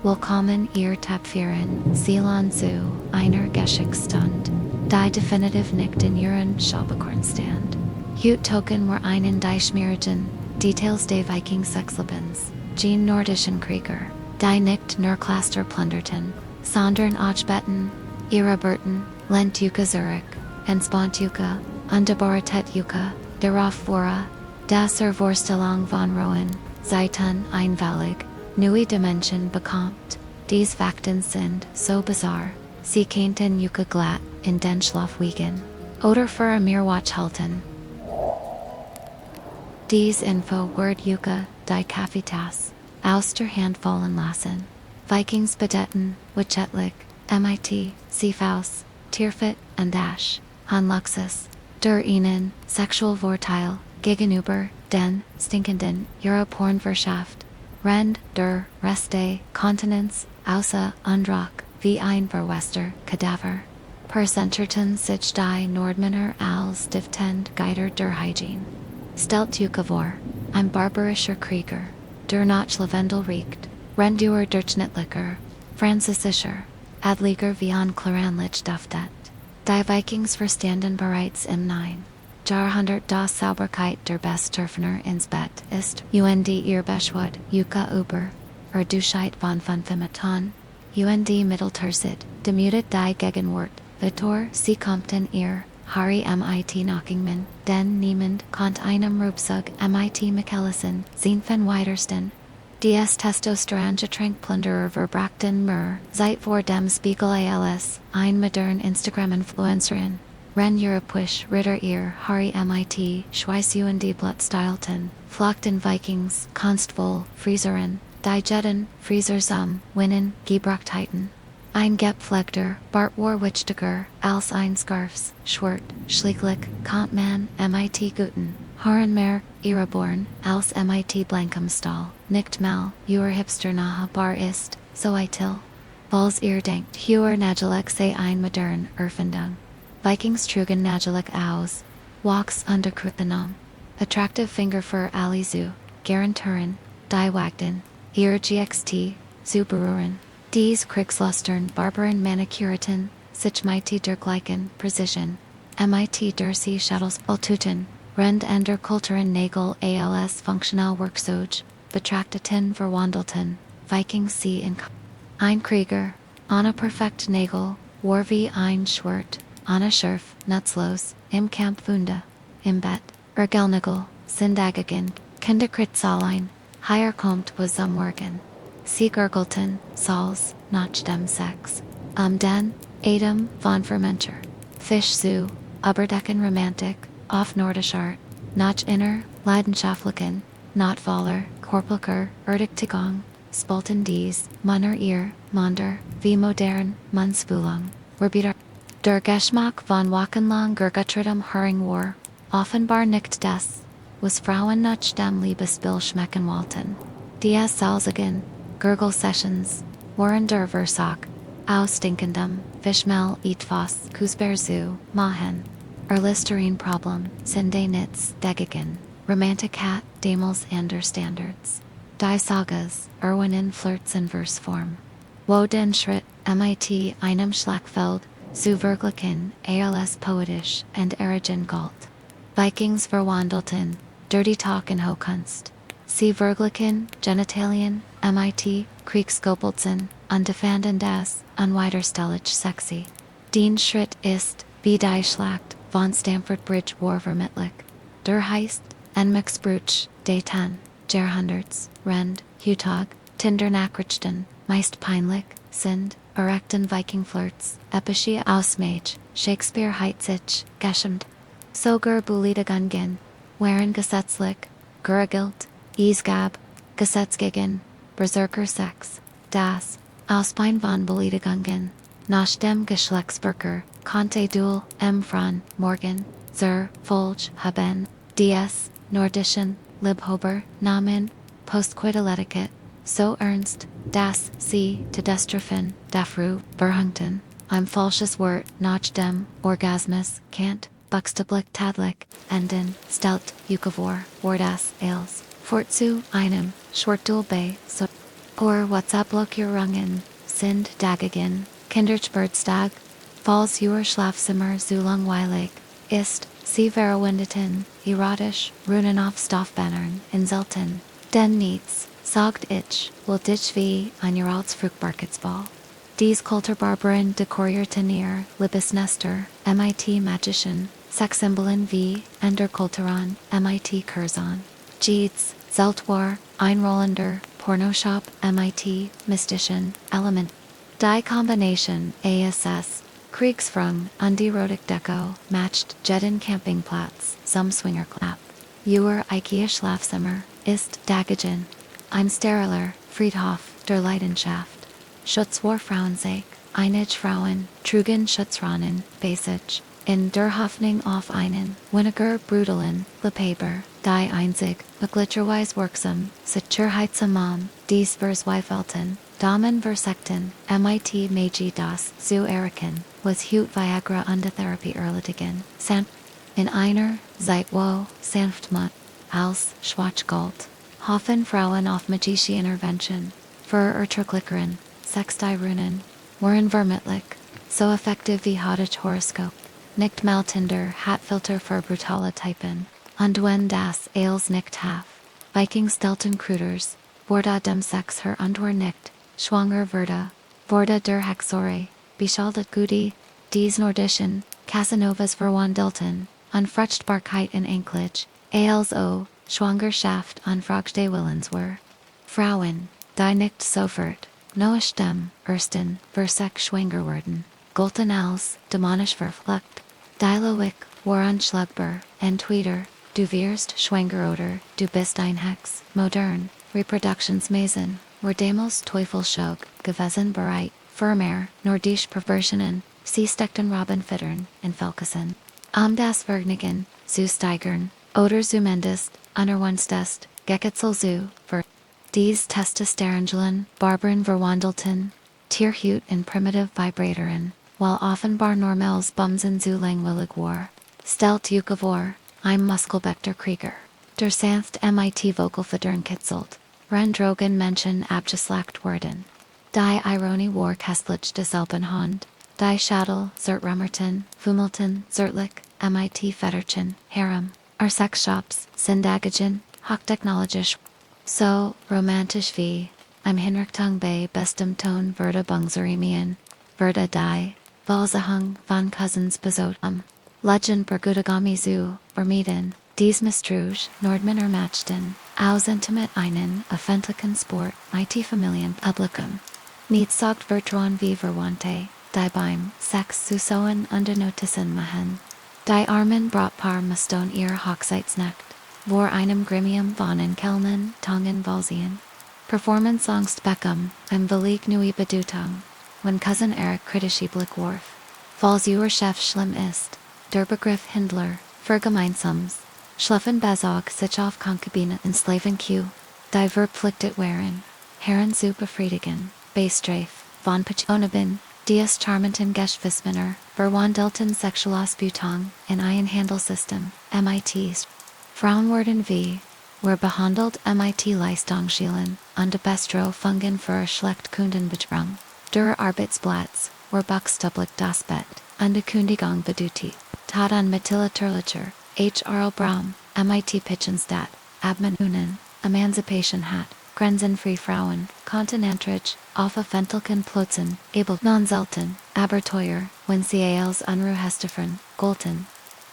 Willkommen ihr Tapferen, Ceylon zu einer Geschichte, die definitiv nicht in ihren Schaubkornstand. Hut Token were einen die Schmierigen, Details des Vikingssexlebens, Gene Nordischen Krieger, die nicht nur Cluster plunderten, sondern auch betten, ihre Burten, Lent Yuka Zurich, Entspont Yuka, Undeboritet Yuka, darauf Vora, das Vorstellung von Rouen, Zeitung einmalig, neue Dimension bekommt, dies Fakten sind so bizarre, sie könnten Yuka glatt in den Schlaf wiegen, oder für mir Watch halten. Dies Info Word Yuka, die Kaffeetasse, aus der Hand fallen lassen. Vikings bedeuten, Wichetlich, MIT, Seafaus, Tierfit, und Dash, Hanluxus, der ihnen, Sexual Vorteil, gegenüber, den, stinkenden, Europornwirtschaft, Rend, der, Reste, Kontinenz, außer, Undrock, wie ein Verwester, Kadaver. Percenterten sich die Nordmänner als Stiftend Geider der Hygiene. Stelt Jukavor, ein barbarischer Krieger, der nach Lavendel riecht, Rendur Durchschnittlicher, Französischer, Adliger wie an Claranlich duftet. Die Vikings verstanden bereits im 9. Jahrhundert das Sauberkeit der Besturfener ins Bett ist, und ihr Beschwut, Yuka über, Duschheit von Fünfmeton, und Mitteltersit, demutet die Gegenwart, Vitor, sie kompten ihr, Harry MIT Knockingman, den niemand kont einem Rubsug MIT Michelson, zien van Weidersten. Dies Testosterongetränk Plunderer verbrachten Mur, seit vor dem Spiegel als, ein modern Instagram-Influencerin. Ren Europäisch Ritter ihr Harry MIT, Schweiß und Blutsteilten, flockten Vikings, Constvoll, Frieserin, die Jetten, Friesersum, Winnen, Gebrachtheiten. Ein Gepflegter, Bart Warwichtiger, als ein Scarfs, Schwert, Schlieglich, Kampmann, MIT Guten, Horenmer, Iraborn, als MIT Blankumstall, nicht mal, Ur Hipster nahe Bar ist, so eitil. Falls ihr denkt, Huer Nagelek sei ein modern, Erfindung. Vikings trugen Nagelek aus, Walks under Kruthenam. Attractive Finger für Alizu, Garanturen, die Wagden, ihr GXT, Zuberuren. Dies Kriegslustern Barbaren Manicuriten, sich MIT der gleichen Precision, MIT der Sie Shuttles Altuten, Rend ender Kulturen Nagel als Funktional Werkzeug, betrachteten Verwandelten, Vikings sie in ein Krieger, Anna Perfekt Nagel, war wie ein Schwert, Anna Schurf, Nutzlos, im Kampfwunde, im Bett, Ergelnigel, Sindagagen, Kinderkritzalein, Heierkommt was am Morgen. Sie gurgelten, Sals, nach dem Sex. Den, Adam, von Fermenter. Fisch zu, Überdecken Romantik, auf Nordisch Art, nach inner, Leidenschaftlichen, not Faller, Korpelker, Erdigtigung, Spalten dies, Munner ihr, Monder, wie modern, Munspulung, Verbieder. Der Geschmack von Wochenlang Gurgutridum Höring war, offenbar nicht des, was Frauen nach dem Liebesspiel schmecken wollten. Dies Salzigen, Gurgle Sessions, Warren der Versac, Ausstinkendem, Fischmehl Etwas, Kusberzu, Mahen, Listerine Problem, Sinde Nitz, Degigen, Romantic Hat, Damals ander Standards. Die Sagas, Erwinen Flirts in Versform. Wo den Schritt, MIT einem Schlackfeld, zu Verglichen, als poetisch, and Erigen galt. Vikings verwandelten, Dirty Talk in Hochkunst. Sie Verglichen, Genitalien, MIT, Kriegsgobelzen, undefanden das, unwiderstellig sexy. Den Schritt ist, wie die Schlacht, von Stamford Bridge war vermittlich. Der heißt, Enmixbruch, de 10, Jahrhunderts, Rend, Hutag, Tindernachrichten, meist peinlich, sind, erekten Viking-Flirts, epische Ausmage, Shakespeare Heitzig, geschämt. Sogar Bulidagungen, waren gesetzlich, geregelt, Isgab, Gesetzgegen, Berserker Sex, das, Ausbein von Bulidagungen, nach dem Geschlechtsverkehr, Conte Duel, Fran, Morgan, Zur, Folge, Haben, Dies, Nordischen, Libhober, Namen, Postcoital Etiquette, so ernst, das, sie, to Destrophin, Dafru, Berhungten, ein falsches Wort, nach dem, Orgasmus, Kant, Buxteblick Tadlik, Enden, Stelt, Ukavor, Wardas, Ales, Fortzu, einem, Schwartul Bay, so. Or WhatsApp look your Rungen, sind dagegen, Kindergeburtstag, falls your Schlafzimmer zu langweilig, ist, sie verwendeten, erotisch, runen auf Stoffbannern, in Zelten, den niets, sagt ich, will dich wie ein Urals Fruchtbarkeitsball. Dies Kulturbarbaren dekorierten Libesnester, MIT Magician, Sexsymbolen wie Ender Kulturan, MIT Curzon. Jeeds, Zeltwar, Einrollender, Pornoshop, MIT, Mystician, Element. Die Kombination, ASS, Kriegsfrung, Underotic Deco, matched Jedden Campingplatz, some Swingerklapp. Ewer IKEA Schlafzimmer, ist dagegen. Ein steriler, Friedhof, der Leidenschaft. Schutz war Frauensake, einige Frauen, trugen Schutzranen, basic, in der Hoffnung auf einen, weniger brutalen, Lepaber, die einzig, beglitscherweise wirksam, Sicherheitssamam, dies Versweifelten, Damen Versekten, MIT Meiji das zu erkennen, was Hut Viagra unter Therapie erledigen, in einer, Zeitwo, Sanftmut, als Schwarzgold, Hoffen Frauen auf magische Intervention, für Ertrücklicheren, Sexti Runen, waren vermittlich, so effektiv wie Hottage Horoskop, nicht Maltinder Hatfilter für brutale Typen, und wenn das Ailes nicht half, Vikings delten Kruders, Vorda dem Sex her Undwer nicht, Schwanger Verda, Vorda der Hexore, Beschaldet Gudi, dies Nordischen, Casanovas Verwandelten, Unfruchtbarkeit in Englisch, Ailes o, Schwangerschaft Unfragte Willens were. Frauen, die nicht sofort, Noach dem, Ersten, Versek Schwanger werden, Golten als, demonisch verflucht, Dialogic, war unschlagbar, Entweder, du wirst schwanger oder, du bist ein Hex, modern, Reproductionsmason, were demos Teufelsschog, gewesen bereit, firmer, nordisch Perversionen, sie steckten Robin Fittern, in Felkesen. Das Vergnügen, zu steigern, oder zumindest, unerwünschest, Geketzel zu, ver. Dies Testosterangelen, Barbaren verwandelten, Tierhut in primitive Vibratoren, while offenbar normals bumsen zu langweilig war. Stelt Ukavor, I'm Muskelbechter Krieger. Der sanft MIT Vogelfedern kitzelt, Rendrogen Menschen abgeslacht worden. Die Ironie war Kestlich des Elbenhand, die Schadel, Zertrummerton, Fumelton, Zertlich, MIT Fetterchen, Harem, our sex shops, Sindagagen, hochtechnologisch. So, romantisch wie, I'm Hinrichtung bei bestem Ton Verda Bungseremian, Verda die, Valsahung von Cousins Bezotum, Legend Bergutagami zu, Vermieden, dies Mistruge, Nordmann matchten, aus intimate einen, Offentlichen Sport, IT Familien Publicum. Niet sagt Vertron wie Verwandte, die beim Sex zu soen under Notizen machen. Die Armen Brautpaar muston ihr Hochzeitsnacht, vor einem Gremium von Kellnen, Tongen Valsien. Performance-Angst Beckham, im Beleg Nui Bedeutung, wenn Cousin Eric kritische Blick warf. Falls your Chef schlimm ist, der Begriff Hindler, für Gemeinsames, Schleffen Bezog sich auf Konkubine in Slaven Q, die verpflichtet wären, Herren zu befriedigen, Beistreif, von Pachonabin, Dies Charmanton Geschwistmänner, Verwandelten Sexualausbeutung, in ein Handelsystem, MITs. Frauenwerden wie, were behandelt MIT Leistungsschelen, und Bestro fungen für Schlechtkundenbetreuung. Der Arbeitsplatz, were buchstäblich das Bett, und die Kündigung bedeutet, Tat an Mittelalterlicher, H. Arl Braum, MIT Pitchenstadt, Abmanunen, Emancipation Hat, Grenzenfree Frauen, Kontinentrich, auf Offentlichen Plotzen, Abel non selten, aber teuer, wenn sie als Unruhestefern, Golten.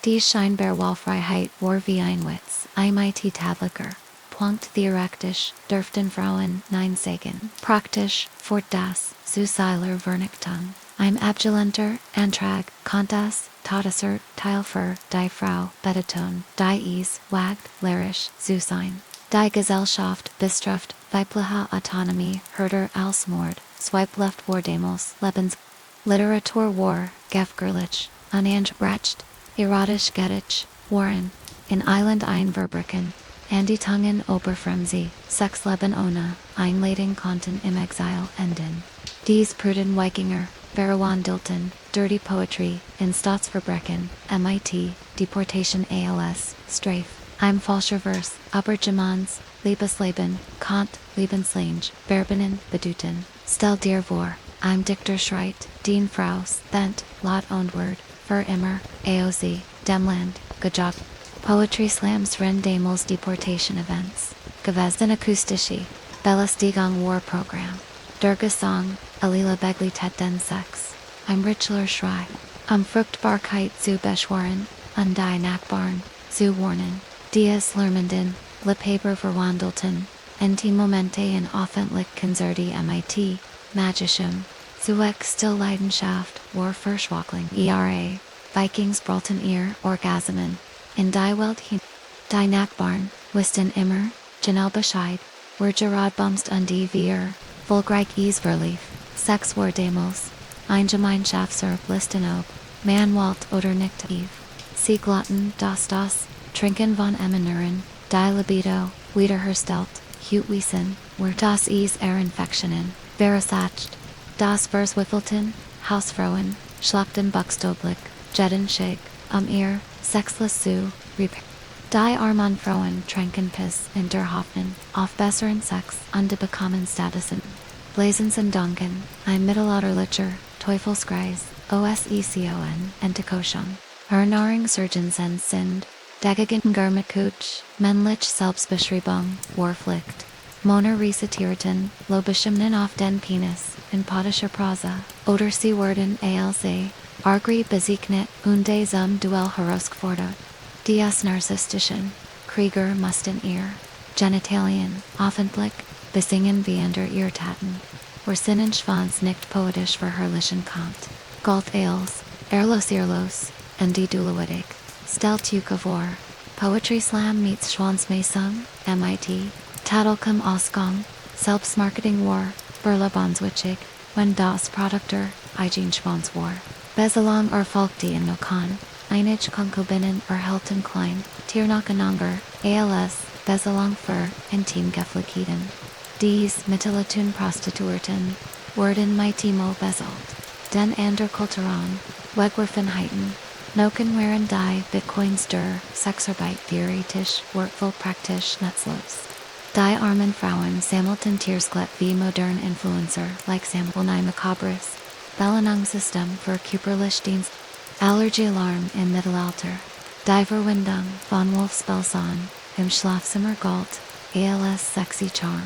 Die scheinbar Wahlfreiheit war wie ein Witz, MIT Tadlicher. Punkt theoretisch, dürften Frauen nein sagen. Praktisch, fort das, zu seiler Vernichtung. Ein abgelenter Antrag, Kontas, Todesser, Teil für die Frau, Bedeton, die es wagt, lerisch, zu sein. Die Gesellschaft bestraft weibliche Autonomie, Herder als Mord, Swipe left war demos, Lebens. Literatur war, gefgerlich, unangebracht, erotisch gettig, waren, in Island ein Verbricken, Andietungen Oberfremse, Sexleben ohne, Einlading konnten im Exil enden. Dies Pruden Wikinger, Verwandelten, Dirty Poetry, in Staatsverbrechen, MIT, Deportation ALS, Strafe. I'm falscher Vers, Abergemans, Liebesleben, Kant, Lebenslange, Verbenen, Beduten, Stel dir vor, I'm Dichter Schreit, Dean Fraus, Thent, Lot Ownword, Ver Immer, AOZ, Demland, Gejog. Poetry slams Ren Damels deportation events. Gewesen akustische, Belustigung War Program. Durga Song, Alila Begli Tet Den Sex. I'm Richler Schrei. Fruchtbarkeit zu beschworen, Undie Nachbarn, zu warnen. Dies Lermenden, Liebhaber verwandelten, Enti Momente in offentlich Konzerti mit, Magischem, Zuex Still Leidenschaft, War Verschwackling, ERA, Vikings Brulten ihr Orgasmen, in die Welt hin, die Nachbarn, wisten immer, Janelle Bescheid, Wer Gerard bumst undie wir, Volkreich Verlief, Sex war Demos, Eingemeinschaftsserb Listen ob, Man Walt oder nicht Eve, Sieglotten das, Trinken von Emmenuren, die Libido, Wiederherstellt, Hutwiesen, Wer das Infektionen, Verisacht, das Verswiffelten, Hausfrauen, Schlachten Buxtoblich, Jeden Schick, ihr, Sexless zu, Repair. Die Armand Frauen Tranken Piss in der Hoffnung, auf besseren Sex, unbekommen Statusen. Blazens Donken, ein Mittelalterlicher, Teufelskreis, OSECON, Entikoschung. Ernährung Surgensen sind, Dagegen Germikuch, Männlich Selbstbeschreibung, Warpflicht. Mona Resatierten, Lobeschimnen auf den Penis, in Podischer Prosa, oder sie werden ALC, Argri Besignet, Unde zum Duell herausgefordert. Dies Narzisstischen, Krieger mussten ihr Genitalien, offentlich, besingen wie in der Irrtaten, Sinnen Schwanz nicht poetisch verherrlichen kommt. Galt Ales, Erlos, und die Dulawittig, Stellt vor, Poetry Slam meets Schwanzmeisung, MIT, Tadelkum Ausgang, Selbstmarketing War, Berlabonswichig, wenn das Produkter, Eigen Schwanz war. Beselong Folkti in Nokan, Einig Konkubinen Helton Klein, Tiernackenanger, ALS, Beselong Fur, and Team Geflikiden. Dies Mittelatun Prostituerten, Worden Maitimo Beselt. Den Ander Kulturan, Wegwerfenheiten, Nokenwaren die Bitcoinster, Sexarbeit theoretisch, Workvoll praktisch Netzlos. Die armen Frauen sammelten Tiersklet wie modern Influencer, like Sammelnei Macabres, Bellennungssystem für Körperlichdienst, Allergiealarm im Mittelalter, Die Verwindung von Wolfsbelson, im Schlafzimmer galt, ALS Sexy Charm.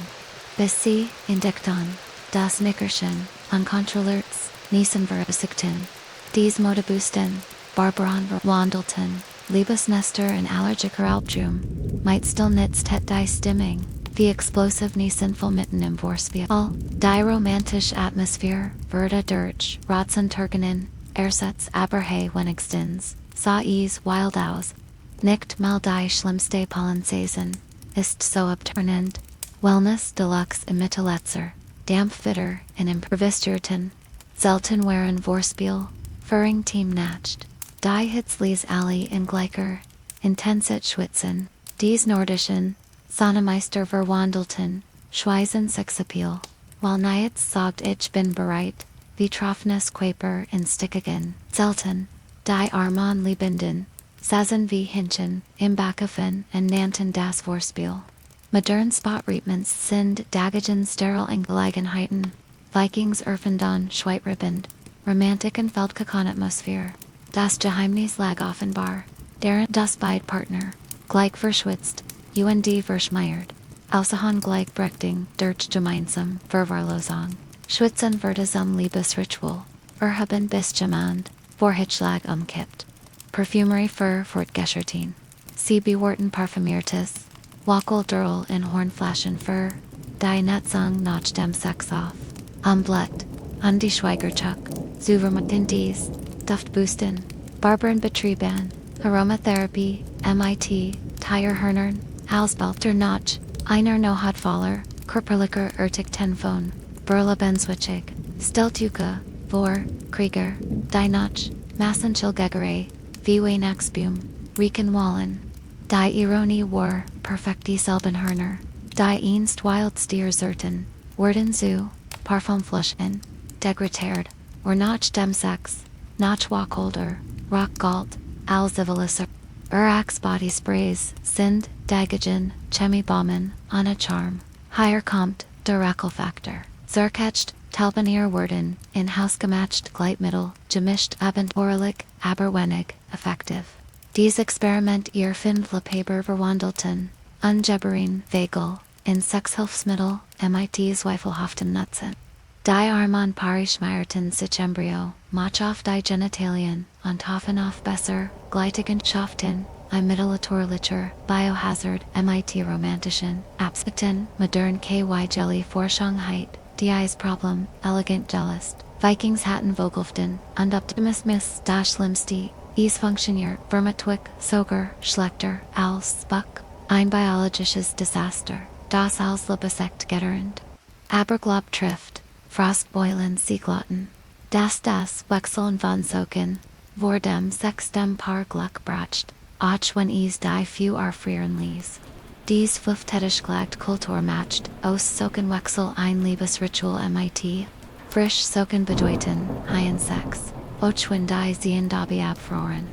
Bis sie, in Dikton, das Nickerchen, unkontrollierts, Niesenverüsigten. Dies Modebusten, Barbaran Wandelten, Liebesnester and Allergiker Albtrum, might still nitz tet die Stimming, wie explosive Niesenvoll mitten im Vorspiel. Die romantische Atmosphäre, Verda durch, Ratsen Turgenen, Ersatz Aberhei Wenigstens, Sa wild aus, nicht mal die schlimmste Pollensaison, ist so abturnend, Wellness Deluxe im Mitteletzer, Dampfwitter in Improvisierten, selten waren Vorspiel, Führing Team Nacht, Die Hitzlies Alley in Gleicher, Intensit Schwitzen, Dies Nordischen, Sonnemeister Verwandelten, Schweisen Sexappeal, while Niets sagt ich bin bereit, wie Trofnes Quaper in Stickigen, selten, Die Armon Liebenden, Sazen wie Hinchen, im Backofen and Nanten das Vorspiel. Modern Spotreatments sind Dagagen steril Angelegenheiten, Vikings Erfendon Schweitribend, Romantik und Feldkakon-Atmosphäre, Das Geheimnis lag offenbar, deren das beid Partner, gleich verschwitzt, UND verschmeiert, Außerhand gleich Brechting, durch gemeinsam, Verwahrlosung, Schwitzen wird zum Liebesritual, Erhaben bis Gemand, Vorhitschlag umkippt. Perfumery für Fortgeschertin. Sie beworten parfümiertes, Wackel Durl in Hornflaschen für, Die Netzung nach dem Sex auf. Blatt, die Schweigerchuck, Zuvermachen dies, Duftboosten, Barbaren Aromatherapie, MIT, Tierhörnern, Hausbalter Notch, Einer Nohatfaller, Körperlicher Tenfon, Berlabenswichig, Steltuka, Vor, Krieger, Die Notch, Massenchilgegere, Vieweinexbum, Wallen, Die Ironie war, Perfekti Selbenhörner, Die Einst Wildstierzerten, Worden zu, Parfumfluschen, Degradert, or Nach dem Sex, Nach Wacholder, Rock Galt, Alzivilisser, Urax body sprays, Sind, Dagagen, Chemibaumen, Anna Charm, Higher Compt, Duracle Factor, Zerketcht, Talbanier Worden, in-house gematcht Gleitmittel, gemischt Abenteuerlich, Aberwenig, effective. Dies Experiment ihr Findlepaper verwandelten, Ungebering, Vagel, in Sexhilfsmittel, MIT Zweifelhaften Nutzen. Die Armand Parischmeierten sich Embryo, Machoff die Genitalien, Ontoffenoff besser, Gleitigenschaften, ein Mittelatorlicher, Biohazard, MIT Romantischen, Absichten, Modern KY Jelly Forschungheit, DI's Problem, Elegant Gellist, Vikings Hatten Vogelften, und Optimismus das Schlimmste, Funktioniert, Vermitwick, Soger, Schlechter, als Buck, ein biologisches Desaster, das Auslebesekt getterend. Aberglob trifft, Frostbeulen Sieglotten, das Wechseln von Soken, vor dem sechstem Paar Gluck bracht, auch wenn es die few frieren ließ. Dies fünftätigklagt Kultur matcht, aus Sokenwechsel ein Liebesritual MIT, frisch Soken bedeuten, Haien Sex, auch wenn die sehen dabei abfroren.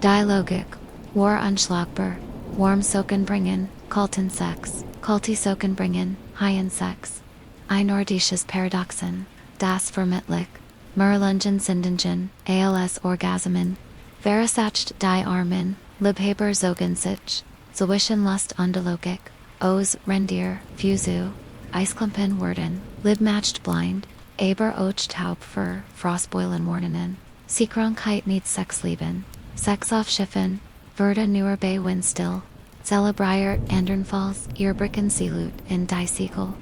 Die Logik, war unschlagbar, warm Soken bringen, kalten Sex, kalte Soken bringen, Haien Sex. Ein nordisches Paradoxon, das vermittlich, Merlungen Sindingen, als Orgasmen, Verisacht die Armen, Libhaber Zogen sich, Zwischenlust und Logik, Os Rendier, Fusu, Eisklimpen werden, Libmatcht blind, Aber och taub für Frostbeulen Mornenen, Seekrankheit nicht Sexleben, Sex auf Schiffen, Verda nur bei Windstill, Celebrier Andernfalls, Irbricken Seelut in die Siegel.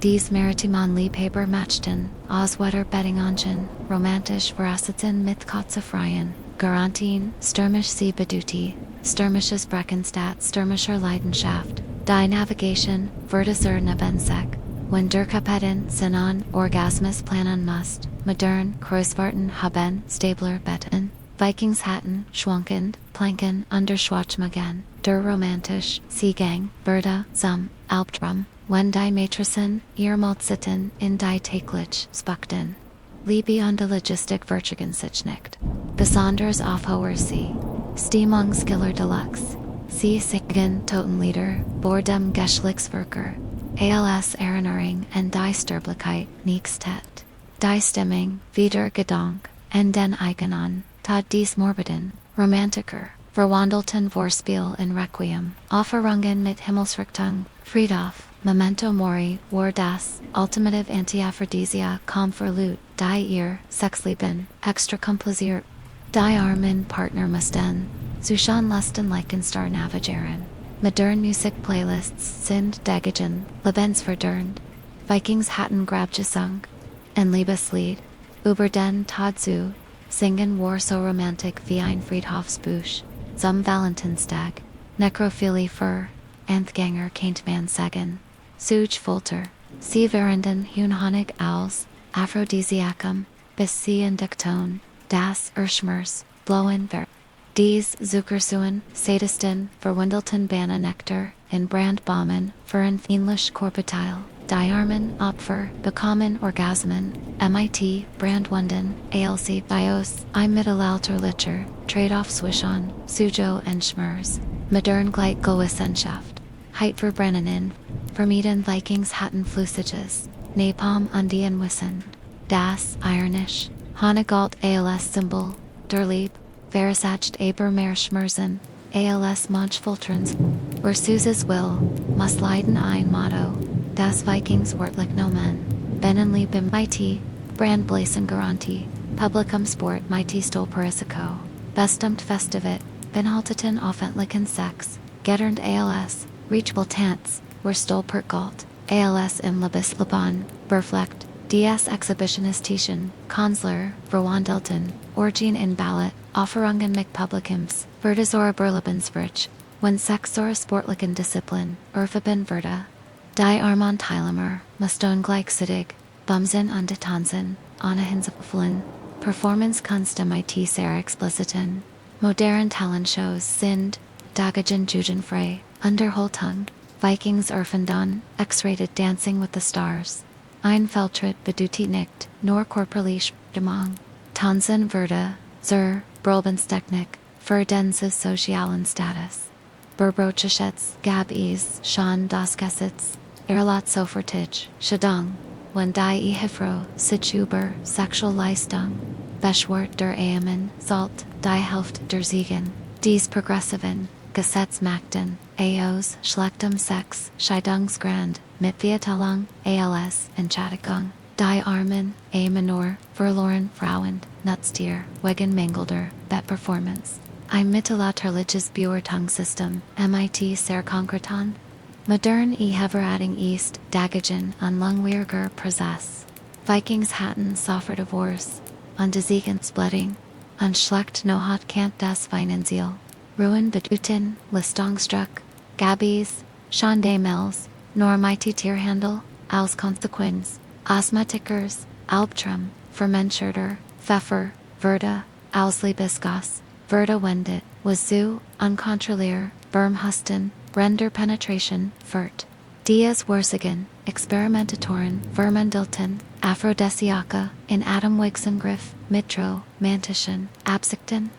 Dies Maritiman Liebhaber matchten, Oswetter Bettingonchen, Romantisch Veraciten mit Kotze freien, Garantien, Stürmisch Sie Beduti, Stürmisches Breckenstadt Stürmischer Leidenschaft, Die Navigation, Verdeser Nebensek, wenn der Kapitän Sinan Orgasmus planen must, Modern, Kreuzfahrten haben, Stabler Betten, Vikings hatten, Schwankend, Planken, Unterschwachmagen, der Romantisch, Seegang, Verda, zum, Albtraum, wenn die Matrisen, ihr Malzitten, in die täglich, Spuckten. Liebe und die Logistik vertigen sich nicht. Besonders auf hoher See. Stimmungskiller Deluxe. Sie singen Totenlieder, vor dem Geschlechtsverkehr. Als Erinnerung an die Sterblichkeit, Nächstet. Die Stimmung, wieder Gedank, an den Eigenan, Tod dies Morbiden, Romantiker, verwandelten Vorspiel in Requiem, Offerungen mit Himmelsrichtung, Friedhof, Memento Mori, war das, ultimative Anti-Aphrodisia, Komfortlut, die ihr, Sexleben, extra kompliziert, die armen Partner mussten, Suchan Lusten Leichenstar navigieren. Modern Music Playlists sind Dagagen, Lebensverdurnd, Vikings hatten Grabgesang, ein Liebeslied, über den Tod zu, singen war so romantic wie ein Friedhofsbuch, zum Valentinstag, Necrophilie für, Anthgänger kennt man sagen, Such Folter, sie verenden Hunhonig als, Aphrodisiacum, bis sie in Dikton, das Urschmers, Blowen ver. Dies Zuckersuen, Sadisten, verwindelten Banna Nektar, in Brandbaumen, für ein ähnlich Korpetil, Diarmen, Opfer, bekommen Orgasmen, MIT, Brandwunden, ALC, Bios, ein Mittelalterlicher, Trade-off Swishon, Sujo und Schmers, Modern Gleitgewissenschaft, Heit Verbrennenen, Vermieden Vikings hatten Flüssiges, Napalm Undien Wissen, Das, Ironisch, Hanegalt als Symbol, Der Verisacht Aber mehr Schmerzen, als Manchfultrens, Versuses Will, muss Leiden ein Motto, Das Vikings Wortlich Nomen, Benenlieb im Mighty, Brandblasen Garantie, Publicum Sport Mighty Stolperisico, Bestemt Festivit, Benhalteten Offentlichen Sex, Getternd als, Reachable Tants, were Stolpert Galt, als im Lebislaban, Berflecht, DS Exhibitionistischen, Kanzler, Verwandelten, Orgien in Ballot, Offerungen mit Publikums, Verdazora Berlebensvrich, when Sexora Sportlichen Disziplin, Urfaben Verda, Die Armand Heilemer, Muston Gleichzeitig, Bumsen und Tanzen, Anahinsapflin, Performance Kunst MIT sehr expliciten, Modern Talenshows sind, Dagagen Jugendfrei, Unterhaltung, Vikings Erfindon, X-rated Dancing with the Stars, Ein Feldtritt beduti nicht, nur körperlich Stimmung, Tanzen Verda, Zur, Brobensteknik, für den sozialen Status. Berbrocheshetz, Gabis, Sean Daskesitz, Erlat Sofertij, Shadang, when die Ihifro, Sichuber, Sexual Leistung, Beschwert der Eamen, Salt, die Hälfte der Ziegen, dies Progressiven, Gesetzmakten, AOs, Schlechtem Sex, Scheidungsgrund, Mitvietalang, ALS, Entschädigung, die Armen, A Minor, Verloren Frauen, Nutztier, Wegen Mengelder, Bet Performance. Ein mittelalterliches Beurteilungssystem, MIT sehr konkretan. Modern Heverading East, Dagagen an Langweilige Prozess. Vikings hatten sofort divorce, an Desiegen splitting, an Schlecht no hat Kant das Finanziell. Ruin Beduten, Listongstruck, Gabis, Schande Mels, Normite Tierhandel, als Konsequenz, Asthmatikers, Albtrum, Fermentscherter, Pfeffer, Verda, Auslebisgas, Verda Wendet, Wazoo, Uncontrolier, Bermhusten, Render Penetration, Fert. Diaz Worsigen, Experimentatoren, Vermandilton, Aphrodisiaca, in Adam Wixengriff, Mitro, Mantischen, Absichten,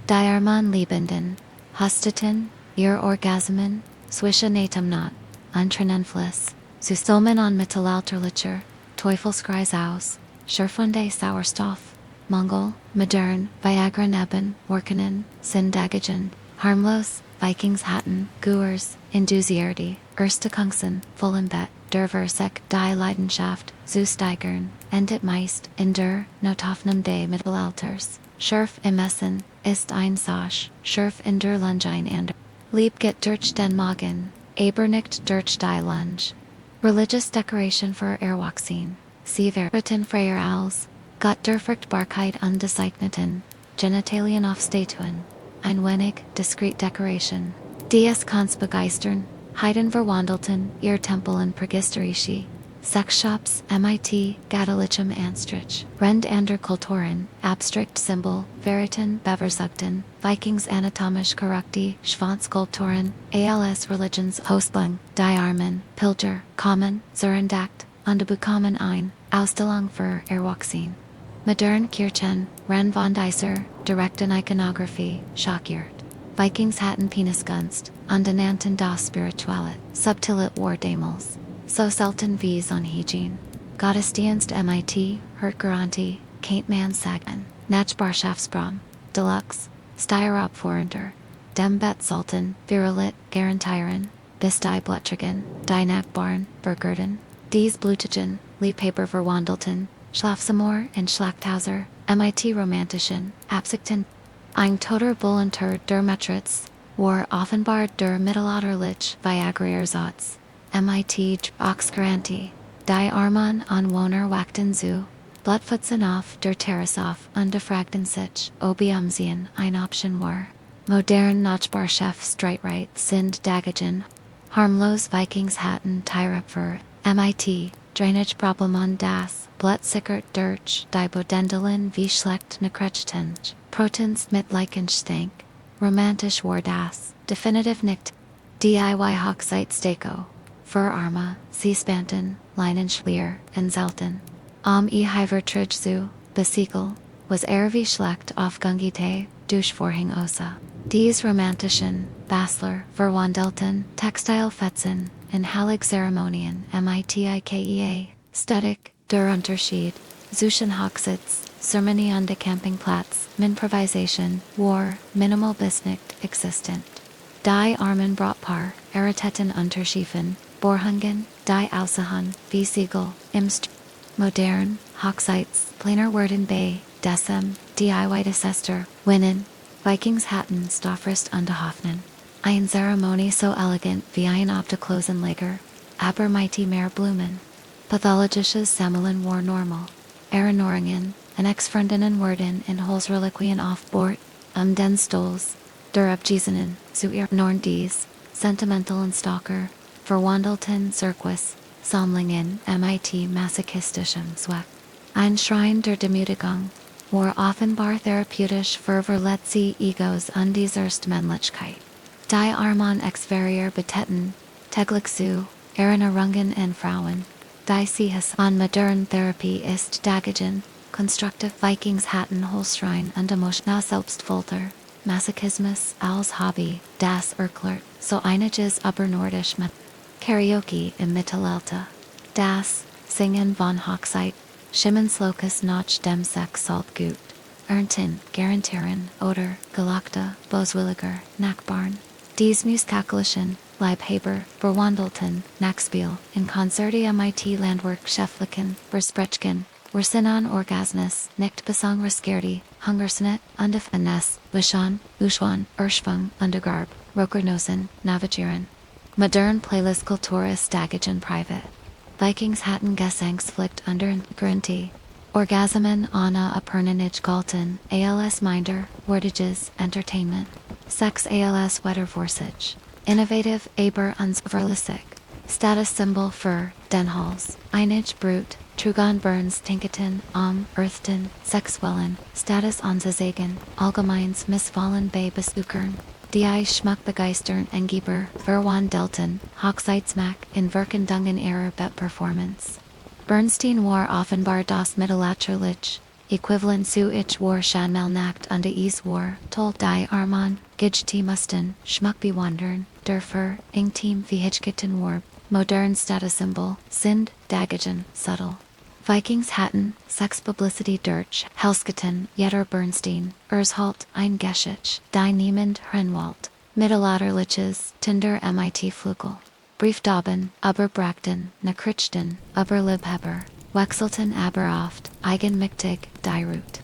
Diarman Liebenden, Husteten, Ihr Orgasmen, Swisha Natumnot, Untrenenfliss, Sustilmen on Mittelalterlicher, Teufelskreis aus, Scherfunde Sauerstoff, Mongol, Modern, Viagra Neben, Workenen, Sindagagen, Harmlos, Vikings Hatten, Guers, Induzierte, Erstekungsen, Vollenbett, Der Versek, Die Leidenschaft, Zusteigern, Endet meist, in der, Notafnum des Mittelalters, Schurf im Essen, ist ein Sasch, Schurf in der Lungein ander. Liebget durch den Magen, Abernicht durch die Lunge. Religious decoration for Erwachsene. Sie verbieten Freier als, Gott der Fruchtbarkeit undezeichneten, Genitalien aufstatuen. Ein wenig, discreet decoration. Dies kann's begeistern, Heiden verwandelten, ihr Tempeln Pregisterici. Sexshops, MIT, Gadalichem Anstrich. Rend ander Kulturen, Abstract Symbol, Veritan, Beversugten, Vikings Anatomisch Korrekti, Schwanzskulpturen, ALS Religions Hostbung, Diarmen, Pilger, Common, Zurendakt, Undebukommen ein, Ausstellung für Erwachsene. Modern Kirchen, Ren von Deiser, Direkten Iconography, Schockiert. Vikings hatten Penisgunst, Undenanten das Spiritualet, Subtilit War Damals. So selten vies on Hygiene. Gottesdienst MIT, Hurtgaranti, Kaintman Sagman, Nachbarschaftsbram, Deluxe, Styrop Forender, Dem Bet Sultan, Virulit, Garantieren, Bistei Bluttrigen, Dynakbarn, Burgerden, Dies Blutigen, Liebhaber Verwandelten, Schlafsamor and Schlachthauser, MIT Romantischen, Absichten, Ein Toter Bullentur der Metritz, War Offenbar der Mittelalterlich Viagriersatz. MIT Oxgaranti, Die Arman Anwohner Wachten zu, Bloodfutzen auf der Terrasoff Undefragten sich, Obiumsien, ein Option war. Modern Nachbarchef Streitreit sind Dagagen, Harmlos Vikings hatten Tyrepfer, MIT, Drainage Problemon das, Blutsickert durch, Die Bodendelin wie schlecht Nekrechtend, Protens mit Leichenstank, Romantisch war das, Definitiv nicht, DIY Hochzeit Stako. Für Arma, Seespanten, Leinenschlier, und Zelten. Hivertrich zu, Besiegel, was wie schlecht aufgangite, Duschvorhing osa. Dies Romantischen, Basler, Verwandelten, Textilfetzen, in Hallig Zeremonien, MITIKEA, Static, der Unterschied, Zuschenhochsitz, Sermoni on de Campingplatz, Minimprovisation, War, Minimal bis nicht existent. Die Armen Brautpaar, Eriteten Unterschiefen, Borhungen, Die Ausahan, wie Siegel, Imst. Modern, Hochzeits, Planer Werden Bay, Decem, DIY Desester, Winnen, Vikings hatten Stoffrist Underhoffnen. Ein Zeremonie so elegant wie ein Obdachlosenlager, aber mighty mehr Blumen. Pathologisches Sammeln war normal. Erinnerungen, an Ex-Freundinnen werden in Holzreliquien auf Bord, den Stolz, der Abgesenen, zu ihr Norn dies, Sentimentalen Stalker, Verwandelten Cirquis, Sammlungen MIT masochistischem Zweck. Ein Schrein der Demütigung, war offenbar therapeutisch für verletzte Egos und die Erstmännlichkeit. Die Arman Exverier betetten, täglich zu, Erinnerungen an Frauen, die sie an modern Therapie ist Dagagen, Constructive Vikings hatten Holzschrein und emotional Selbstfolter. Masochismus als Hobby, das Erklert, so einiges über Nordisch mit Karaoke im Mittelalter. Das Singen von Hochzeit, Schimmenslokus nach dem Sex Saltgut. Ernten, Garantieren, oder Gelagte, Boswilliger, Nachbarn. Dies Musikalischen, Leibhaber, Verwandelten, Nachspiel, in Konzerte MIT Landwerkschäftlichen, Versprechen, Ursinan Orgasmus, Nicht Besang Riskerti, Hungersnit, Undefennes, Wishon, Ushwan, Urschwung, Undergarb, Rokernosen, Navigieren. Modern Playlist Kulturis Dagagen Private. Vikings hatten Gesangsflicht under Grunti. Orgasmen Anna Apernanage Galton, ALS Minder, Wordages, Entertainment. Sex ALS Wettervorsage. Innovative Aber uns Verlisig. Status symbol für Denhals. Einige Brut, Trugon Burns Tinketon, Earthton, Sexwellen, Status Onzazagen, Allgemeins Missfallen bei Besukern. Die Schmuckbegeistern Engeber, Verwan Delton, Hochzeitsmack, in Verkendungen ihrer Performance. Bernstein war offenbar das Mittelalterliche, equivalent zu Ich war Schanmelnacht und Es war, toll die Arman, Geschichte mussten, Schmuck bewandern, dafür, Ingteam Vikichten war, modern Statussymbol, sind, Dagagen, subtle. Vikings hatten, Sexpublicity durch, Helsketen, Jeter Bernstein, Ershalt, ein Geschichte, die niemand Hrenwald, Mittelalterliches, Tinder MIT Flugel. Briefdauben, Brachten, Nachrichten, Liebhaber, Wechselten aber oft, Eigenmächtig, die Route.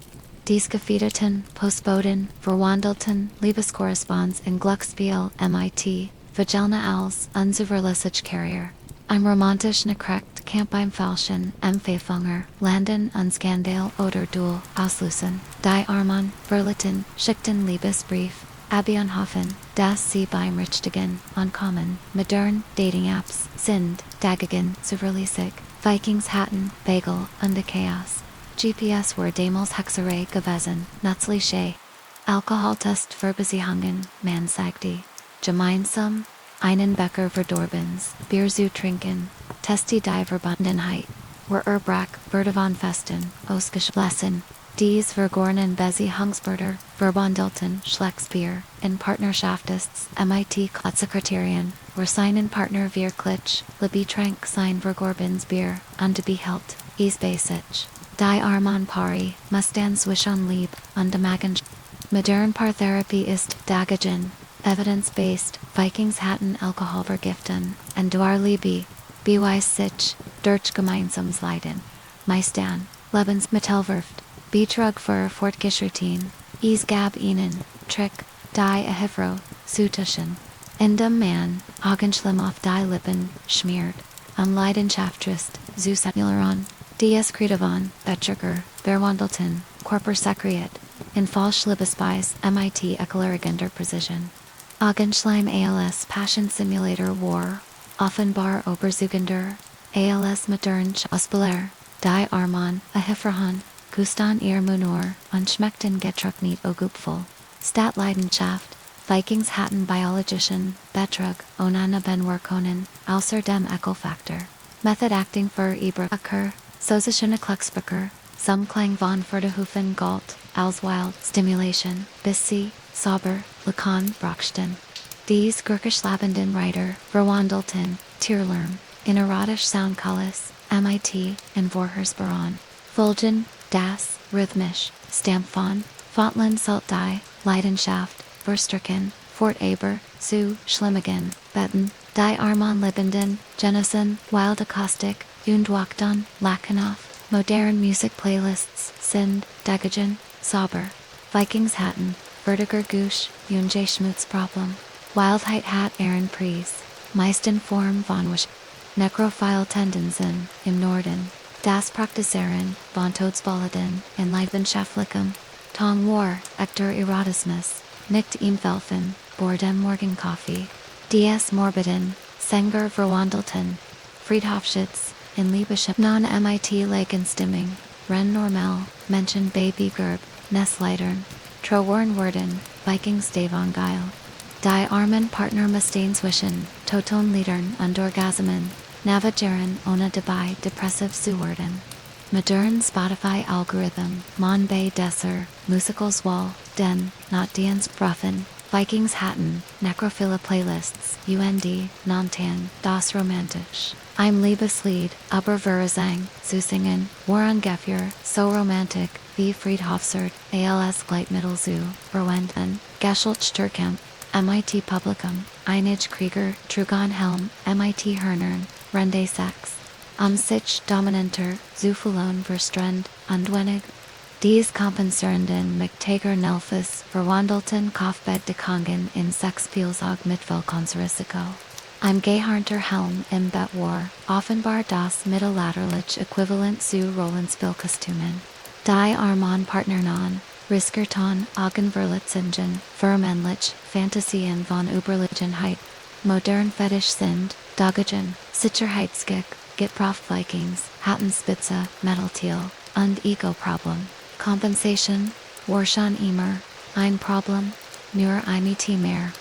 Dies Gefederten, Postboten, Verwandelten, Liebeskorrespondenz in Glücksspiel, MIT, Vigelna als, unzuverlässig Carrier. Ein romantisch Nachricht, Camp beim Falschen, Empfänger, Landen und Skandal oder Duel, Auslösen, die Arman, Verlitten, Schickten Liebesbrief, Abionhofen, das sie beim Richtigen, Ankommen, modern, Dating-Apps, sind, Dagagen, zuverlässig, Vikings hatten, Bagel, und Chaos. GPS were damals Hexerei gewesen, nützliche. Alkoholtest für Besiehungen, man sagte. Gemeinsam, einen Becher verdorbens, Bier zu trinken, Testi die Verbundenheit. Were Erbrack, Verdavan festen, ausgeschlossen. Dies vergorenen Besiehungsbürger, Verbandelten, Schlecksbier, in Partnerschaftists, MIT Klotsekretarien, were seinen Partner wirklich, Libetrank sein Vergorbens Bier, und behelt, is basic. Die Arman Pari, Mustans Wishon Lieb, und Magen. Modern Paartherapie ist, Dagagen, evidence-based, Vikings hatten Alkoholvergiften, und Duar Liebe, Beweis sich, durch gemeinsames Leiden. Meistan, Lebensmittelwirft. Betrug für Fortgeschritten, es gab ihnen, Trick, die Ahivro, Sutuschen. In dem Mann, Augenschleim auf die Lippen, schmiert, Leidenschaftstrist, Zusatmilleron, Dies Kritavan, Betrüger, Verwandelten, Körpersekret, in falsch Liebesbeis, MIT Ekelerigender Precision. Augenschleim ALS Passion Simulator War, offenbar Oberzugender, ALS Modern Ausbelair, die Arman, Ahifrahan, Gustan ihr Munor, und schmeckten Getrug nicht ogupful. Statleidenschaft, Vikings hatten biologischen, Betrug, Onana Benwerkonen, außer dem Ekelfaktor. Method acting für Occur, Sozischen Klecksbecker, Klang von Verdehufen Galt, Auswild, Stimulation, Bissi, Sauber, Lacan, Brocksten. Dies Gurkischlabenden Reiter, Verwandelten, Tierlerm, in erotisch Soundkalis, MIT, in Vorhersbaron. Fulgen, Das, Rhythmisch, Stampfon, Fontland Saltdei, Leidenschaft, Verstricken, Fort Aber, Zu, Schlimmigen, Betten, Die Arman Libenden, Jennison, Wild Acoustic, Undwakdon, Lakanov, Modern Music Playlists, Sind, Dagagen, Sauber, Vikings hatten, Vertiger Gush, Junge Schmutz Problem, Wildheit hat Aaron Pries, Meisten Form von Wish, Necrophile Tendensen, im Norden. Das Praktizieren, von Todesballadin, in Leidenschaftlichem, Tong war, Ector Erotismus, nicht im Felfen, vor dem Morgenkaffee. Dies Morbiden, Sänger Verwandelten, Friedhofschütz, in Liebeschem non-MIT Lagenstimming, Ren Normal, Menschen Babygerb, Nessleitern, Trowarnwerden, Vikings Davongeil. Die Armen Partner Mustainswischen, Totonliedern und Orgasmen, Navigieren ohne dabei depressiv zu werden. Modern Spotify algorithm, Mon Bay Desser, Musikals Den, Not Diens Bruffen, Vikings Hatten, Necrophila Playlists, UND, Nontan, Das Romantisch. I'm Liebeslied, Aber Verzang, Zusingen, Warangefjör, So Romantic, V. Friedhofsert, ALS Gleitmittel zu, Verwenden, Geschichte, MIT Publicum, Einige Krieger, Trugon Helm, MIT Hernern, Rende Sex. Sich Dominanter, Zufulon Verstrend, Undwenig. Dies Kompenserenden McTager Nelfus, Verwandelten Kaufbed de Kongen in Sexspielzog Mittelkonzerrisiko. I'm Geharnter Helm im Bet War, Offenbar das Mittelalterliche Äquivalent zu Rollensspielkostumen. Die Armon Partnernon, Riskerton, Augenverlitzingen, Vermännlich, Fantasien von Überlegenheit, Modern Fetisch sind, Dagagen, Sicherheitsgick, Gitprof Vikings, Hattenspitze, Metalteal, und Ego-Problem. Compensation, Warschan Emer, Ein Problem, Nur mit mehr.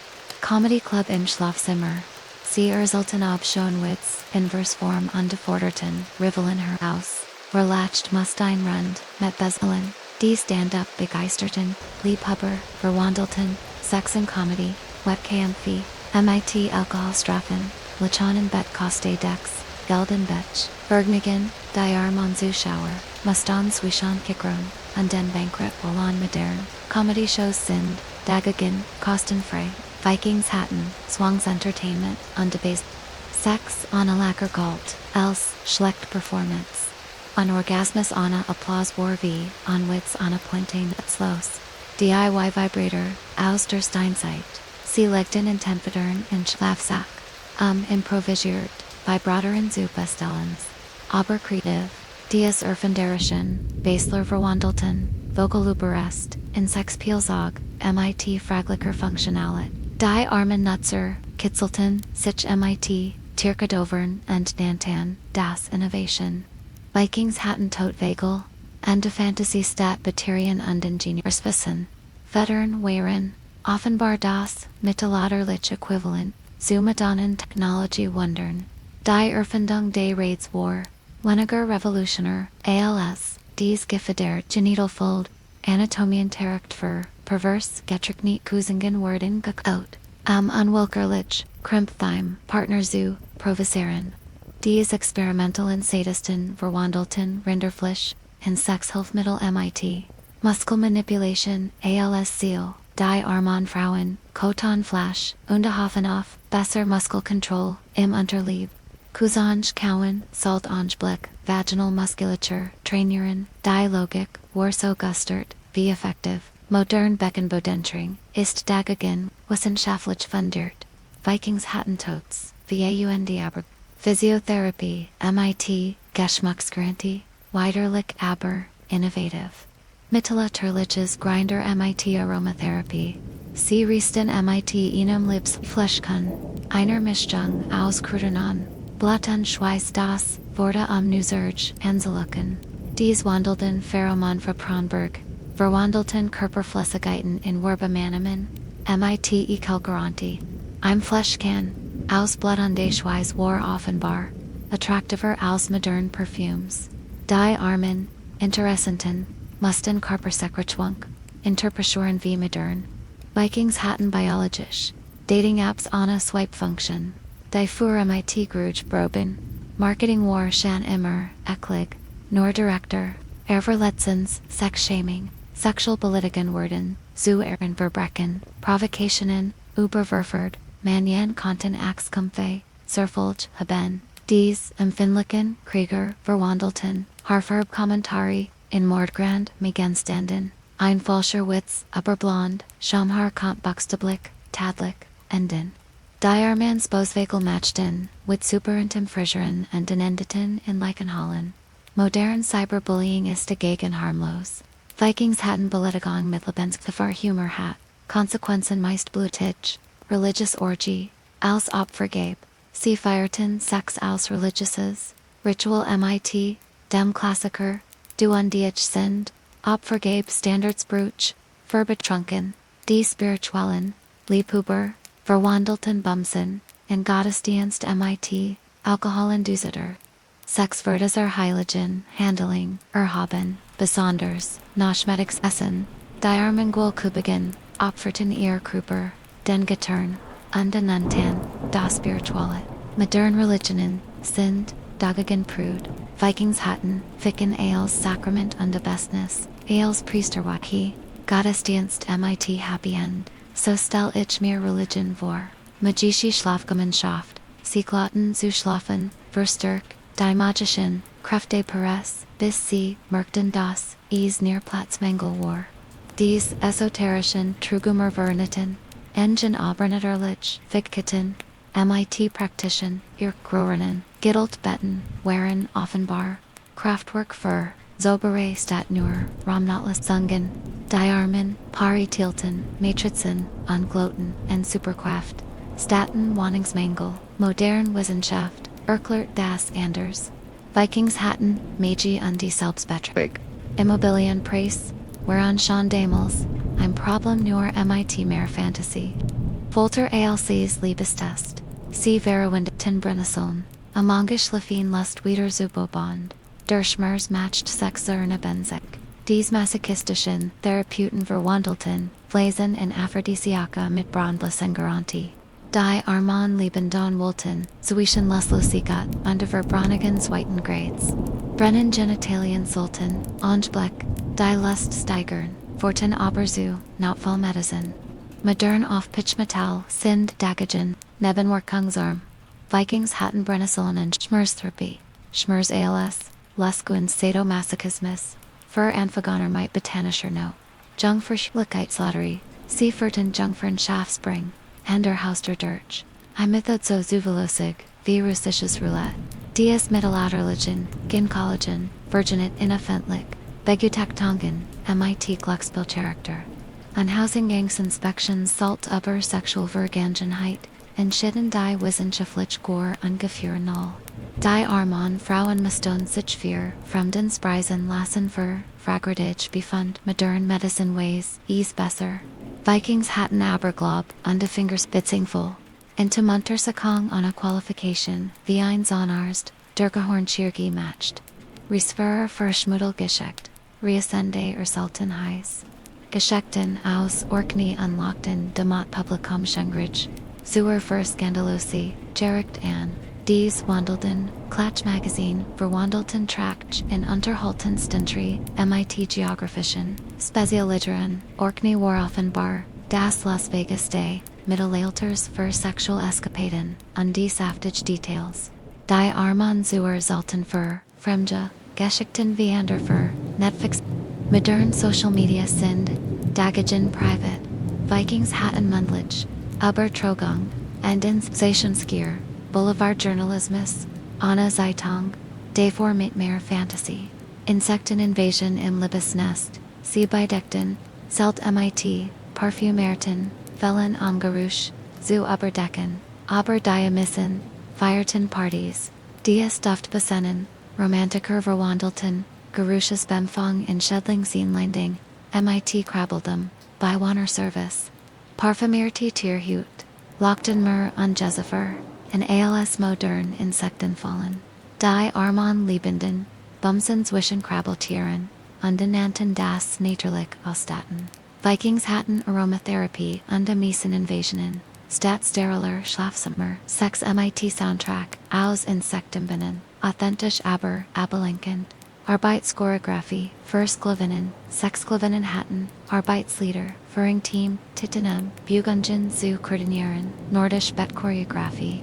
Comedy Club im Schlafzimmer. Sie erzählten ob Schönwitz, Inversform ungeforderten, Rivel in her Haus, Verlacht muss ein Rund, mit Bezelen, die Stand-up begeisterten, Liebhaber, Verwandelten, Sex and Comedy, Webcam-Fee, MIT Alkoholstrafen, Lachanen Bet Koste Dex, Geldenbech, Bergnigen, Diarmon Zuschauer, Mustan Swishan Kikrum, und den Bankrupt Roland Modern, Comedy Shows sind, Dagagen, Kostenfrei, Vikings Hatten, Swangs Entertainment, Undebased, Sex on a Lacker Galt, Else, Schlecht Performance. On Orgasmus Anna Applause War V, on Wits Anna Pointing Slows. DIY Vibrator, Aus der Steinzeit. Sie legten in Tempedern in Schlafsack. Improvisiert, Vibrateren zu Bestellens. Aber kreativ, Dies Erfinderischen, Basler Verwandelten, Vogeluberest, in Sexspielzog, MIT Fraglicher Funktionalit. Die Armen Nutzer, Kitzelten, Sich MIT, Tierkadovern and Nantan, Das Innovation. Vikings Hatten Totvagel, Ende Fantasy Stat Batterien und Ingenieurspissen. Vettern Waren, Offenbar das, Mittelalterliche Äquivalent, Zumadonnen Technology Wundern. Die Erfindung des Raids War, Weniger Revolutioner, ALS, Dies Gefeder Genitalfold, Anatomien Charakter, Perverse Getrickniet Kusingen Worden Gekot, Unwilkerlich, Krimptheim, Partner zu, Proviseren. Dies Experimental in Sadisten, Verwandelten, Rinderfleisch, in Sexhilfmittel MIT. Muskelmanipulation, ALS Seal, Die Armon Frauen, Koton Flash, Unterhofenauf, Besser Muskelkontroll, im Unterlieb. Cousange Cowan, Salt Blick, Vaginal Musculature, Trainerin, Die Logik, Warso Gustert, wie effective, Modern Beckenbodentring, Ist Dagagen, Wissenschaftlich fundiert. Vikings Hattentotes, VAUND Aber. Physiotherapy, MIT, Geschmacksgarantie, Widerlich Aber, Innovative. Mittelalterliches Grinder MIT Aromatherapy. Sie Riesten MIT Enum Lips Fleischkun, Einer Mischung aus Krudernan, Blatten Schweiß das, Worte Nusurge, Anzelucken. Dies Wandelten Pheromon Verpronberg, Verwandelten Körperflüssigkeiten in Werbemanemen, MIT Ekelgarantie. Im Fleischkan, Aus Schweiß war offenbar, Attraktiver als modern Perfumes. Die Armen, Interessenten, Mussten Körpersekretschwunk, Interpreturen wie modern. Vikings Hatten Biologisch, Dating Apps Anna Swipe Function. Die für MIT Gruge Broben, Marketing War Shan Immer, Eklig, Nor Director, Erverletzens, Sex Shaming, Sexual Politiken Worden, Zu Ehren Verbrechen, Provocationen, Überwerferd, Manjan Konten Axkumpfe, Surfolge, Haben, Dies, Empfindlichen, Krieger, Verwandelten, Harfarb Kommentari, in Mordgrand, Megenstanden, Ein falscher Witz, Upperblond, Schamhar Kommt Buxteblick, Tadlich, Enden. Diarmans Bosvagel Matchten, with Superintem Frischeren and Denendeten in Leichenhallen. Modern Cyberbullying ist dagegen harmlos. Vikings hatten Beledigung Mittelbenskfar Humor hat, Konsequenzen meist blutig, Religious Orgy, als Opfergabe, Sie feierten Sex als Religiouses, Ritual MIT, Dem Klassiker, Du undiech sind, Opfergabe Standardsbruch, Verbetrunken, Die Spiritualen, Liebhuber, Verwandelten Bumsen, in Gottesdienst MIT, Alkoholen Dusiter. Sex Verdes Heiligen, Handling, Haben, Besonders, Nachmetics Essen, Diarmingwol Kubigen, Opferten Kruper, Den Getern, Undenuntan, Das Spiritualet, Modern Religionen, Sind, Dagagen Prude, Vikingshatten, Ficken Ales Sacrament und Bestness, Ales Priesterwaki, Gottesdienst mit Happy End, so stell ich mir Religion vor, Magische Schlafgemeinschaft, Sieglotten zu schlafen, Verstärk, Die Magischen, Kräfte Paris, bis sie, merkten das, near Platzmangel war. Dies esoterischen Trugumer Verniten, Engine Abernetterlich, Vigkitten, mit Praktischen, ihr Grorenen, Giddelt Betten, Waren Offenbar, Kraftwerk für, Zobere Statnur, Ramnatlas Zungen, Diarmen, Pari Tilten, Matrizen, Ungloten, and Superkraft, Staten Woningsmangel, Modern Wissenschaft, Erklert das Anders, Vikingshatten, Magi und die Selbstbeträge, Immobilienpreis, whereon schon damals, ein Problem nur mit mehr Fantasy. Folter ALCs Liebestest, sie Verwind ten Brennesson, amongisch Lefin Lust wieder Zubobond, Derschmers matched Sexerne Benzek, dies masocistischen Therapeuten verwandelten, Blazen in Aphrodisiaca mit Brandlesen Garantie. Die Armand Lieben Don Wollten, Zwischen Lustlosigat, under Verbronigen Zweiten Grades. Brennen Genitalien Sultan, Angebleck, Die Lust steigern, Forten Aberzu, Nautfall Medicine. Modern Aufpitch Metall, Sind Dagagen, Nebenwirkungsarm. Vikingshatten Brennessonen Schmerstherapie, Schmers ALS, Lusquin Sadomasochismus, Für Anfagoner might botanischer no. Jungfer Schlickheitslotterie, Seeferten Jungfern Schafspring, Ender Hauster Dirch. Imithod so zuvelosig, wie russisches Roulette. Dies Mittelalterlichen, Gynekologen, Virginit Inoffentlich, Begutaktongen, mit Glücksspielcharakter. Unhousingangsinspektions Salt Upper Sexual Vergangenheit, Entschieden die Wissenschaftlich Gore ungefähr null. Die Armon Frauen Miston sich für Fremdenspreisen lassen für Fragradage Befund Modern Medicine Ways, besser. Vikingshatten Aberglob, Fingerspitzingful. Into Muntersakong on a Qualification, wie ein Zonarst, Durgehorn Chirgi matched. Resferer für Schmuddelgeschichte, Reascende Sultan Heiß. Geschichten aus Orkney Unlockten Demot Publicum Schungridge, Zuer für Skandalosi, Gericht an, Dies Wandelden, Klatsch Magazine, Verwandelten Tract in Unterhalten Stentry, mit Geographischen, Spezialiteran, Orkney war Offenbar, Das Las Vegas Day, Mittelalters für Sexual Escapaden, die Saftige Details. Die Armand Zuer Zalten für, Fremja, Geschichten wie für, Netflix. Modern Social Media Sind, Dagagen Private, Vikingshatten Mundlich, Trogang, Endensationsgier, Boulevard Journalismus, Anna Zeitung, Davor mit mehr Fantasy, Insekten Invasion im Liebesnest, Sie Beidekten, Selt mit, Parfümerten, Fellen am Geruch, zu Überdecken, Diamissen, Feierten Partys, Dies Duft Besennen, Romantiker Verwandelten, Geruches Bemfang in Schedlingsienlanding, mit Krabbeldom, Beiwaner Service, Parfümierte Tierhut, Lochtenmer und Jezephyr, and ALS Modern Insektenfallen, Die Armand Liebenden, Bumsen zwischen Krabbeltieren, Undenannten das Naturlich Ausstatten, Vikingshatten Aromatherapie und Miesen Invasionen, Stadsteriler Schlafzimmer, Sex mit Soundtrack, aus Insektenbinnen, Authentisch aber abelenkend, Arbeitschoreografie, Versklavinen, Sexklavinenhatten, Arbeitslieder, Führungsteam, Titanem, Bugungen zu Koordinieren, Nordisch Bettchoreografie.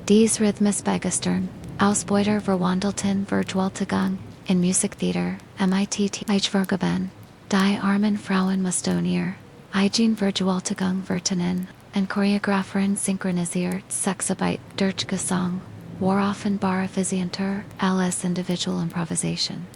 Dies Rhythmusbegestern, Ausbeuter Verwandelten Virtualtagung, in Musiktheater, mit Eichvergaben, Die Armen Frauen Mustonier, Eigen Virtualtagung Vertenen, and Choreographerin synchronisiert Sexarbeit durch Gesang, Waraufenbare Visientur, alles Individual Improvisation.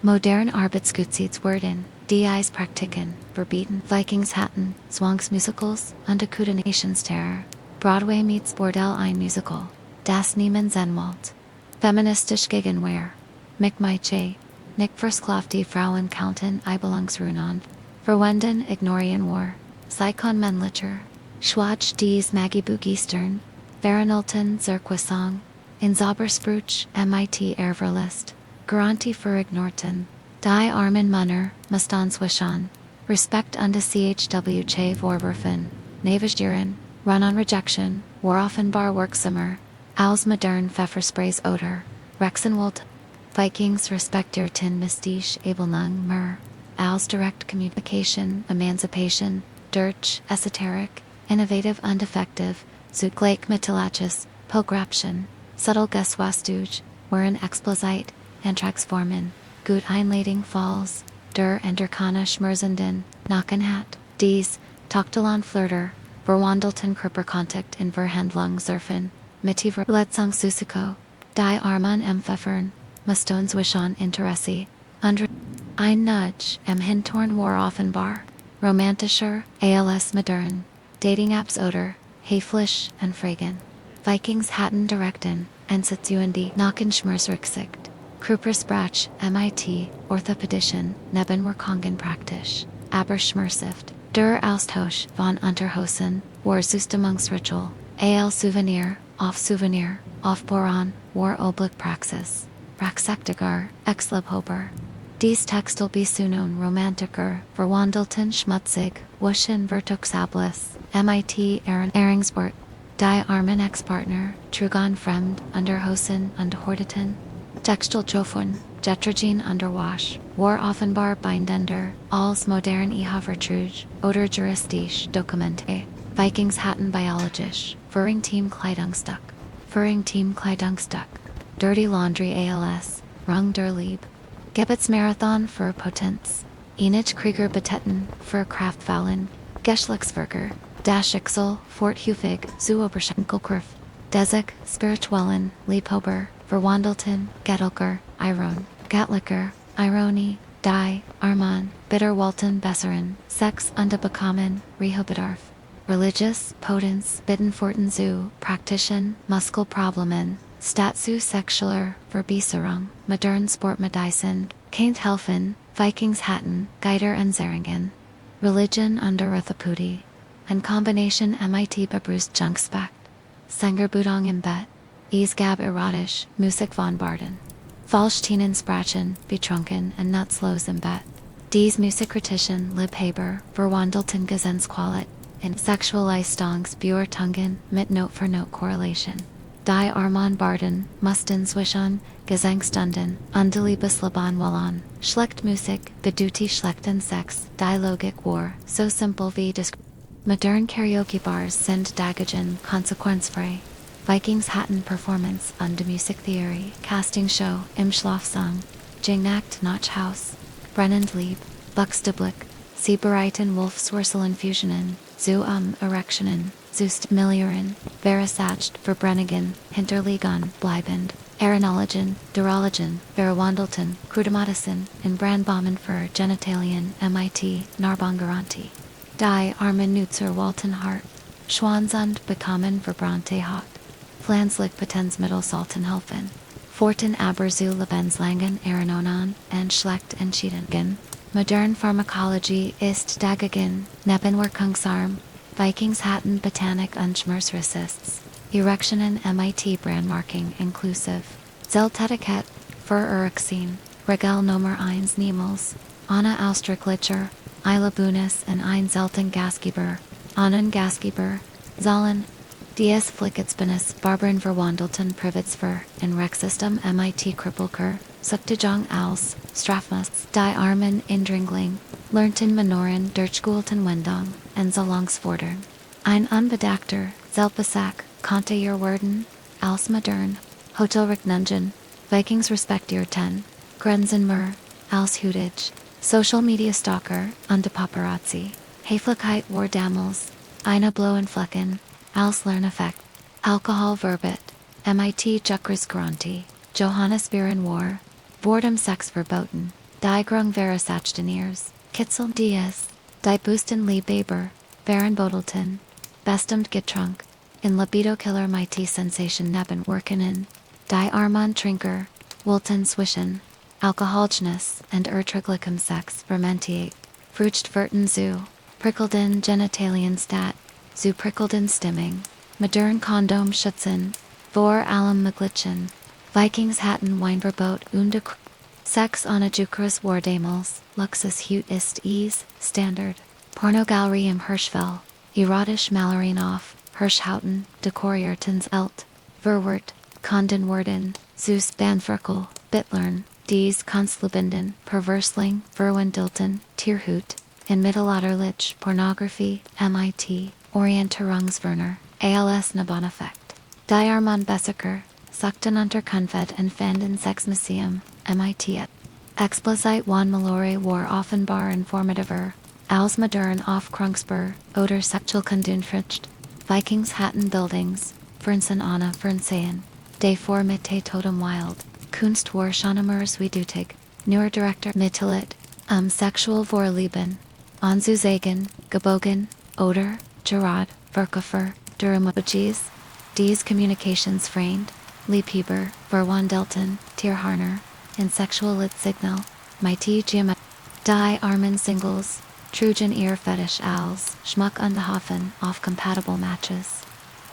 Modern Arbeitsgutsheidswerden, Dies Praktiken, Verbieten, Vikingshatten, Zwangsmusicals, und Akkudenationsterror. Broadway meets Bordell ein Musical, Das Niemandseinwald. Feministisch Gegenwehr. Mick Nick Versklavte Frauen Counten Eibelungsruinand. Verwenden Ignorian War. Psychon Männlicher. Schwach dies Magibug Eastern. Verenulten Zerquisong. In Zauberspruch, MIT Erverlist, Garantie für Ignorten, Die Armen Munner, Mustanswischen, Respect unto CHW Che Vorwerfen, Navigieren, Run on Rejection, War Offenbar Worksamer, Als Modern Pfeffersprays Oder, Rexenwald, Vikings Respect Your Tin Mystique Abelnung Mer, Als Direct Communication, Emancipation, Dirch, Esoteric, Innovative Undefective, Zugleich Mittelachis, Pograption, Subtle Geswastuj, Waren Explosite, Antraxformen, Gut Einlading Falls, Der Enderkana Schmerzenden, Nackenhat, Dies, Toktalon Flirter, Verwandelten Körperkontakt in Verhandlung Surfen, Mitiver Letzung Susiko, Die Arman Pfeffern, Mustonswischen Interesse, Under Ein Nudge, Hintorn War Offenbar, Romantischer, ALS Modern, Dating Apps Oder, Heflisch and Fragen, Vikings Hatten Direkten, Ensitzundy Nachenschmerzrücksicht, Krupersprach, MIT, Orthopädischen, Nebenwirkungen praktisch, Aber Schmersift, Der Austausch von Unterhosen, War Zustimmungsritual, AL Souvenir, Off Boron, War Oblique Praxis, Praxektiger, Exlebhober. Dies Textil Bisunon Romantiker, Verwandelten Schmutzig, Wuschen Vertuxablis, MIT Eringswort, Die Armen Ex-Partner, Trugon Fremd, Underhosen und Hordeten, Textil Jofun, Jetrogen Underwash, War Offenbar Bindender, Als Modern Vertruge, Oder Juristisch Dokumente, Vikings Hatten Biologisch, Führing Team Kleidungsstück, Dirty Laundry ALS, Rung der Lieb, Gebetsmarathon für Potenz, Enich Krieger Betetten für Kraftfallen, Geschlechtsverkehr, Dashixel, Fort Hufig, zu Oberschenkelkurf, Desek, Spirituellen, Liebhober, Verwandelten, Gettelker, Iron, Gatlicker, Ironi, Die, Arman, Bitterwalten Besseren, Sex Unterbekommen, Rehobedarf. Religious, Potence, Bittenforten zu, Praktischen, Muskelproblemen, Statsu Sexueller, Verbesserung, Modern Sportmedicin, Kaint Helfen, Vikings Hatten, Geiter and Zeringen. Religion under Orthopädie. Ein Kombination MIT Bebrust Junkspakt. Sengerbudong im Bett. Easgab erotisch, Musik von Barden. Falschtinen Sprachen, Betrunken and Nutzlos im Bett. Dies Musikkritischen Liebhaber, Verwandelten Gesensqualit. In Sexualistongs Beurtungen mit Note for Note Correlation. Die Armand Barden, Musten Zwischen, Gesangstunden, Undeliebesleban Wallon, Schlechtmusik, Beduti Schlechten Sex, Die Logik War, so simple wie Modern Karaoke Bars sind Dagagen, Konsequenzfrei. Vikings Hatten Performance und Musiktheorie, Casting Show, Im Schlafsang, Jingnacht Nachhaus, Brennend Lieb, Buxteblick, Siebereiten Wolfswurselen Fusionen, zu Erectionen, Zust Millieren, Verisacht, Verbrennigen, Hinterliegen, Bleibend, Arenologen, Durologen, Verwandelten, Krudematisen, in Brandbomben für Genitalien, MIT, Narbongaranti. Die Armen Nutzer Waltenhart, Schwansund bekommen Verbrannte Haut. Flanslich Potenzmittelsalten helfen. Forten aber zu Lebenslangen Erenonon, and Schlecht entschieden. Modern Pharmacology ist dagegen, Nebenwirkungsarm, Vikings Hatten Botanik und Schmerzresists, Erectionen MIT Brandmarking inclusive, Zeltetikett, für Erexin, Regel Nummer 1 Niemals, Anna Austrichlicher, Isla Bunis und ein Zelten Gasgeber, Annen Gasgeber, Zahlen, Dies Flicketsbenis Barbaren Verwandelten Privatsver, in Rexsystem MIT Krippelker, Suktajong als, Strafmus, Die Armen Indringling, Lernten Menoren Durchgulten Wendong, and Zalangsfordern. Ein Unbedachter, Zeltbesack, Konnte ihr werden, als Modern, Hotelrick Nungen, Vikings Respect ihr 10, Grenzenmer, als Hudage, Social Media Stalker, und Paparazzi, Heflichkeit war damals, eine Blauen Flecken, als Lerneffekt, Alkohol Verbit, MIT Juckers Garantie, Johannes Viren war, Boredom Sex Verboten, Die Grung Verisachteners, Kitzel Dies, Die Busten Liebeber, Baron Bodelten, Bestimt Getrunk, in Libido Killer Mighty Sensation Nebenwirkungen, Die Armand Trinker, Wilton Swischen, Alkoholschness and Ertriglicum Sex Fermentiate, Fruchtverten zu, Prickelden Genitalien Stat, zu Prickelden Stimming, Modern Kondom Schutzen, Vor allem Möglichen. Vikings hatten Weinverbot und Sex on a Jukras war damals, Luxus Hut ist es, Standard. Pornogalerie im Hirschfell. Erotisch Malerien auf, Hirschhauten, Dekoriertens Elt. Verwort, Kondenworden, Zeus Banferkel, Bitlern, Dies Konstlubinden, Perversling, Verwendilton, Tierhut. In Mittelalterlich Pornography, MIT, Orienterungswerner, ALS Naboneffekt. Die Armand Bessaker, Suchten unter Kunfed and Fanden Sexmuseum, MIT. Explicit Juan Malore war offenbar informativer, als modern auf Krungsberg, oder Sexualkundunfricht. Vikings hatten Buildings, Fernsen Anna Fernsehen, de vor Mitte Totem Wild, Kunst war Schonamers wie Dutig, Neuer Director Mittelit, Sexual Vorlieben, Anzusagen, Gebogen, Oder, Gerard, Verkoffer, Duramabuchis, Dies Communications Framed, Liebheber, Verwandelten, Tierharner, in Sexual Signal, Mighty Geom, Die Armen Singles, Trujan Ear Fetish Als, Schmuck und Hoffen, off compatible matches.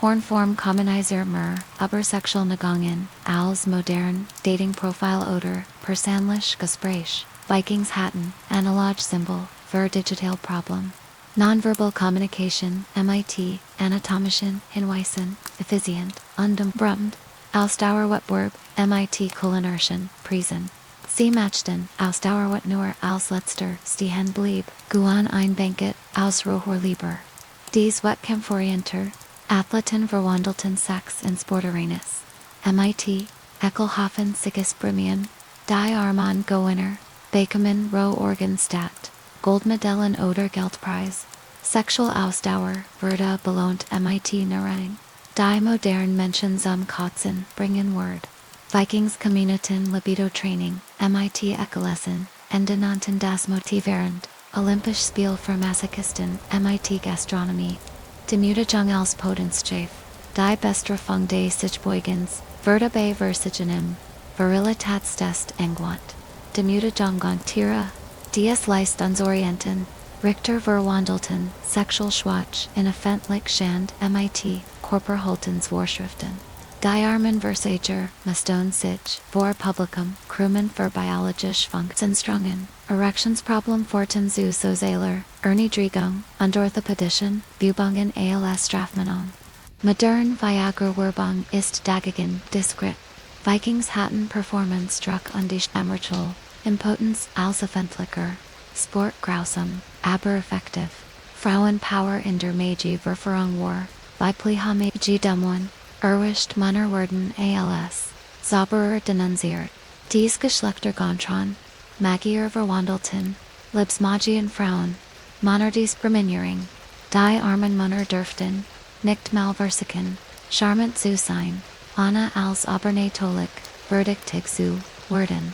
Hornform Commonizer Mer, Ubersexual Nagungen, Als Modern, Dating Profile Oder, Persanlich Gespräch, Vikings hatten, Analog Symbol, Ver Digital Problem. Nonverbal Communication, MIT, Anatomischen, Hinweisen, Effizient, Brummed, Ausdauerwettbewerb, MIT Kulinarischen, Prisen. Sie matchten, Ausdauerwett nur als letzter, Stehen blieb, Guan ein Banket, aus Rohor lieber. Dies Wettkampforienter, Athleten verwandelten Sex in Sportarenas. MIT, Eckelhofen Sigus Brimian, Die Armand Gewinner, Bakeman Roh Orgenstadt, Goldmedaillen oder Geldpreis. Sexual Ausdauer, Verda belohnt MIT Narang. Die modern Menschen zum Kotzen, bringen Word. Vikings Communiten Libido Training, MIT Ekelesen, Endenanten das Motivierend, Olympisch Spiel für Masochisten, MIT Gastronomie. Demütigung als Potenschef, Die Bestrafung des Sichbeugens, Verda bei Versigenem, Virilitatsdest Engwant. Demütigung gant Tira, Dies Leistungsorienten, Richter Verwandelten, Sexual Schwach, in Offentlich Schand, MIT, Korporholtens Vorschriften. Die Armen Versager, Mastone Sich, Vor Publicum, Crewman für Biologisch Funktionstrungen, Erectionsproblem Forten zu Sozaler, Erniedrigung, Orthopädischen, Viewbungen als Strafmanon. Modern Viagra Werbung ist dagegen, diskret. Vikings hatten Performance Druck und die Stammertool, Impotenz als Offentlicher, Sport grausam, aber effektiv. Frauenpower in der Magie Verführung war, Weiblichame G Dumwan, Erwischt Manner werden als, Zauberer denunziert. Dies Geschlechter Gontron, Magier Verwandelten, Lebensmagien Frauen, Monardies Breminiering, Die Armen Munner dürften, nicht malversiken, Charmant zu sein, Anna als Abernatolik, Verdictig zu, werden.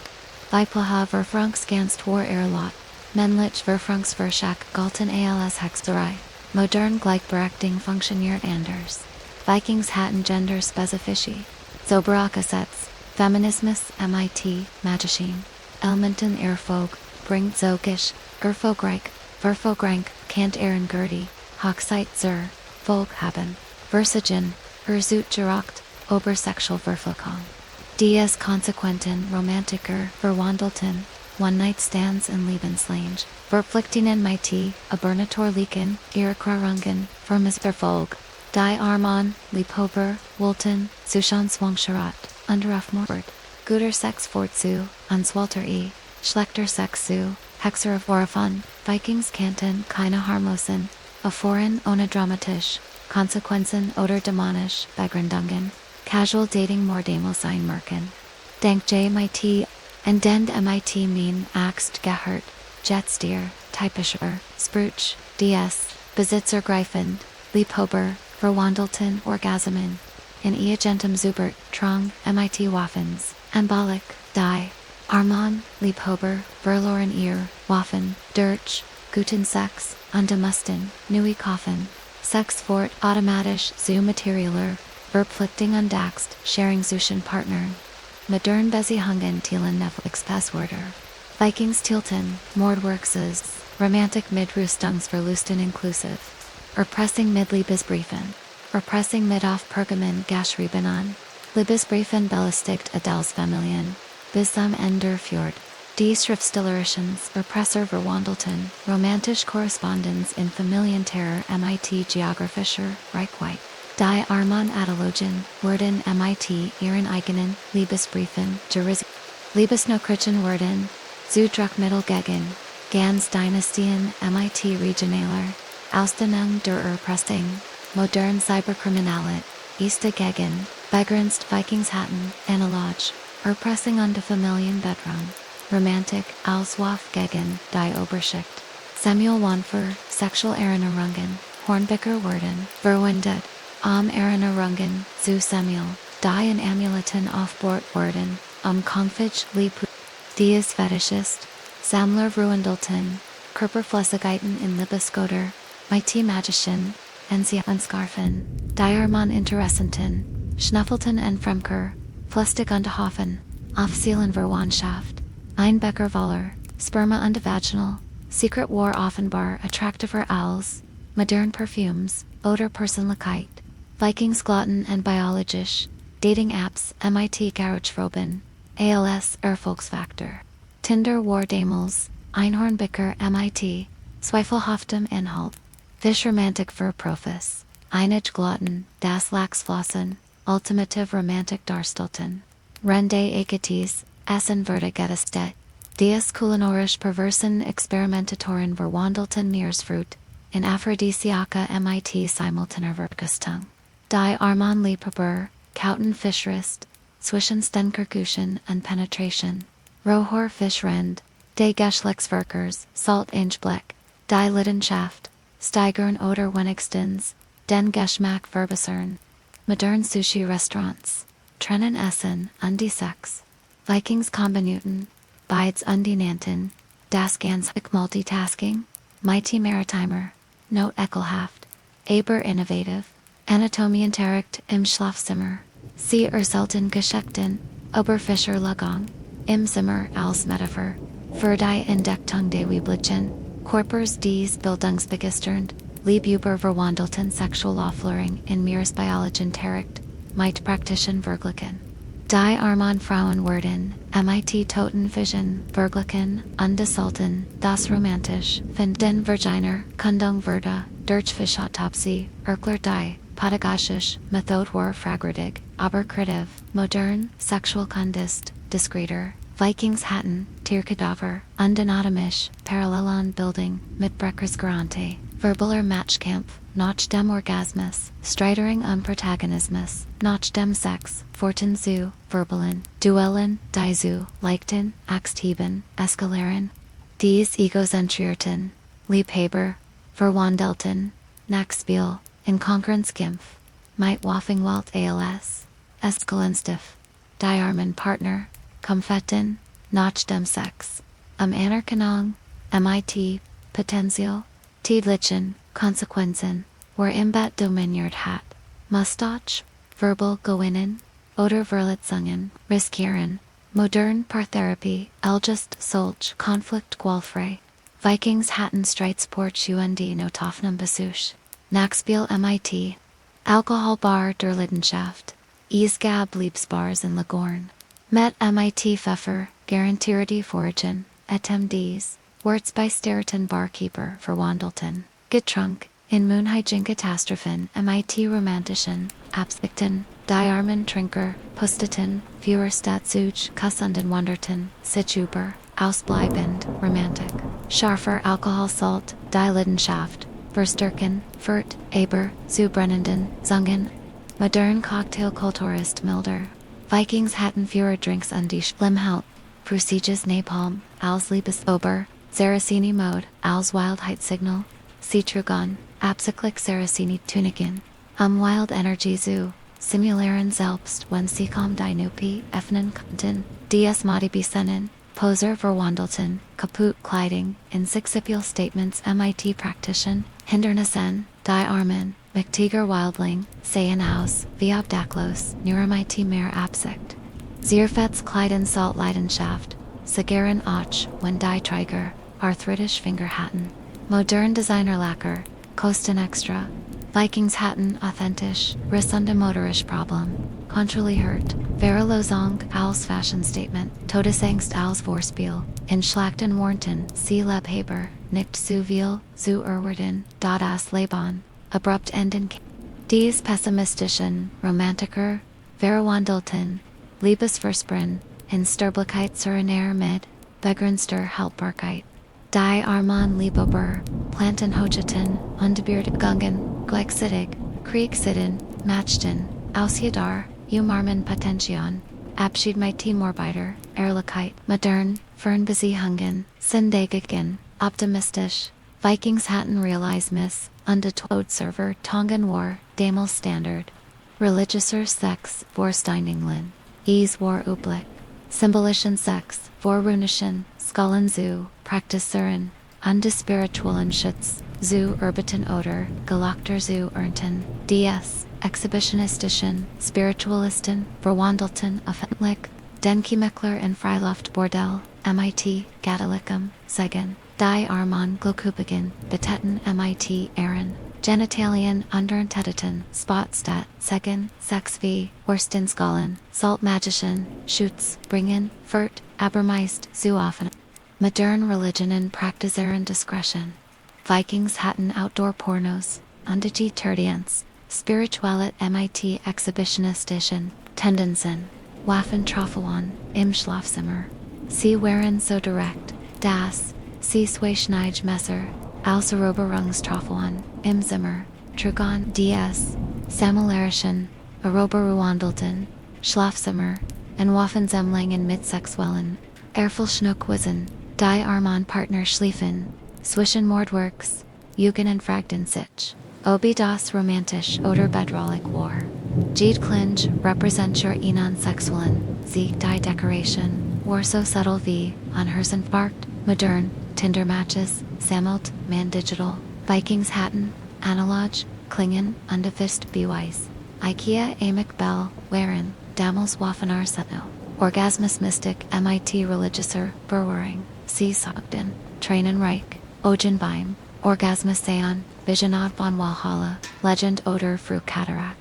Weiblicher Verfrangsganst war Lot, Männlich Verfrangsverschak galten als Hexerei, Modern Gleichberechtigung funktioniert anders. Vikings hatten Gender Specifici, Zoberachgesetz, Feminismus MIT, Magischen, Elementen Erfolg, bringt Zogisch, Erfolgreich, Verfolgreich, Kant Gerdi, Hochzeit zur, Volk haben, Versagen, Erzut geracht, Obersexual Verfolgung. Dies Konsequenten Romantiker, Verwandelten, One-Night-Stands in Lebenslange, Verpflichtungen MIT, Abernatorlichen, Irrkrarungen, Vermisverfolg. Die Armon, Liebhaber, Wohlten, Zuschauungswangscherat, Underaufmord, Guter Sex Fortzu, Answalter Schlechter Sex zu, Hexer Vorfan, Vikings kannten keine Harmlosen, Erforen ohne dramatisch, Konsequenzen oder demonisch, Begründungen, Casual Dating Mordemos einmerken. Dank JMIT, and den MIT mean Axt Gehört, Jetstier, Typischer, Spruch, DS, Besitzer Greifend, Liebhaber, Verwandelten Orgasmen, in Eagentum Zubert, Trong, MIT Waffens, Embolic, Die, Armon, Liebhaber, Verloren Waffen, Dirch, Guten Sex, Undemusten, Neue Koffen, Sex Fort Automatisch zu Materialer, Verpflichting undaxt, Sharing Zuschen Partnern. Modern Beziehungen Thielen Netflix Passworder. Vikings Tilten, Mordworkses, Romantic Midrüstungsverlusten inklusive. Erpressing Midliebesbriefen. Erpressing mit auf Pergamen Gashribenan. Liebesbriefen belustigt Adels Familien, bis am Ende Fjord. Die Schriftstellerischens Erpresser Verwandelten, romantisch Korrespondenz in Familienterror MIT Geographischer Reichweite. Die Arman Adalogen, Worden MIT Ihren eigenen, Liebesbriefen, Jeris. Liebesnachrichten Worden, zu Druckmittel Gans Dynastien MIT Regionaler, Ausdehnung der Erpressung, modern Cyberkriminalit, Easte gegen, Begrenzt Vikingshatten, Analoge, Erpressung und Familienbedrohung. Romantik, Auswurf gegen die Oberschicht. Samuel Wanfer, Sexual Erinnerungen, Hornbecker Worden, verwendet, Erinnerungen, zu Samuel, die in Amuletten aufbord worden, Konfig, Lieb, Dies Fetischist, Sammler Verwandelten, Körperflüssigkeiten in Liebesgoder, Mighty Magician, Ensia Unscarfen, Diarman Interessenten, Schnuffelten en Fremker, Plastik und Hoffen, Aufzielen Verwandtschaft, Einbecker Waller, Sperma und Vaginal, Secret War Offenbar Attractiver Owls, Modern Perfumes, Oder Personlichkeit, Vikingsglotten and Biologisch, Dating Apps, MIT Garagefroben, ALS Erfolgsfaktor, Tinder War Damals, Einhornbicker MIT, Zweifelhaftem Inhalt, Fisch Romantik für Profis, Einige Glotten, Das Lachsflossen, Ultimative Romantik Darstellten, Rende ECHTEs, Essen Vertigetestet, Dies kulinarisch Perversen Experimentatoren Verwandelten Meeresfruit, in Aphrodisiaca MIT Simultaner Verkostung. Die Arman Liebhaber, Kauten Fischrist, Zwischen Stenkerkuchen und Penetration, Rohor Fischrend, De Geschlechtsverkers, Salt Einblick, Die Leidenschaft, Steigern oder Wenigstens, Den Geschmack verbessern, Modern Sushi Restaurants, Trennen Essen und die Sex, Vikingskombinuten, Beides und die Nanten, Das Gansig Multitasking, Mighty Maritimer, Not Ekelhaft, Aber Innovative, Anatomienterricht im Schlafzimmer, Sie selten Geschichten, Oberfischer Lagang, Im Zimmer als Metapher, für die Entdeckung der Weiblichen, Körpers des Bildungsbegisternd, Liebüber Verwandelten Sexualaufklärung in Meeresbiologien Terricht, Might Praktischen Verglichen. Die Arman Frauen werden, MIT Totenfischen, Verglichen, Undesalten, Das Romantisch, Finden Virginer, Kundung Verda, Durchfischautopsie, Erkler die, Pädagogisch, Methode war Fragerdig, aber kreativ, modern, Sexual Kundist, Discreter, Vikingshatten, Tierkadaver, Undanatomisch, Parallelon Bildung, Mitbrechers Garante, Verbaler Matchkampf, Nach dem Orgasmus, Streitering Protagonismus, Nach dem Sex, Forten zu, Verbalen, Duellen, die zu, Leichten, Axtheben, Eskaleren, Dies Egozentrierten, Liebhaber, Verwandelten, Nachspiel, in Konkurrenzkampf, Might Waffingwalt ALS, Eskalenstif, Die Armen Partner, Komfetten, Nach dem Sex, Anerkennung, MIT, Potenzial, Tiedlichen, Konsequenzen, were imbat dominiert hat, Mustache, Verbal gewinnen, oder Verletzungen, riskieren, modern Paartherapie, Elgest solch Konflikt qualfrei, Vikingshatten Streitsport und Nothoffnung Besuch, Nachspiel MIT, Alkoholbar der Leidenschaft, Eisgab Liebesbars in Lagorn, Met MIT Pfeffer, Garantierte Forgen, Etem dies, Wirts bei Sterton Barkeeper Verwandelten, Getrunk, in Moonheijin Katastrophen MIT Romantischen, Abspichten, Die Armen Trinker, Pusteten, Führerstatsuch, Kussenden Wanderten, Sichuber, Ausbleibend, Romantik, Scharfer Alkoholsalt, Die Leidenschaft, Verstärken, Furt, Aber, zu Brennenden, Zungen, Modern Cocktailkulturist Milder, Vikingshatten Führer Drinks und die Schlimmhaut, Prusiges Napalm, als Liebesober, Saraceni Mode, als Wildheitssignal, Citrugon, Absichtlich Saraceni Tuniken, Wild Energy Zoo, Simularen selbst wenn sie kommen die Nupi, Öffnen konnten, Dies Modibisennen, Poser Verwandelten, Kaput Kleidung, in Sixipal Statements MIT Praktischen, Hindernissen, Die Armen, McTiger Wildling, Seien aus, wie Obdachlos, nur MIT mehr Absicht. Zierfetz Kleiden Salt Leidenschaft, Sigaren Och, wenn die Träger, Arthritisch Fingerhatten, Modern Designer Lacquer, Kosten Extra, Vikingshatten authentisch, Rissunde motorisch Problem. Controlly hurt. Verlosung als Fashion Statement. Todesangst als Vorspiel. In Schlachten Warnten, Sie Lebhaber, nicht zu viel, zu erwarten, das Leben. Abrupt Enden. Dies pessimistischen, Romantiker, Verwandelten, Liebesversprechen, in Sterblichkeit Surinair mit, Begrenzter Haltbarkeit. Die Arman Liebeber, Plantenhojeten, Unbeardgungen, Gleichzeitig, Kriegssitten, Matchten, Ausjedar, Umarmen Potention, Abschied mit Timorbeiter, Ehrlichkeit, Modern, Fernbeziehungen, Sindegegen, Optimistisch, Vikingshatten Realismus, Server, Tongan War, Damals Standard, Religiöser Sex, Vorsteinungen, Ease War Ublik, Symbolischen Sex, Vorrunischen, Skullen zu, Praktizieren, Undespiritualen Schutz, zu Urbiten Oder, Gelachter zu Ernten, DS, Exhibitionistischen, Spiritualisten, Verwandelten, Öffentlich, Denkimeckler in Freiluft Bordell, MIT, Gatolikum, Segen, Die Arman Glokubigen, Betetten MIT, Ehren, Genitalian Underentedeten, Spotstat, Segen, Sex v, Worstensgallen, Salt Magician, Schutz, Bringen, Furt, Abermeist, Zuoffen. Modern Religion and Praktizieren Discretion. Vikingshatten Outdoor Pornos, Undigi Terdience, Spiritualet MIT Exhibitionistischen, Tendenzen, Waffen Trophon, Im Schlafzimmer. Sie waren so direkt, das, Sie Schneij Messer, als Eroberungstrofon, Im Zimmer, Trugon DS, Sammelarischen, Eroberwandelten, Schlafzimmer, en Waffenzemlingen mit Sexuellen, Erfelschnuckwissen, Die Arman Partner Schliefen, Zwischen Mordworks, Jugend and Fragdensich, Obi das Romantisch oder Bedrohlich War. Jede Klinge, Representer Ihnen Sexuellen, Sieg die Decoration, Warso Settle v, Anhersenfarkt, Modern, Tinder Matches, Sammelt, Man Digital, Vikingshatten, Analog, Klingen, Undefist Beweis, IKEA Amic Bell, Waren, Damals Waffenar Setno, Orgasmus Mystic MIT Religiöser, Berwaring, C. Sogden, Trainenreich, Ogenbeim, Orgasmus Seon, Visionad von Walhalla, Legend Oder Fru Cataract.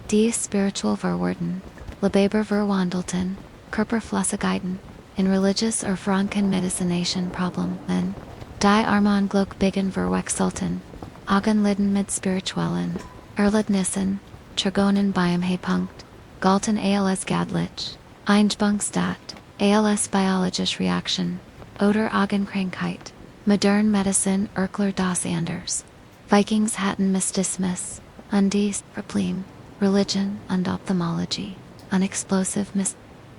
Die Spiritual Verwarten, Lebeber Verwandelten, Körper Flossigkeiten, in religious or Franken medicination problem, then, Die Arman Glock Bigen Verwechselten, Augenliden mit Spirituellen, Erlebnissen, Trigonen beim Punkt, Galten als Gadlich, Einbungsdat, als Biologische Reaction, Oder Augenkrankheit, Modern Medicine Erkler das Anders, Vikingshatten Mysticismus, Undies, Problem, Religion and Ophthalmology, Unexplosive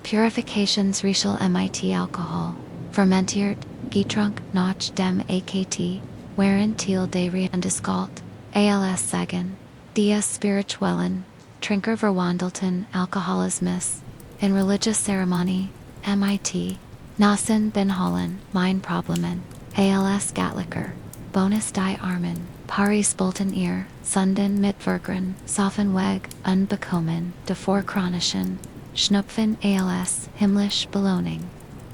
Purifications Riechel MIT Alcohol, Fermentiert, Getrunk, Notch dem AKT, Waren Thiel Dairy and Discalt, ALS Sagen, Dies Spirituellen, Trinker Verwandelten Alcoholismus, in Religious Ceremony, MIT, Nassen Ben Hollen, Mein Problemen, ALS Gatlicker, Bonus Die Armen, Paris Bolten Ear, Sunden mit Vergren, Soffenweg, Unbekommen, Devor Chronischen, Schnupfen ALS, Himmlisch Belohnung.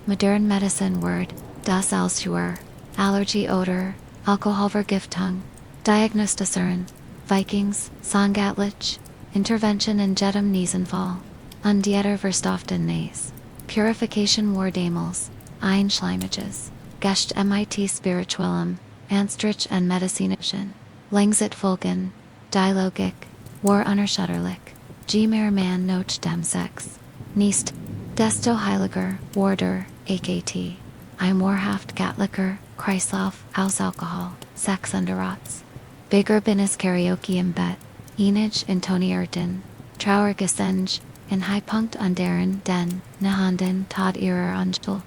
Modern Medicine Word, Das Alshuer, Allergy Oder, Alkoholvergiftung, Diagnosticieren, Vikings, Sangatlich, Intervention in Jedem Niesenfall, Undieter Verstoften Nays, Purification War Damals, Einschleimages, Gescht MIT Spirituellum, Anstrich and Medicinischen, Langsit Folgen, Dialogik, War Unerschütterlich, Gmer Man Noch dem Sex, Niest, Desto Heiliger, Warder, AKT, Ein Warhaft Gatlicker, Kreislauf, aus Alkohol, Sex Underrats, Bigger Binnes Karaoke im Bett, Enige in Tony Erden, Trauergesenge, in Highpunkt Underen den, Nehanden Todd Ihrer Anstalt,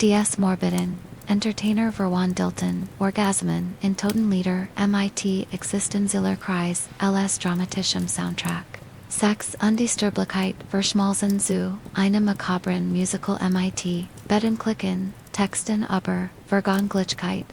DS Morbiden, Entertainer Verwandelten, Orgasmen in Totenlieder, MIT Existenziller Kreis, LS Dramatischem Soundtrack. Sex Undisturblichkeit Verschmalzen zu, einem makabren Musical MIT, Beddenklicken, Texten aber, Verganglichkeit,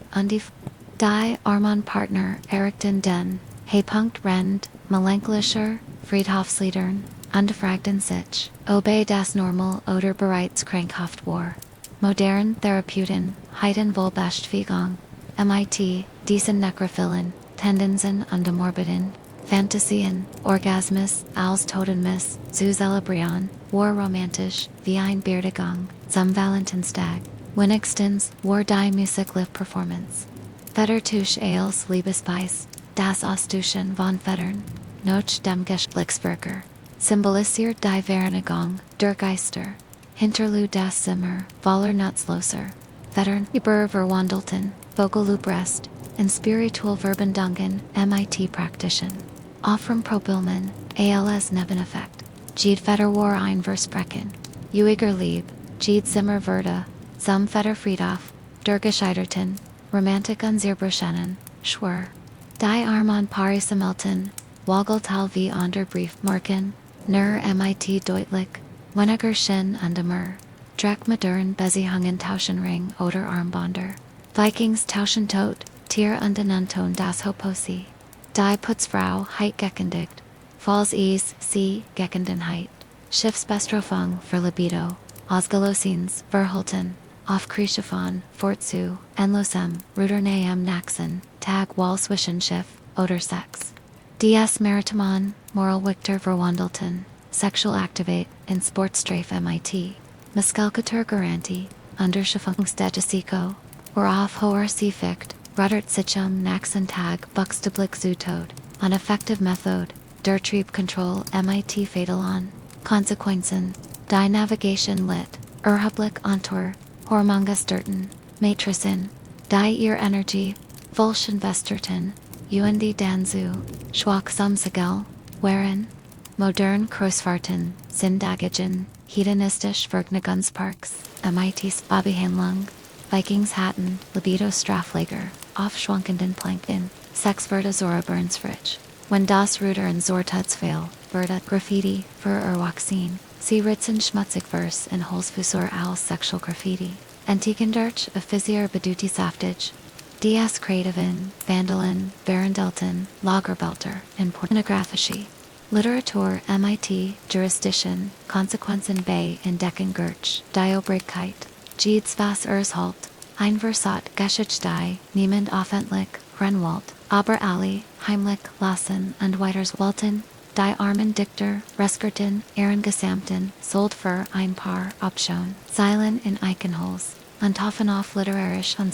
Die Arman Partner, Erikten den, Punkt Rend, Melancholischer, Friedhofsliedern, Undefragten sich, Obey das Normal oder bereits krankhaft war. Modern Therapeuten, Heiden Wohlbestätigung, MIT, diesen Necrophilen, Tendenzen und Morbiden, Fantasien, Orgasmus, als Totenmiss, zu celebrieren, war romantisch, wie ein Beerdigung, zum Valentinstag, wenigstens, war die Musik live performance. Fettertusch als Liebesbeis, das Austuschen von Fettern, noch dem Geschlechtsverkehr, symbolisiert die Vereinigung, der Geister, Hinterlude das Zimmer, voller Nutzloser, Fettern, Überverwandelten, Vogelubrecht, in spiritual Verbindungen, MIT Praktischen. Offrum Probilmen, als Nebeneffekt. Jede Fetter war ein Versprechen. Uiger Lieb, jede Zimmer Verda, zum Fetterfriedhof, der Gescheiterten, Romantik unserbrechen, Schwur. Die Armand Paris Melton, Wogeltal wie onder Briefmarken, nur MIT deutlich, weniger Shin und Demur. Dreck modern Beziehungen Tauschenring oder Armbonder. Vikings tauschen tot, Tier und Anton das Hoposi. Die Putzfrau heit gekündigt. Falls sie Gekendenheit. Schiffsbestrofung für Libido. Ausgelosens verhalten. Aufkriechefon, Fortzu, Enlosem, Ruderneam Naxen, Tag Wall Swischenschiff, oder Sex. DS Maritimon, Moral Victor Verwandelten, Sexual Activate, in Sportstrafe MIT. Muskelkatur Garantie, Unterschiffungsstatistico, Worauf hoher Seeficht, Ruddert Sichum Naxen Tag Buxteblick Zutod, an effective method, der Trieb Control MIT Fatalon, Konsequenzen, Die Navigation Lit, Erhublik Ontor, Hormongesterten, Matricin, Die Ihr Energy, Volschenvesterten, UND Danzu, Schwach Samsagel, Wherein, Modern Kreuzfahrten, Sindagagen, Hedonistisch Vergnügungsparks, MIT's Bobbyhandlung, Vikingshatten, Libido Straflager, Aufschwankenden Planken, Sexverda Zora Burnsfridge. When das Ruder and Zortuds fail, Verda Graffiti, für Erwachsene, Sie Ritzen Schmutzig Vers in Holzfusor als Sexual Graffiti. Antikenderch, Offizier Beduti Saftig, DS Creativen, Vandalen, Barendelten, Lagerbelter, in Pornographische. Literatur MIT, Jurisdiction, Konsequenzen bei Entdeckung Diobregkeit, Jedes was Halt, Einversat Geschichte, Niemand offentlich, Renwald, aber alle, heimlich, lassen und weiterswalten, die armen Dichter, Reskerten, Ehrengesamten, sold für ein paar Option, Zeilen in Eichenholz, und auf literarisch und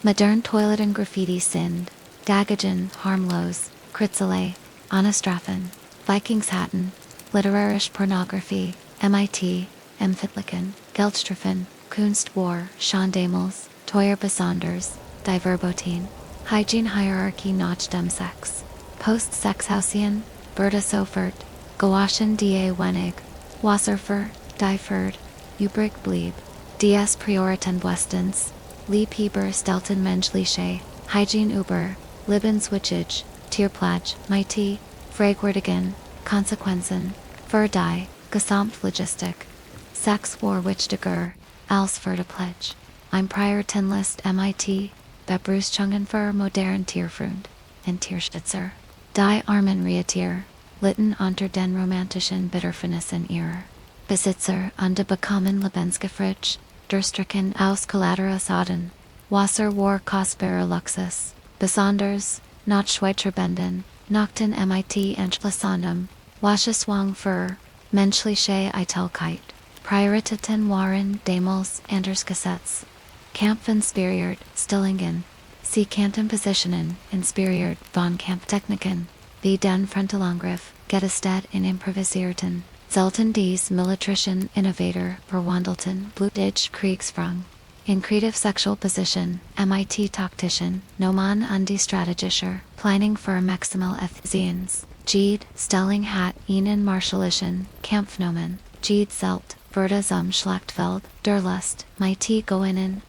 modern Toileten Graffiti sind, Gagagen, harmlos, Kritzele, Anastrafen, Vikingshatten, literarisch Pornography, MIT, Empfindlichen, Geldstrafen, Kunst war, Schandemels, Teuer Besonders, Die Verboten, Hygiene Hierarchy nach dem Sex, Post-Sexhausian, Berta Sofert, Gauaschen die Wenig, Wasserfer, Die Ferd, Übrig blieb, DS Prioriten Westens, Liebheber Stelten Menschliche, Hygiene über, Lebenswichtig, Tierplage, Mighty, Fragwürdigen, Konsequenzen, für die, Gesamtlogistik, Sex war Wichtiger, als für die Pledge. Ein Prioritenlist MIT, Bebrüßungen für modern Tierfreund, in Tierstützer. Die armen Reatier, litten unter den romantischen Bitterfinissen ihrer Besitzer und bekommen Lebensgefrich, durchstrichen aus Collateralsaden, Wasser war kostbarer Luxus, besonders, nach Schweizerbenden, Nachten MIT entschlossendem, Wascheswang für, menschliche Eitelkeit, Prioritäten waren damals anders Gesetz. Kämpfen inspiriert, Stillingen, Sie kannten Positionen, inspiriert von Kampftechniken, wie den Frontalangriff, getestet in improvisierten, selten dies militarischen Innovator verwandelten, blutig Kriegsfrang. In creative sexual position, MIT Taktischen, Noman und die strategischer, Planning für maximal Effizienz, Jede, Stelling hat ihnen martialischen, Kampfnomen, Jede Zelt, Verda zum Schlachtfeld, der Lust, Mighty Goinnen,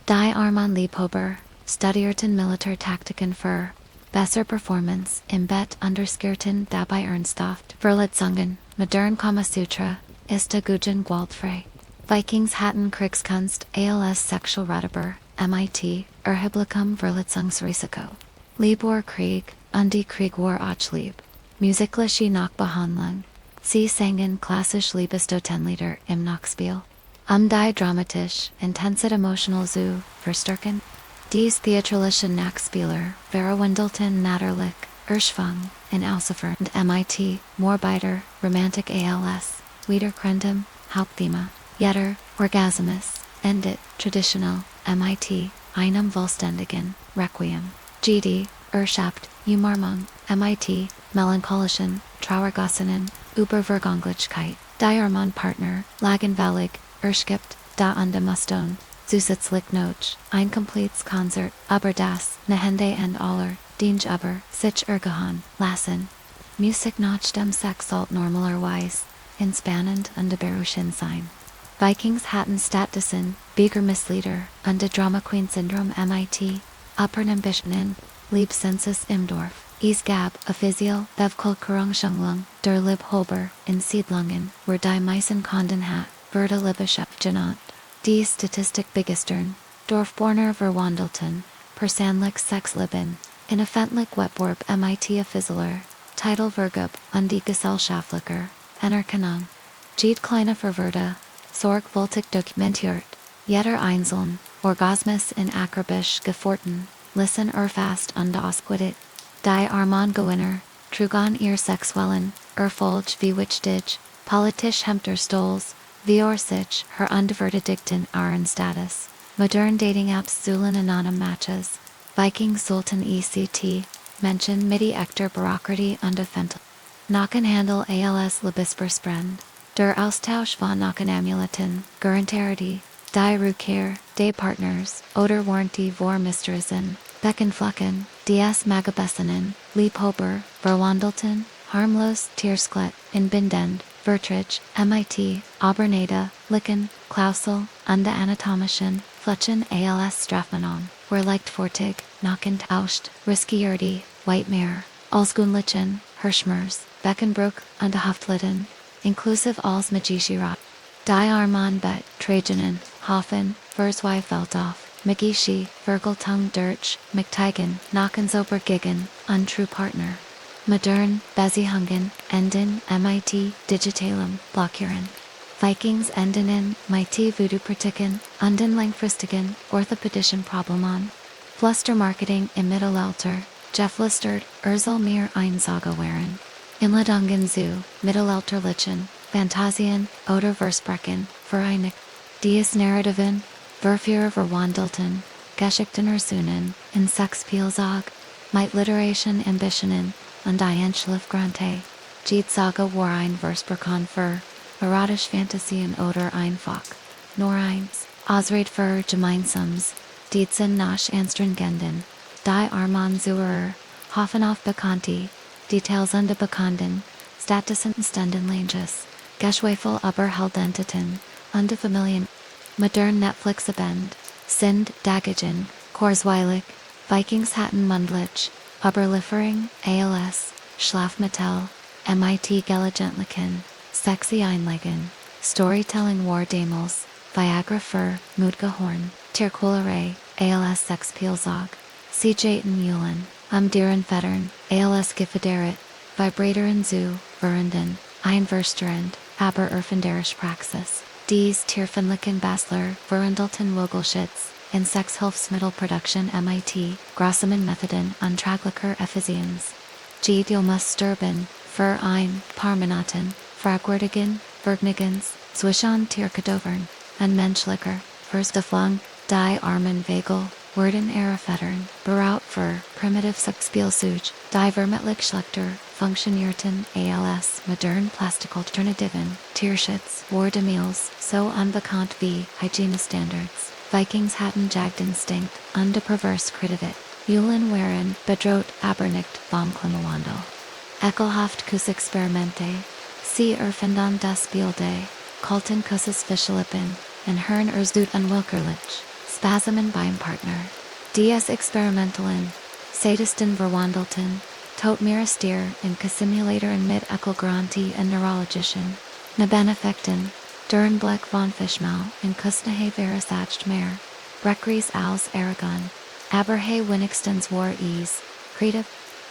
Die Arman Liebhaber, Studierten Militärtaktiken für, besser Performance, im Bett underskirten dabei ernsthaft, Verletzungen, modern Kamasutra, ist guten Gewaltfrei. Vikingshatten Kriegskunst als Sexualratgeber, MIT, Erheblicum Verletzungsrisiko. Liebor Krieg, und die Krieg war auch lieb. Musikalische Nachbehandlung. Sie sangen klassisch Liebestotenlieder im Nachspiel. Die dramatisch, intensiv emotional zu verstärken. Dies theatralische Nachspieler, verwandelten natürlich, Erschwung, in Alcifer and MIT, Moorbiter, Romantic ALS, Wiedergründung, Hauptthema, Jetter, Orgasmus, Endit, Traditional, MIT, Einem Vollständigen, Requiem, GD, Erschaft, Umarmung, MIT, Melancholischen, Trauergassinnen, Übervergänglichkeit, Diarmond-Partner, Lagenvallig, Erschgibt, Da Undemuston, Zusätzlich noch, ein completes Konzert, aber das, Nehende and aller, Dienst aber, sich ergehen, lassen. Musik nach dem Sex sollte normalerweise, entspannend und berauschend sein. Vikings hatten stattdessen, Biegermislieder, und Drama Queen Syndrome MIT, Opernambitionen, Liebsenses im Dorf. Es gab, offiziell, Bevölkerungsschulung, der Liebhaber, in Siedlungen, wo die meisten Kunden hat, wurde Liebeschaft genannt. Die Statistik begistern, Dorfbewohner verwandelten, persönlich Sexleben, in öffentlich Wettbewerb MIT offizieller, Titelvergab und die gesellschaftlicher, Anerkennung. Jede kleine Verwirrte, sorgfältig dokumentiert, jeder einzeln, Orgasmus in akribisch geforten, listen erfasst und ausquittet. Die Armand-Gewinner, trugen ihr sexuellen, Erfolg wie wichtig, politisch hemter Stolz, wie sich, her undivertigten ihren Status. Modern Dating-Apps zullen anonym Matches. Vikings sollten ECHTE, Menschen mit echter Bürokratie und Offental. Nachenhandel als Liebesversprend. Der Austausch von Nachenamuletten, Garantierte, die Rückkehr, des Partners, oder Warranty vor Mistressen, Beckenflocken, des Magabessenen, Liebhaber, Verwandelten, harmlos Tierskelett, in Bindend, Vertrich, MIT, Aberneda, Licken, Klausel, und der anatomischen, Fletchen als Strafmanon, were leicht fortig, nachentauscht, riskierte, Whitemare, Alsgunlichen, Hirschmers, Beckenbrook, und Haftlitten, inclusive als Magischirat. Die Armand Bet, Trajanen, Hoffen, Versweiffeldorf, Magishi, Vergeltung durch, McTeigen, Nachensobergigen, Untrue Partner. Modern, Beziehungen, Enden, MIT, Digitalem, Blockieren. Vikings enden in, MIT Voodoo-Praktiken, und den langfristigen, orthopädischen Problemen. Flustermarketing im Mittelalter, Geflüstert, soll mir eine Sage wären. Inladungen zu, Mittelalterlichen, Fantasien, oder Versprechen, vereinigt. Dies Narrativen, Verführer verwandelten, Geschichten erschunen, in Sexspielzag, mit literarischen Ambitionen, und Einschlafgrante. Jede Sage war ein Versprechen für, erotische Fantasien oder einfach. Nur eins, Ausrede für Gemeinsames, Dietzen nach Anstrengenden, die Armand Zuhörer, hoffen auf Bekannte, Details und Bekannten, Statusen Stundenlanges, Geschwefel aber Heldentiten, und Familien. Modern Netflix-Abend, sind Dagagen, Kurzweilig, Vikings hatten Mundlich, Oberliefering, als, Schlafmittel, MIT Gelegentlichen, Sexy Einlegen, Storytelling War Damals, Viagra für, Mutgehorn, Tierquälerei, als Sexspielzag, Jaten Mulen, Deren Fettern, als Gefederet, Vibratoren zu, Verenden, Einversterend, aber Erfinderisch Praxis, dies Tierfindlichen Basler, Verendelten Wogelschitz, in Sexhilfsmittelproduktion MIT, Grosseman Methoden Untraglicher Effizienz. Jede muss sterben, für ein paar Minuten, fragwürdigen, Vergnügens, zwischen Tierkadovern, und menschlicher, Verstaflung, die armen Vegel, worden Fettern, beraut für, primitive Sexspielzug, die vermittlich schlechter, funktionierten als, modern Plastikalternativen, Tierschutz, wurde Meals, so unbekannt wie, Hygienestandards. Vikings hatten Jagdinstinkt, und de perverse Kreditet. Eulen waren, bedroht, aber nicht, Baumklimawandel. Ekelhaft kus Experimente. Sie erfinden das Bilde, Kulten kusses Fischlippen, und Herrn Erzut unwillkürlich, Spasmen beim Partner. Dies Experimentalen, Sadisten verwandelten, Tot Stier in Simulatoren mit Ekelgarantie und neurologischen, Nebeneffekten, Duren Blick von Fischmau in Kustnahe Verisacht mehr, Brekries als Aragon, aber he wenigstens war es, Kreativ,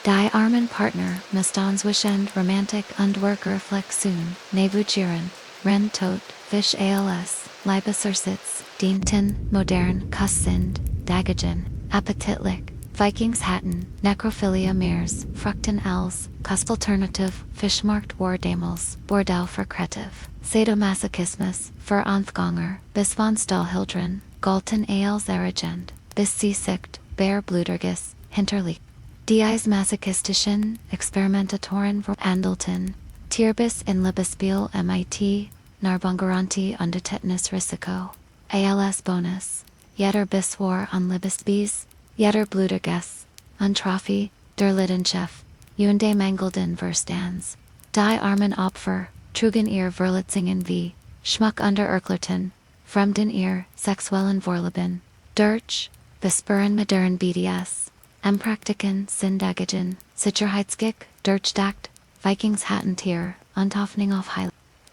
die armen Partner müssten zwischen Romantik und Workreflexion, navigieren, Ren tot, Fisch als, Leibesersitz, dienten, modern, Kuss sind, Dagagen, appetitlich, Vikingshatten, Necrophilia Mears, Fruchten Els, Kustalternative, Fischmarkt War Damals, Bordel Verkretiv, Sadomasochismus, Für Anthganger, Bis von Stahlhildren, Galten als Erigend, Bis sie Sicht, Bear Blutergis, Hinterlieg. Dies Masochistischen, Experimentatoren Andelten, Tierbis in Libespiel MIT, Narbungeranti under Tetanus Risiko, ALS Bonus, Jetter bis War an Libesbies, Jetter Bluterges, Untrophy, Der Lidenchef, Junde Mangelden Verstands, Die Armen Opfer, Trugen ihr Verletzungen wie, Schmuck under Erklerten, Fremden ihr, Sexuellen Vorlieben, Durch, Bespuren modern BDS, Praktiken Sindagagen, Sicherheitsgick, Durchdacht, Vikingshattentier, Untoffening auf Heil.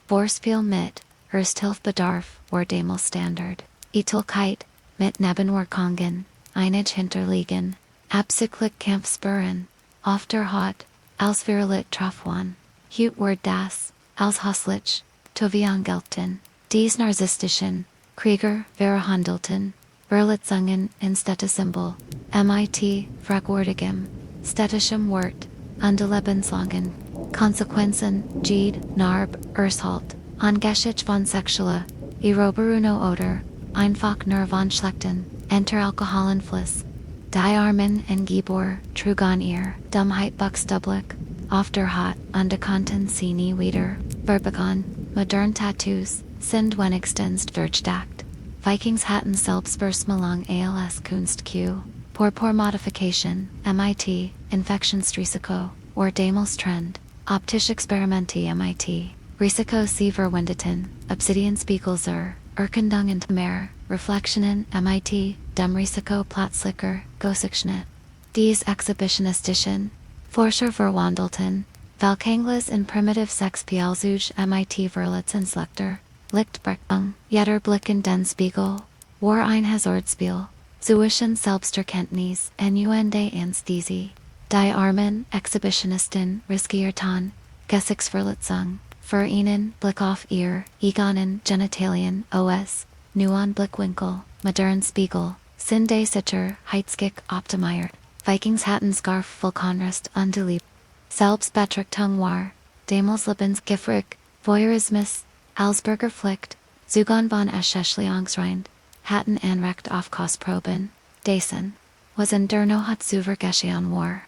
Vorspiel mit, Ersthilfbedarf, Wardamel Standard, Eitelkeit, mit Nebenwirkungen, Einige hinterliegen, Absichtlich Kampfspuren, Ofter Hot, als Virulent Trafwan, Hut Word das, als Hoslich, Toviangelten, Dies Narzisstischen, Krieger, Verhandelten, Verletzungen in Städtesymbol, MIT, Fragwortigem, Städtischem Wort, Lebenslangen, Konsequenzen, Jede, Narb, Ershalt, Angeschich von Sexuelle, Eroberuno Oder, Einfach nur von Schlechten, Enter Alkoholenfluss, Die Armen en Gibor, Trugan ihr, Dummheit Buxtublich, Ofterhat, Undekanten Sini wieder, Verbegon, Modern Tattoos, Sind wenigstens Durchdacht, Vikingshatten Selbstversmelung als Kunst Q, Por Modification, MIT, Infektionsrisiko, or Damals Trend, Optisch Experimenti MIT, Risiko Sie Verwendeten, Obsidian Spiegel zur, Erkundungen Mer, Reflexionen MIT, Risiko Platzlicker, Gosikschnitt. Dies Exhibitionistischen, Forscher Verwandelten, Valkangles in Primitive Sexpielzeuge MIT Verletzenslechter, Lichtbrechung, Jetter Blicken den Spiegel, War ein Hazardspiel, Zwischen Selbsterkenntnis NUND Anästhesie, Die Armen, Exhibitionisten, Riskiertan, Gesichtsverletzung, Für ihnen, Blick auf ihr, Egonen, Genitalien, OS, Nuon Blickwinkel, Modern Spiegel, Sinde Sicher, Heizkick, Optimier, Vikingshattenscarf Vulkanrest Undelieb, Selbstbetrachtung war, Damals Lebensgefrig, Voyeurismus, Alsberger Pflicht, Zugang von Eschäschliangsrind, Hatten Anrecht auf Kostproben, Dasen, was in der Nohat Zuvergeschehen war.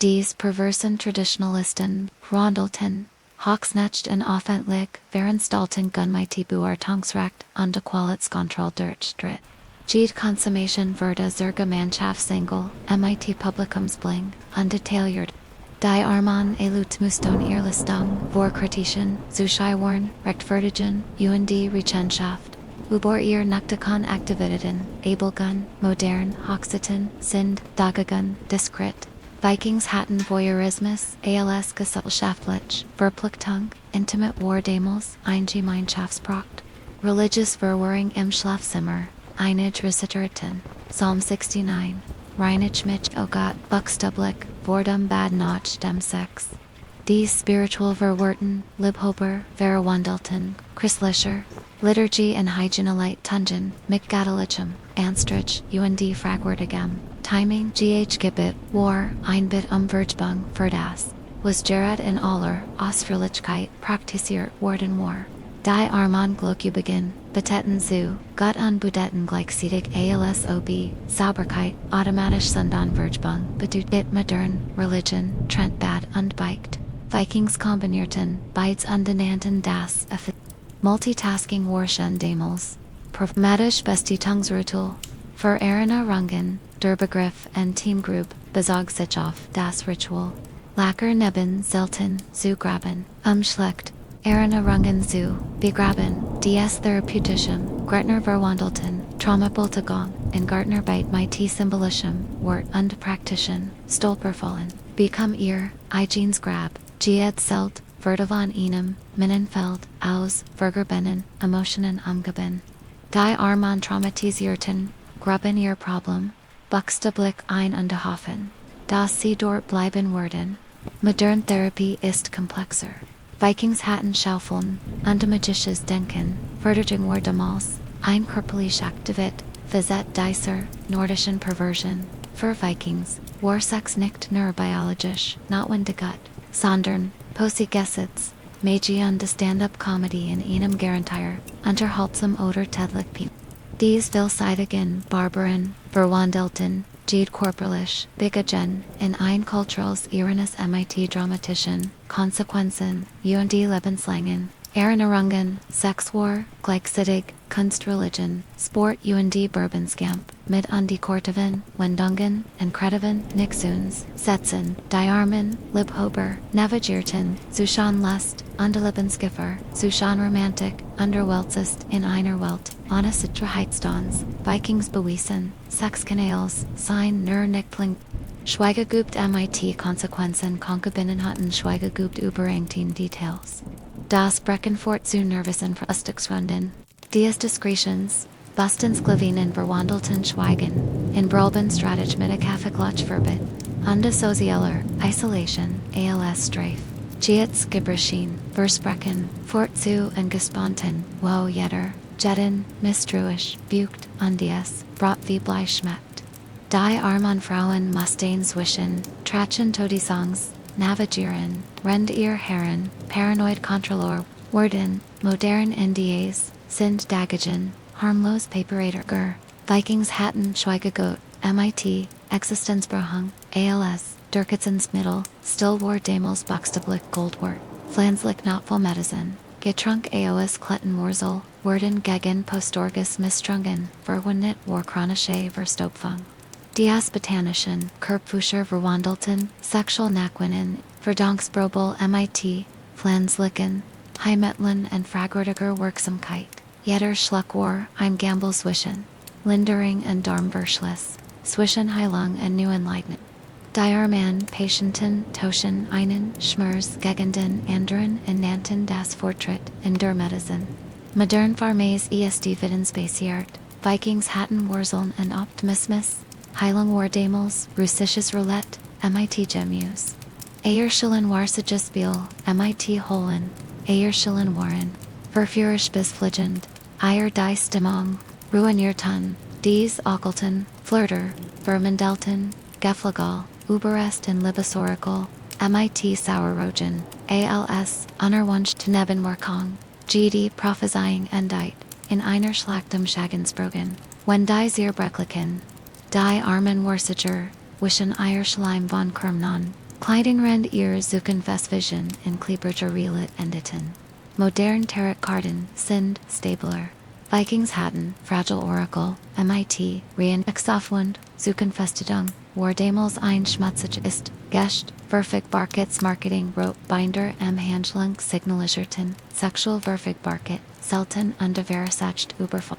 Dies perversen Traditionalisten, Rondelten, Hoxnecht en offentlich, Veranstalten Gunmighty Beurtungsrecht und Qualitätskontrolle Durchstritt. Jede Consummation Verda Zerga Mannschaftsengel, MIT Publikumsbling, undetailliert. Die Arman Elutmuston Irlistung, Vorkritischen, Zuschauern, Rechtfertigen, UND Rechenschaft, Ubor ihr Naktakon Aktivitäten, Abelgun, Modern, Hoxiten, Sind, Dagagun, Diskret. Vikingshatten Voyeurismus, ALS Gesellschaftlich, Verpflichtung, Intimate War Damals, Eingemeinschaftsprocht. Religious Verwaring im Schlafzimmer, Einige Reciterten, Psalm 69. Reinich mich, O Gott, Buxtublich, Vordum bad nach dem Sex. Dies Spiritual Verwerten, Libhober, Verwandelten, Christlicher, Liturgy and Hygienelite Tungen, Mitgattelichem, Anstrich, UND Fragwortigem, Timing GH Gibbet, War, Einbit Vergebung, Verdas, was Gerard in Aller, Ausführlichkeit, Praktisiert Worden War. Die Arman Glocubegin, Betetten zu, Gott an Budetten gleichzeitig ALSOB, Sauberkeit, automatisch Vergebung, Bedeutet modern, Religion, Trentbad und Beicht. Vikings kombinierten, beides undenannten das Multitasking Warschen Damals. Pragmatisch Bestätigungsritual. Für Erinnerungen, der Begriff und Teamgroup, besog sich auf das Ritual. Lacker neben selten, zu graben, schlecht. Erinnerungen zu begraben, dies therapeutischem, Gärtner verwandelten, Traumabildung, in Gärtnerarbeit mit symbolischem, Wort und praktischen, Stolperfallen, become ihr, Eigen's grab, Gied selt, Vertivon einem, Minnenfeld, aus, Vergerbenen, Emotionen umgeben. Die Arman traumatisierten, Gruppen ihr Problem, buxtublich ein Unterhoffen, dass sie dort bleiben werden. Modern Therapie ist komplexer. Vikingshatten schaufeln, undemagisches Denken, Verdertung war damals, ein körperlich Aktivit, Vezet Dicer, Nordischen Perversion, für Vikings, war sex nicht nur biologisch, notwendigut, sondern, Posi-Gesitz, Magi und Stand-up Comedy in einem Garantier, unterhaltsam oder tätlich. Dies vielseitigen Barbaren, Verwandelten, Jede Korporlich, Bigagen, in ein kulturelles Ihrenes mit Dramatischen, Konsequenzen, und Lebenslangen, Erinnerungen, Sexwar, Gleichzeitig, Kunstreligion, Sport und Bourbonscamp, mit an die Korteven, Wendungen, Incrediven, Nixuns, Setzen, Diarmen, Libhober, Navigierten, Sushan Lust, Underlebenskiffer, Sushan Romantik, Underweltsist, in einer Welt, Anasitra Heitstons, Vikings bewiesen, Sexkanals, Sein nur Nichtling, Schweigegubt mit Konsequenzen Konkubinnen hatten Schweigegubt über 18 Details. Das Breckenfort zu Nervisen Frustixrunden, Dies Discretions, Bustens Glavinen verwandelten Schweigen, in Brolben Strateg mit a Kaffeeklatsch verbit, Unda Sozieller, Isolation, ALS Strafe, Giets Gibrishin, Versprechen, Fort zu und Gesponten, Wo Jetter, Jetten, Misstruisch, Bucht, Undies, Brat wie Blei schmeckt. Die Armen Frauen Mustaine zwischen, Trachen Todisongs, Navigieren, Rend ihr Herren, Paranoid Controlor, Worden, Modern NDAs, Sind Dagagen, Harmlos Paperator, Vikings Hatten Schweigegot, MIT, Existenzbrahung, ALS, Durkitsens Mittel, Stillwar Damals Boxtablik Goldwort, Flanslik Notful Medicine, Getrunk Aois Kletten Wurzel, Worden gegen Postorgus Mistrungen, Verwinit War Chronische Verstopfung. Dias Botanischen, Kerbfuscher Verwandelten, Sexual Naquinen, Verdonksbrobel MIT, Flanslicken, Heimetlin and Fragortiger Wirksamkeit, Jetter Schluckwar, Heim Gamble Zwischen, Lindering and Darmverschluss, Zwischen Heilung and New Enlightenment. Diarman, Patienten, Toschen, Einen, Schmers, Gegenden, Anderen, and Nanten das Fortschritt, in der Medicine. Modern Pharmaes ESD Wittenspaciert, Vikings Hatten Wurzeln and Optimismus, Heilung War Damals, Russisches Roulette, MIT Gemus. Eierschillen Warsages Spiel, MIT Holen, Eierschillen Waren, Verführisch bis Fligend, Eier die Stimmung, Ruinierton, Dies Ockelton, Flirter, Vermandelton, Geflegal, Uberest and Libesorical, MIT Sauerrogen, ALS, Unerwünscht Nebenwirkung, GD Prophesying Endite, in einer Schlachtum Schagensbrogen, when die Zierbrecklichen, die Armen Worsiger, Wischen Eierschleim von Krumnon, Kleidingrend ihr Zukunftsvision in Kleberger Relit Enditen. Modern Tarot Karten, Sind, Stabler. Vikings Hatten, Fragile Oracle, MIT, Rien Exafwund, Zukunftstung, War Damals ein Schmutzig ist, Gescht, Verfig Barkets Marketing Rope Binder Handlung Signalischerten, Sexual Verfig Barket, Selten under Verisacht Überfall.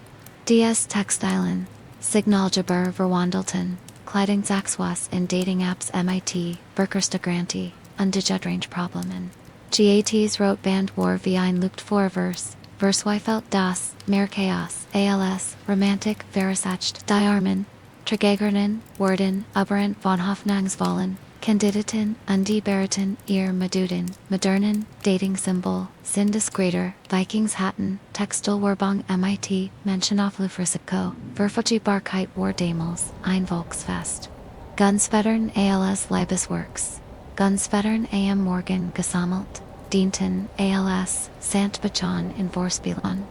DS Textilen, Signalgeber Verwandelten, Kleidungsachswas in Dating Apps MIT, Berkerstagranti, Undigedrange Problemen. GATs wrote Band War wie ein Luftvorvers, Versweifelt das, Mehr Chaos, ALS, Romantik, Verisacht, Diarmen, Trägernen, Worden, Aberrant von Hoffnungsvollen, Candidaten, Undiberaten, ihr Meduden, Modernen, Dating Symbol, Sindiscreter, Vikings Hatten, Textilwerbung MIT, Menschenauflufrisiko, Verfuji Barkeit War Damals, ein Volksfest. Gunsvettern ALS Leibesworks. Gunsvettern AM Morgan gesammelt, dienten ALS, Sandbachon in Vorspielon.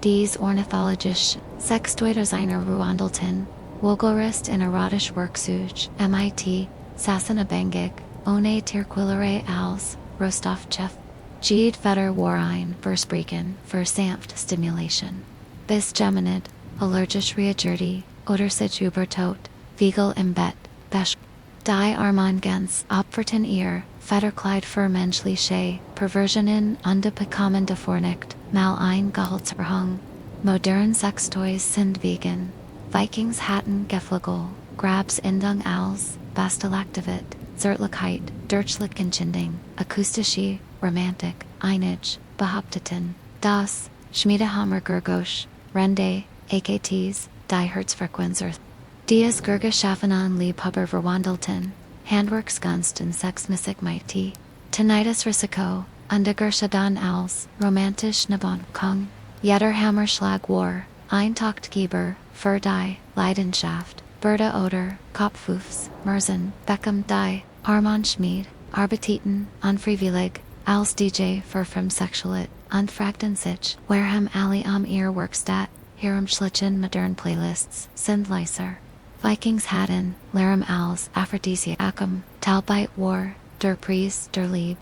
Dies ornithologisch, Sextoider seiner Ruandelten, Wogelrist in erotisch Worksuch, MIT, Sassanabengig, One Tirquillere als, Rostovchef, Gede Vetter Warein, Verspreken, Versanft Stimulation. Bis Geminid, Allergisch Reagirti, Odersich Ubertot, Vigel im Bett, Besch. Die Armangens, Opferten ihr, Fetterkleid für menschliche, Perversionen und Bekommen Vornicht, mal ein Gehaltserhung. Modern Sextoys sind vegan. Vikings Hatten Geflegel, Grabs Indung als, Bastelaktivit, Zärtlichkeit, Dirchlichkenchinding, Akustische, Romantik, Einige, Behaupteten, Das, Schmiedehammer Gurgosch, Rende, AKTs, Die Herzfrequenzer. Dies Gurgeschaffenan Liebhaber Verwandelten, Handwerksgunst und Sexmusik Mighty, Tinnitus Risiko, Undergerschadan als, Romantisch Nabon Kong, Jeder Hammerschlag War, Eintachtgeber, für die Leidenschaft, Berta Oder, Kopfhoofs, Merzen, Beckham Die, Armand Schmid, Arbetiten, Unfrivillig, Als DJ Verfrem Sexualit, Unfragden Sich, Wareham Ali am Ear Workstat, Hiram Schlichen Modern Playlists, Sindleiser. Vikings Hatten, Laram Als, Aphrodisiacum, Talbite War, Der Preis, Der Lieb.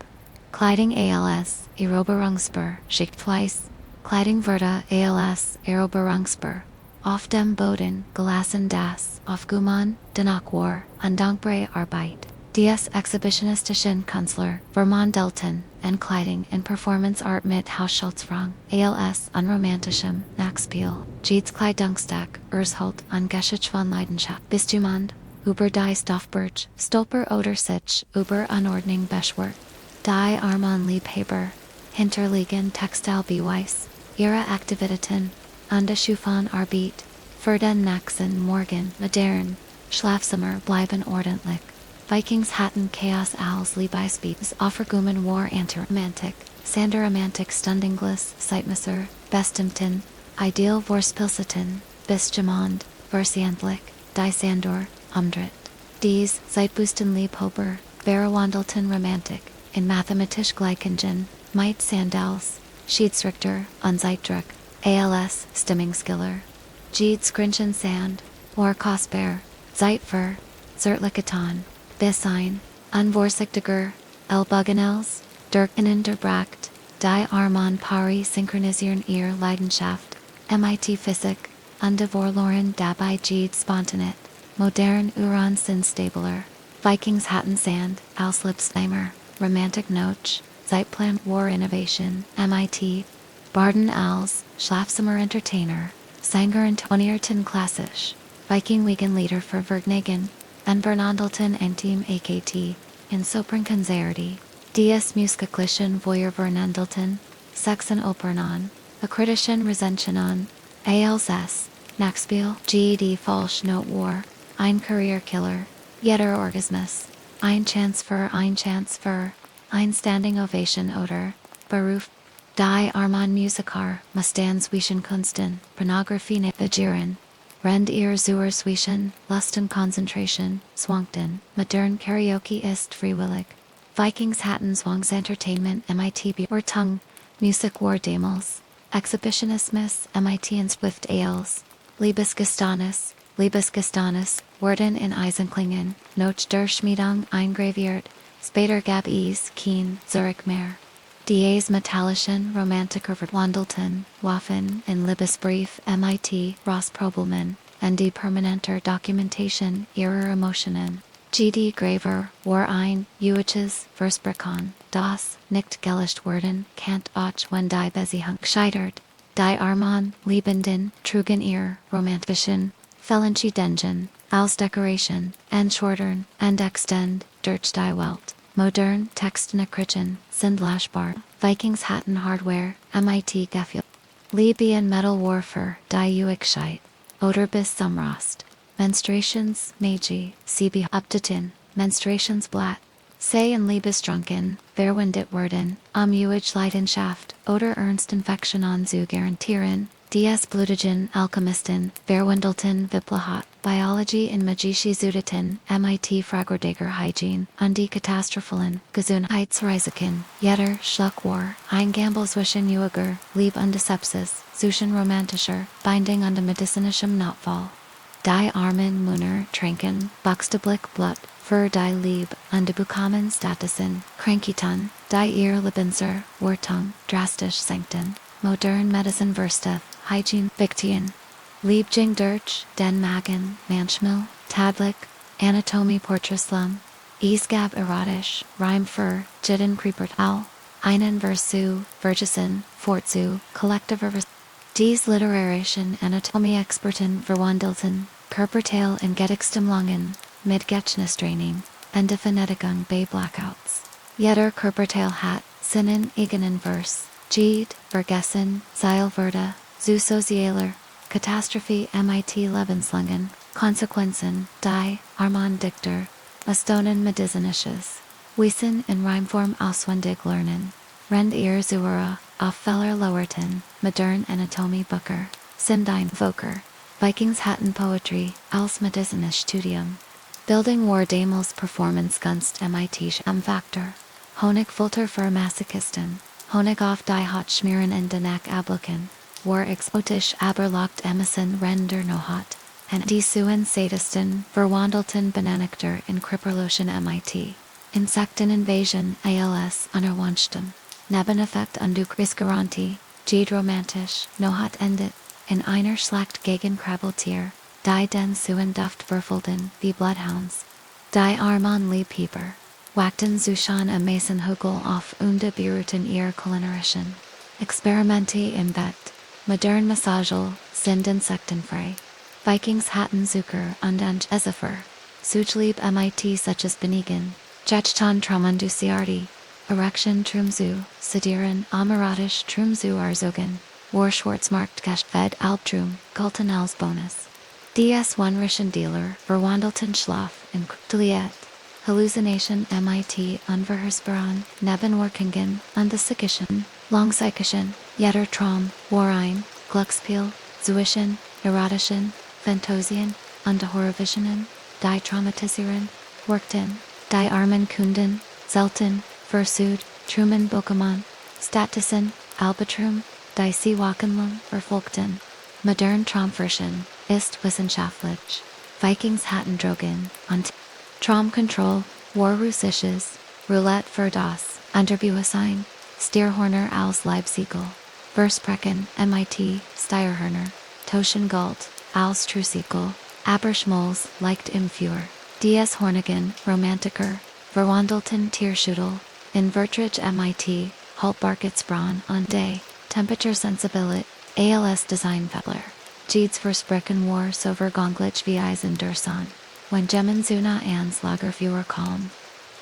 Kleiding ALS, Eroberungsspur, Schichtfleiß. Kleiding Verda ALS, Eroberungsspur. Auf dem Boden, Gelassen das, Aufguman, Danach War, Undankbare Arbeit. DS Exhibitionistischen Künstler, Vermont Delton, and Kleiding and Performance Art mit Haushaltsfrang, ALS Unromantischem, Nachspiel, Jeeds Kleidungsstück, Ursholt an Geschichte von Leidenschaft, Bistumand, Über die Stoffberg, Stolper oder sich, Über Anordnung Beschwert, Die Armon Liebhaber, Hinterliegen Textil Beweis, Ihre Aktivitäten, Unterschufen Arbeit, für den nächsten Morgen, Modern, Schlafzimmer bleiben ordentlich. Vikings hatten Chaos als Liebesbeats Offergumen War Antiromantik, Sanderomantik Stundinglis, Zeitmesser, Bestimten, Ideal Vorspilseten, Bisgemond, Versientlich, Die Sandor, Umdrit. Dies, Zeitbusten Liebhaber, Verwandelten Romantik, in Mathematisch Gleichungen, Might Sandals, Schiedsrichter, Unzeitdruck, ALS, Stimmingskiller. Jeed Skrinchen Sand, War Kostbar, Zeitver, Zertlichketan. Besign, Unvorsichtiger, Elbugenels, Dirkenen der Bracht, Die Armand Pari Synchronisieren Ihr Leidenschaft, MIT Physik, Undevorloren dabei Jeed Spontanet, Modern Uran Sinstabler, Vikings Hatten Sand, Auslipsheimer, Romantic Noche, Zeitplan War Innovation, MIT, Barden als, Schlafzimmer Entertainer, Sanger und Tonierten Klassisch, Viking Weekend Leader für Vergnügen, and Bernandelten and Team ECHTE, in Soprankonzerti, DS Musiklichen Voyer Bernandelten, Sexen Opernan, Akkreditischen Rezensionen, ALS, Nachspiel, GED Falsch Note War, Ein Career-Killer, Jeder Orgasmus, Ein Chance für, Ein Standing Ovation oder, Beruf, Die Armand Musiker, Mustan zwischen Kunsten, Pornografie nicht begieren, Rend ihr zur Zwischen, Lusten Concentration, Swankten, Modern Karaoke ist freiwillig. Vikings Hatten Zwangs Entertainment MIT or Tongue, Music War Damals, Exhibitionismus MIT and Swift Ales, Liebesgeständnis, Worden in Eisenklingen, Noch der Schmiedung eingraviert, Später gab es Kien, Zurich mehr. Dies Metallischen Romantiker Verwandelten, Waffen in Liebesbrief MIT, Rossprobelman, and die permanenter Dokumentation ihrer Emotionen. GD Graver, War ein, Uiches, Versprechen, das, nicht gelöscht werden, Kant auch wenn die Beziehung gescheitert, die Armand, Liebenden, trugen ihr, Romantischen, Fellentschieden, als Decoration, Entschordern, and extend, durch die Welt. Modern Textnachrichten, Sindlashbar, Vikings Hatten Hardware, MIT Gefühl. Libyan Metal Warfare, Die Uichheit, Oder bis Sumrost. Menstruations, Magi, CB Updatin, Menstruations Blatt. Say in Liebesdrunken, Verwendet werden, Uig Leidenschaft, Oder Ernst Infektionen zu garantieren, DS Blutigen Alchemisten, Verwendelten Viplahat, Biology in Magische Zuditen, MIT Fragerdager Hygiene, Undi Katastrophen, Gesundheitsrisiken, Jeder Schluckwar, Eingamble zwischen Uiger, Lieb und Sepsis, Zuschen Romantischer, Binding unter medizinischem Notfall. Die Armen Munner Tranken, Buxteblick Blut, für die Lieb, und bekommen Statusen, Krankitan, die ihr Lebenser, Wartung, drastisch senkten. Modern Medicine Versta, Hygiene, Victien. Liebjing durch, Den Magen, Manchmil, Tadlik, Anatomie Portraslum, Isgab erotisch, Reim für, Jidden Creepert Al, Einen Versu, Vergesen, Fortzu, Kollektiver Dies Literarischen Anatomie Experten Verwandelten, Körperteil in Gedichtstimmlungen, mit Gedächtnistraining, and Definitikung bei Blackouts. Jeder Körperteil hat, Sinnen eigenen Vers, Jeed, Vergessen, Seilwörter, zu Sozialer, Katastrophe MIT Lebenslungen, Konsequenzen, Die, Armand Dichter, Astonen Medizinisches, Wissen in Reimform auswendig lernen, Rend ihr Zuhörer, Auffeller Lowerton, Modern Anatomie Booker, Simdine Voker, Vikings hatten Poetry, als medizinisches Studium. Bildung war damals Performance-Gunst MIT am Faktor. Honig Filter für Masochisten. Honig auf die Haut schmieren in den Abblicken. War exotisch aber locht Emerson render no hot. En die Suen Sadisten verwandelten Benedictor in Kripperlotion MIT. Insekteninvasion ALS unerwünschten. Nebeneffekt unduk risgarantie, jede romantisch, no hot endet, in einer Schlacht gegen Krabbeltier, die den Suen Duft würfelten wie Bloodhounds. Die Armon Liebhaber, wagten Zushan am Masonhügel auf und beruhten ihr kulinarischen Experimente im Bett. Modern Massagel sind insektenfrei. Vikings hatten Zucker und Esapher. Sujlieb MIT such as Benigen, Jechtan Tramandusiarti, Erection Trumzu, Sadiran Amaratisch Trumzu Arzogen, War Schwarzmarkt Fed Albtrum, Galten als Bonus. DS1 Rischen Dealer, Verwandelten Schlaf in Kutteliet, Hallucination MIT Unverhörsbaran, Nebenwirkungen, Undesickischen, Langzeitischen, Jetter Traum, Warein, Gluckspiel, Zuischen, Erotischen, Phantosien, Unterhorvisionen, Die Traumatisieren, Workten, Die Armen Kunden, Selten, Versud, Truman Pokémon, Statisen, Albatrum, Die Seewachenlung, Verfolgten. Modern Traumversion, ist wissenschaftlich. Vikings hatten Drogen, und Traumcontrol, War Russisches, Roulette für das Unterbewusstsein, Stierhorner als Leibsiegel, Versprechen, MIT, Steyerhörner, Toschengalt, als Trusiegel, Aberschmolz, leicht im Führer, DS Hornigan, Romantiker, Verwandelten Tierschüttel, in Vertrich MIT, Haltbarketsbraun und Day, Temperature Sensibility, ALS Design Febler, Jeeds Versprechen war so verganglich wie Eisen Dursan, when Gemmen Zuna ans Lagerführer kalm.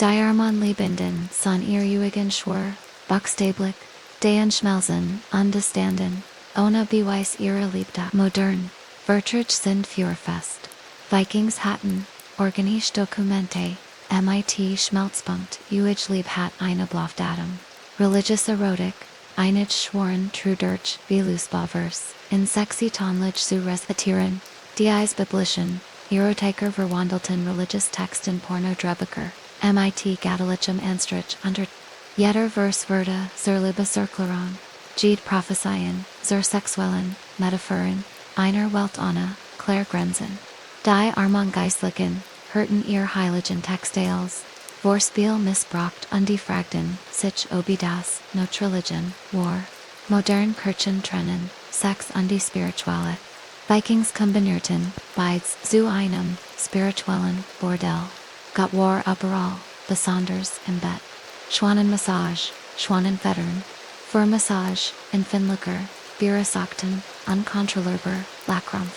Diarmon Liebenden, son ihr Uigen Schwur, Buchstablich, Den Schmelzen, Understanden, Ona Beweis ihre Liebda modern, Vertrich sind Führerfest. Vikings hatten, Organisch Dokumente, MIT Schmelzpunkt, Uig Lieb hat eine Blofdatum. Religious Erotik, Einige Schworen Trudurch, Velusbavers, in sexy Tonlich zu Recitieren, Dies Biblischen, Erotiker Verwandelten Religious Text in Pornodrebiker, MIT Gatholichem Anstrich unter Jetter Vers Verda, zur Liebe Circleron, Jede Prophezeien, zur Sexuellen, Metaphoren, Einer Welt Anna, Claire Grenzen. Die Armon Geistlichen, Hurten ihr Heiligen Textiles, Vorspiel missbraucht undifragten, sich obidas, no Religion, War. Modern Kirchen trennen, Sex die Spirituelle. Vikings kombinierten, beides zu einem, spirituellen Bordell. Got war überall, besonders im Bett. Schwanenmassage, Schwanenfedern. Für Massage, in Finlicker, Bierasakten, unkontrollierbar, Lachkrampf.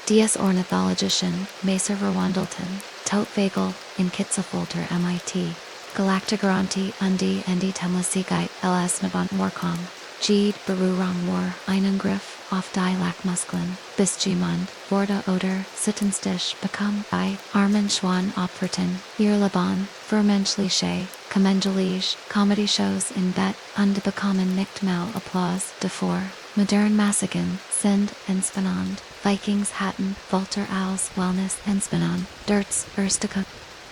Dies Ornithologischen, Messer Verwandelten, Totwagel, in Kitzelfolter MIT. Galactigaranti die Temlisigkeit LS Navant Warkong. Jede Berührung war einen Griff auf die Lachmuskeln, bis jemand wurde oder Sittenstich bekam bei armen Schwan opferten, ihr Leben, für menschliche, kommengelige, Comedy-Shows in Bett und bekommen nicht mal Applaus davor. Modern Massigen sind inspanant, Vikings hatten Volter als Wellness inspanant, Dirts Erstica.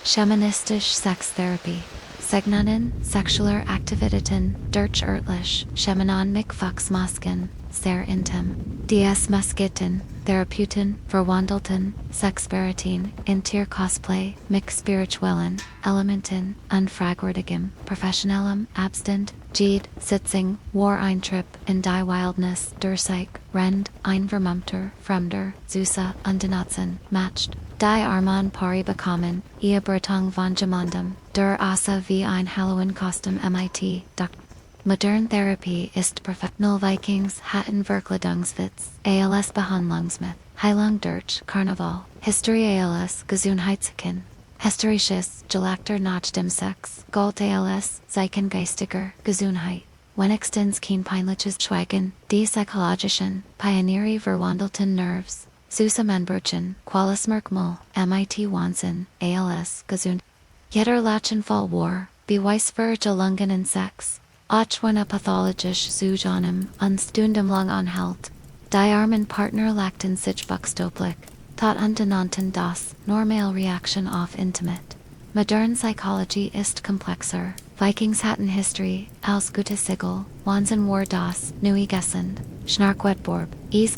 Shamanistisch Sextherapie. Segnanen, sexueller Aktivitäten, durch örtlich, Schamanen mit Foxmasken, sehr intim. DS Masketen, Therapeuten, Verwandelten, Sexperitin, in Tier-Cosplay, mit spirituellen Elementen, unfragwürdigem, professionellem, Abstand, Jede, Sitzing, War Eintrip, in die Wildnis, Durseik, Rend, ein Vermummter, Fremder, Zusa, Undenutzen, matched. Die Armon Pari bekommen, ihr Bertung von Gemondem, der Asa wie ein Halloween-Kostüm MIT, Dr. Modern Therapie ist perfekt. Null Vikings hatten Verkleidungswitz, ALS Behandlungsmyth, Heilung durch Karneval, History ALS Gesundheitsken, Historisches, Gelagter nach dem Sex, Gold ALS, Zeichengeistiger, Gesundheit. Wenigstens kein peinliches Schweigen, die psychologischen, Pionieri verwandelten Nerves. Zusammenbrechen, Qualismerkmal, MIT Wahnsinn, ALS, gesund. Jeder Lachenfall war, Beweis für Gelungenen Sex, auch wenn pathologisch zu einem Stundem lang anhält. Die Armen Partner Lactin sich Buchstoblich, Tot untenanten das Normale Reaction auf Intimate. Modern Psychology ist komplexer. Vikings hatten History, als gute Sigel, Wahnsinn war das, Neue Gesund, Schnarkwetborb,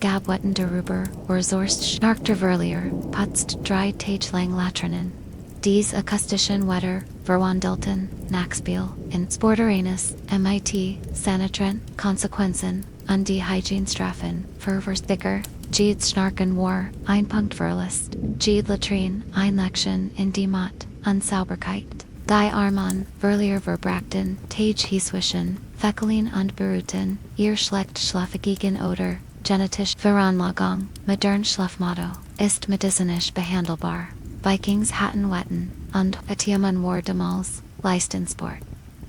Gabwetten darüber, Zorst Schnarkter Verlier, Putzt drei Tage lang Latrinen. Dies akustischen Wetter, Verwandelten, Nachspiel, in Sporteranus, MIT, Sanitren, Konsequenzen, und die Hygienestrafen, Verversticker, Jed Schnarken war, ein Punkt Verlust, Jed Latrine, ein Lection in die Mat, Unsauberkeit. Die Arman, Verlier Verbrachten, Tage Hieswischen, Feckelin und Beruten, ihr schlecht schlaffigen Oder, genetisch Veranlagung, modern Schlafmotto, ist medizinisch behandelbar. Vikings hatten Wetten, und Etiaman war damals, Leistensport.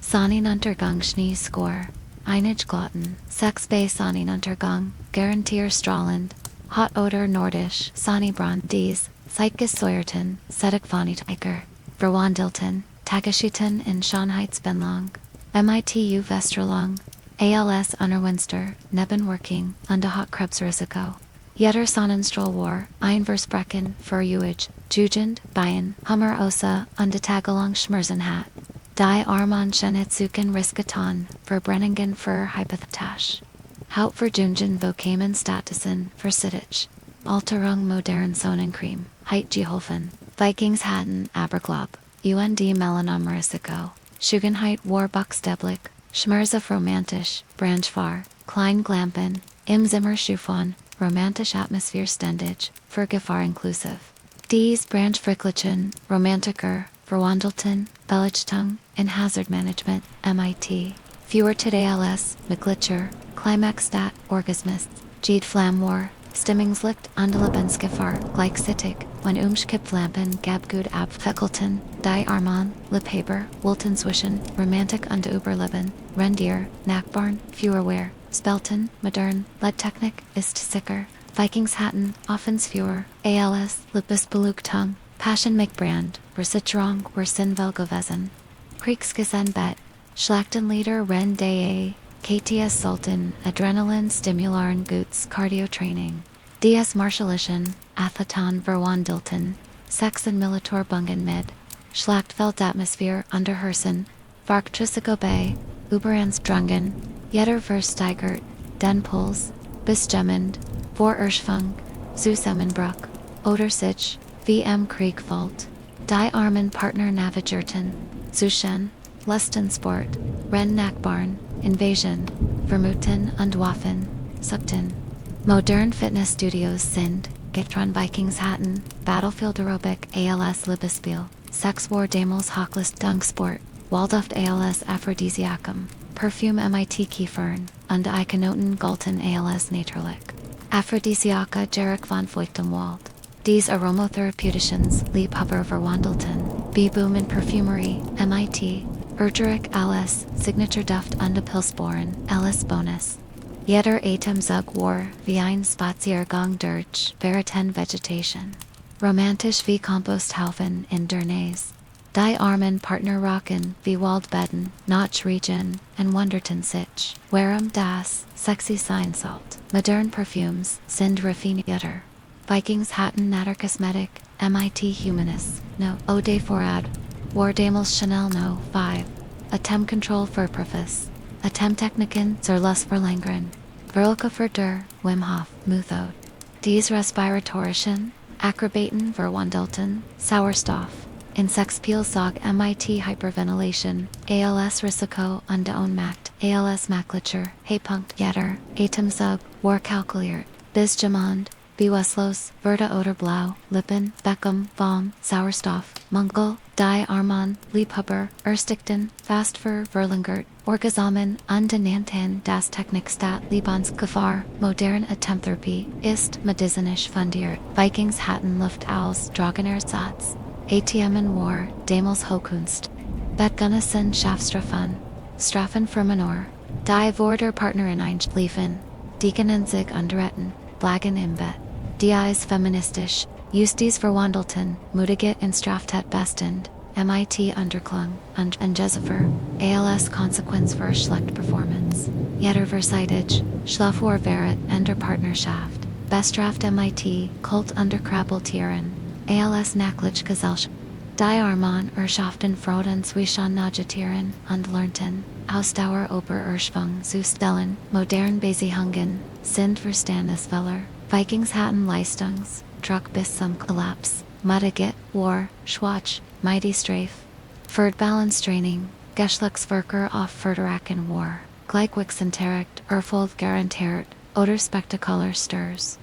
Sonnenuntergang Schnee Score, Einige Glotten, Sex bei Sonnenuntergang, Garantier strahlend, Hot Oder Nordisch, Sonnenbrand dies, Zeitgesäuerten, Sedekvanitiker, Verwandelten, Tageschichten in Schönheitsbenlang, MITU Westerlang, ALS Unterwinster, Nebenwirking, und Hautkrebsrisiko. Jeder Sonnenstrahl war, ein Versprechen, Verjuig, Jugend, Bayern, Hummer Osa, und Tagelang Schmerzen hat. Die Armanchen Riskaton, Verbrenningen für Hypothetasch. Hauptverjungen Vokamen Statusen, Versitich. Alterung modern Sonnencreme, Heit geholfen. Vikings hatten, Aberglob, UND Melanomrisiko. Schugenheit war Buchstäblich, Schmerze romantisch, Branchfar, Klein Glampen, Im Zimmer Schuffon, Romantisch Atmosphäre ständig, für Gefahr inklusiv. Dies Branchfricklichen, Romantiker, Verwandelten, Belichtung, in Hazard Management, MIT. Führte ALS, Miglitscher, Climaxstat, Orgasmus, Jed Flammwar, Stimmingslicht, Lebensgefahr, gleichzeitig, when Umschkipplampen Gabgut ab Feckelten, Die Arman, Liebhaber, Wiltenswischen, Romantik und Überleben, Rendier, Nachbarn, Führerwehr, Spelten, Modern, Leadtechnik, ist sicher. Vikings hatten, Offensführer, ALS, Liebesbelugtung, Passion McBrand, Versicherung were Sinvel gewesen. Kriegsgesenbett, Schlachtenlieder Ren Dae, KTS Sultan, Adrenalin Stimularen Guts Cardiotraining. DS Marschallischen, Athleton Verwandelten, Sachsen Militor Bungen mit, Schlachtfeldatmosphäre Unterhersen, Varktrisiko Bay, Überanstrungen, Jeder Versteigert, Den Puls, Bisgemmend, Vorerschfung, Zusammenbruch, Oder sich, VM Kriegfault, Die Armen Partner Navigerten, Zuschen, Lustensport, Ren Nachbarn, Invasion, Vermuten und Waffen, Subten. Modern Fitness Studios sind, Giftron Vikings hatten, Battlefield Aerobic ALS Liebesspiel, Sex War Damals Hocklist Dungsport, Waldorf ALS Aphrodisiacum, Perfume MIT Kiefern, und Eichenoten Galten ALS Naturlich. Aphrodisiaca Jarek von Feuchtenwald. Dies Aromatherapeuticians, Liebhaber Verwandelten, B-Boom in Perfumery, MIT, Urgeric ALS, Signature Duft und Pilsbohren, LS Bonus. Jeder Atemzug war, wie ein Spaziergang durch, Veriten Vegetation. Romantisch wie Komposthaufen in Dernays. Die Armen Partner Rocken, wie Waldbetten, Notchregion, and Wonderton sich, Warum das, Sexy Seinsalt. Modern Perfumes, sind raffinierter. Vikings hatten Natter Cosmetic, MIT Humanists, no, Eau de Forad, War Damals Chanel no, 5. Atem Control für Preface. Atemtechniken zur Lustverlängerung. Verlke für der, Wim Hof, Methode. Dies Respiratorischen, Acrobaten Verwandelten, Sauerstoff. Insexspielsog MIT Hyperventilation, ALS Risiko und Ohnmacht, ALS Maklitscher, Haypunkt Jetter, Atemzug, War Kalkuliert, Bisgemond, Bewusstlos, Verda oder Blau, Lippen, Beckham, Baum, Sauerstoff, Mungel, Die Arman, Liebhaber, Erstickten, Fastfer, Verlingert, Orgasamen, Undenanten das Technikstat Lebensgefahr, Modern Atemtherapie, ist medizinisch fundiert. Vikings hatten Luft als Drogenersatz. ATMen war, Damals Hochkunst. Bettgunnison Schaffstrafen, Strafen für Menor. Die Vorder Partnerin einschliefen. Diekenen sich underretten, Blagen im Bett. Die ist feministisch, Justiz Verwandelten, Mutige in Straftat bestend, MIT Underklung, und Jesifer, ALS Konsequenz für schlecht Performance. Jeder Verseitig, Schlafwar Verit, Ender Partnerschaft, Bestraft MIT, Kult under Krabbeltieren, ALS Nachlich Gesellschaft. Die Arman Erschaften Froden Zwischen Nagetieren und Lernten, Ausdauer Ober Erschwung zu stellen, modern Basihungen, sind Verstandesfeller, Vikingshatten Leistungs, Druck bis zum Kollaps, Muttigit, War, Schwach, Mighty Strafe. Ferdbalanstraining, Geschlechtsverkehr auf Förderaken War, Gleichwixenterricht, Erfolg garantiert, oder spektakular Stirs.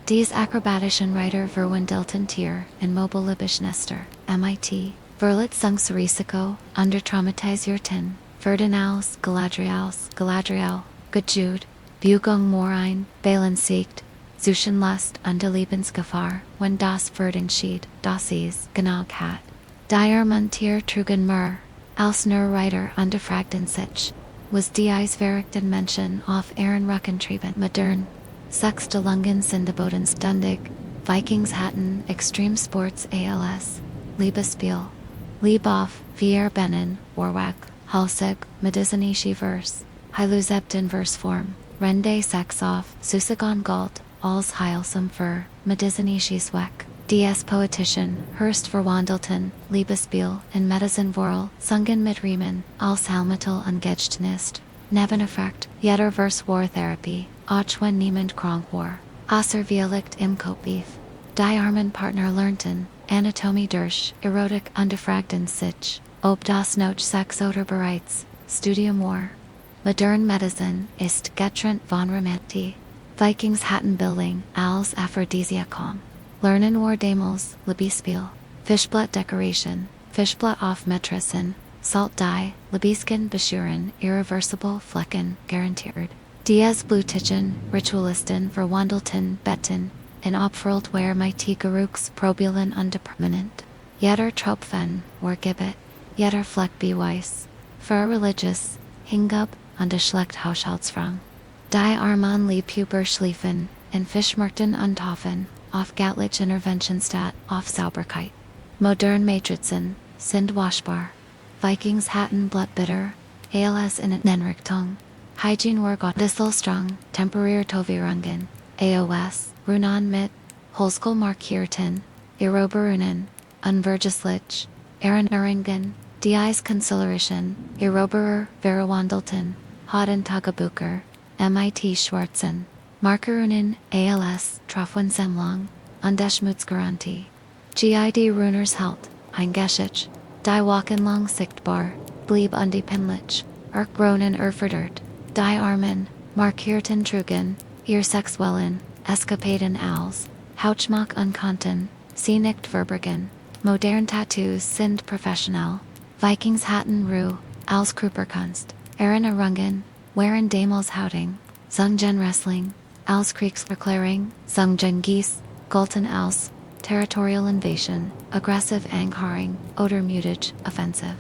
Dies akrobatischen Reiter verwendelten Tier, in mobilibisch Nester, MIT, Verletzungsrisiko, under traumatisierten, Verdinaus, Galadriel, Gejud, Bugung Morein, Balansiegt, Zuschenlust und Lebensgefahr, wenn das Verdenschied, das ist, genau hat. Diarmontier trugen Mur, als nur Reiter underfragten sich, was dies verrichten Menschen auf Ehrenrückentrieben modern. Sechstelungen sind bodenständig, Vikings hatten Extreme Sports ALS, Liebespiel, Liebauf, Vierbennen, Warwack, Halsig, Medizinische Vers, Heiluzepten Versform, Rende Sex auf, Susagon Galt, Als Heilsam für, Medizinische Zweck, DS Poetischen, Hurst Verwandelten, Liebespiel, in Medizinvorl, Sungen mit Riemen, als Heilmittel und Gedächtnis, Nebeneffekt, jeder Vers War Therapy, auch wenn niemand krank war, außer vielleicht im Kopfbeef. Die armen Partner lernten, Anatomie durch, Erotik underfragten sich, ob das noch Sex oder bereits, Studium war. Modern Medicine ist getrennt von Romantie. Vikings hatten Bildung als Aphrodisiakum. Lernen war damals, Liebespiel, Fischblatt Decoration, Fischblatt auf Matrizen, Salt Dye, Liebesken Beschüren, Irreversible Flecken, garantiert. Dies Blutigen, Ritualisten Verwandelten, Betten, in Opferlt where mighty Geruchs probulen und permanent. Jeder Tropfen, or Gibbet, jeder Fleck Beweiss, für religious, Hingub, und a schlecht Haushaltsfrang. Die Arman Liebhuber schliefen, in Fischmärkten und Hofen, auf Gatlich Interventionsstat, auf Sauberkeit. Modern Matrizen, sind waschbar. Vikings hatten Blattbitter, ALS in Nenrichtung. Hygiene war Gottesstrang, temporäre Tovirungen, AOS, Runan mit, Holskol markierten, Eroberunen, Unvergeslich, Ehrenerringen, Dies Consideration, Eroberer, Verwandelten, Hoden Tagebucher, MIT Schwarzen, Markerunen, ALS, Trafwensemlang, Undeschmutsgarantie. GID Runers Halt, Eingeschicht, Die Wochenlang sichtbar, blieb undependlich, Erkronen erfordert, Die Armen, Markierten trugen, ihr Sexwellen, Escapaden als, Hautschmack unkonnten, sie nicht verbergen. Modern Tattoos sind professional. Vikings hatten Ruhe, als Körperkunst, Erinnerungen, waren damals Houting, Zungen Wrestling, als Kriegserklärung, Zungen Gies, galten als, Territorial Invasion, Aggressive Angharing, oder mutig, Offensive.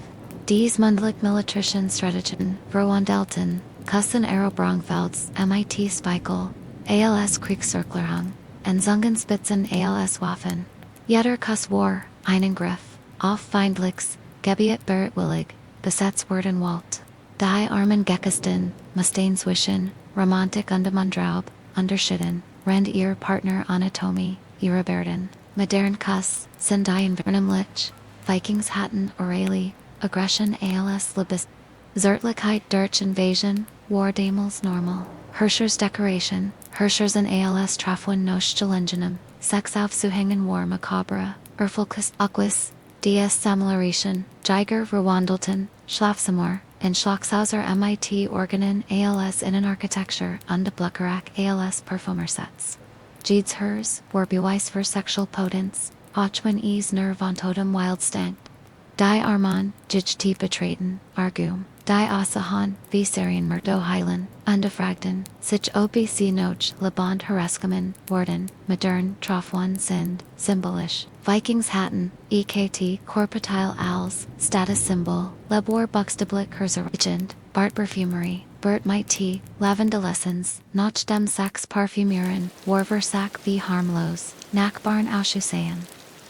Dies mundlich Militärischen Strategien, Verwandelten, Kussen Aerobrongfelds, MIT Speichel, ALS Kriegserklärung, und Zungenspitzen ALS Waffen. Jeder Kuss war, einen Griff, auf Feindlichs, Gebiet bereitwillig, Besetzworden Walt. Die armen Geckisten, Mustaine zwischen, Romantik und Mandraub, Unterschieden, Rend ihr Partner Anatomie, ihre Berden. Modern Kuss, sind die Invernamlich, Vikings hatten Orally, Aggression ALS Libis. Zärtlichkeit durch Invasion, war damals normal. Herrschers Decoration, Herrschers in ALS Trafwen Nostalenginem, Sex aufzuhängen war macabre, Erfolkus Aquis, DS Samularation, Jiger Verwandelten, Schlafzimmer, in Schlachshauser MIT Organen ALS Innenarchitektur und Bluckerach ALS Perfumersets. Jeeds Hers, war Beweis für Sexual Potenz, Ochwen es nur von Totem Wildstank. Die Arman, Geschichte betreten, Argum, Die Asahan, wie Serienmördo heilen, Undefragten, sich OBC Noch, Lebond Heraskamen, Worden, Modern, Trafwan sind, symbolisch. Vikings hatten, ECHTE, Corporatile als, Status Symbol, Lebor Buxteblick Herserigend, Bart Perfumery, Bert Mighty, Lavendolescens, Noch dem Sax Parfümieren, Warversack wie Harmlos, Nachbarn Auschuseien.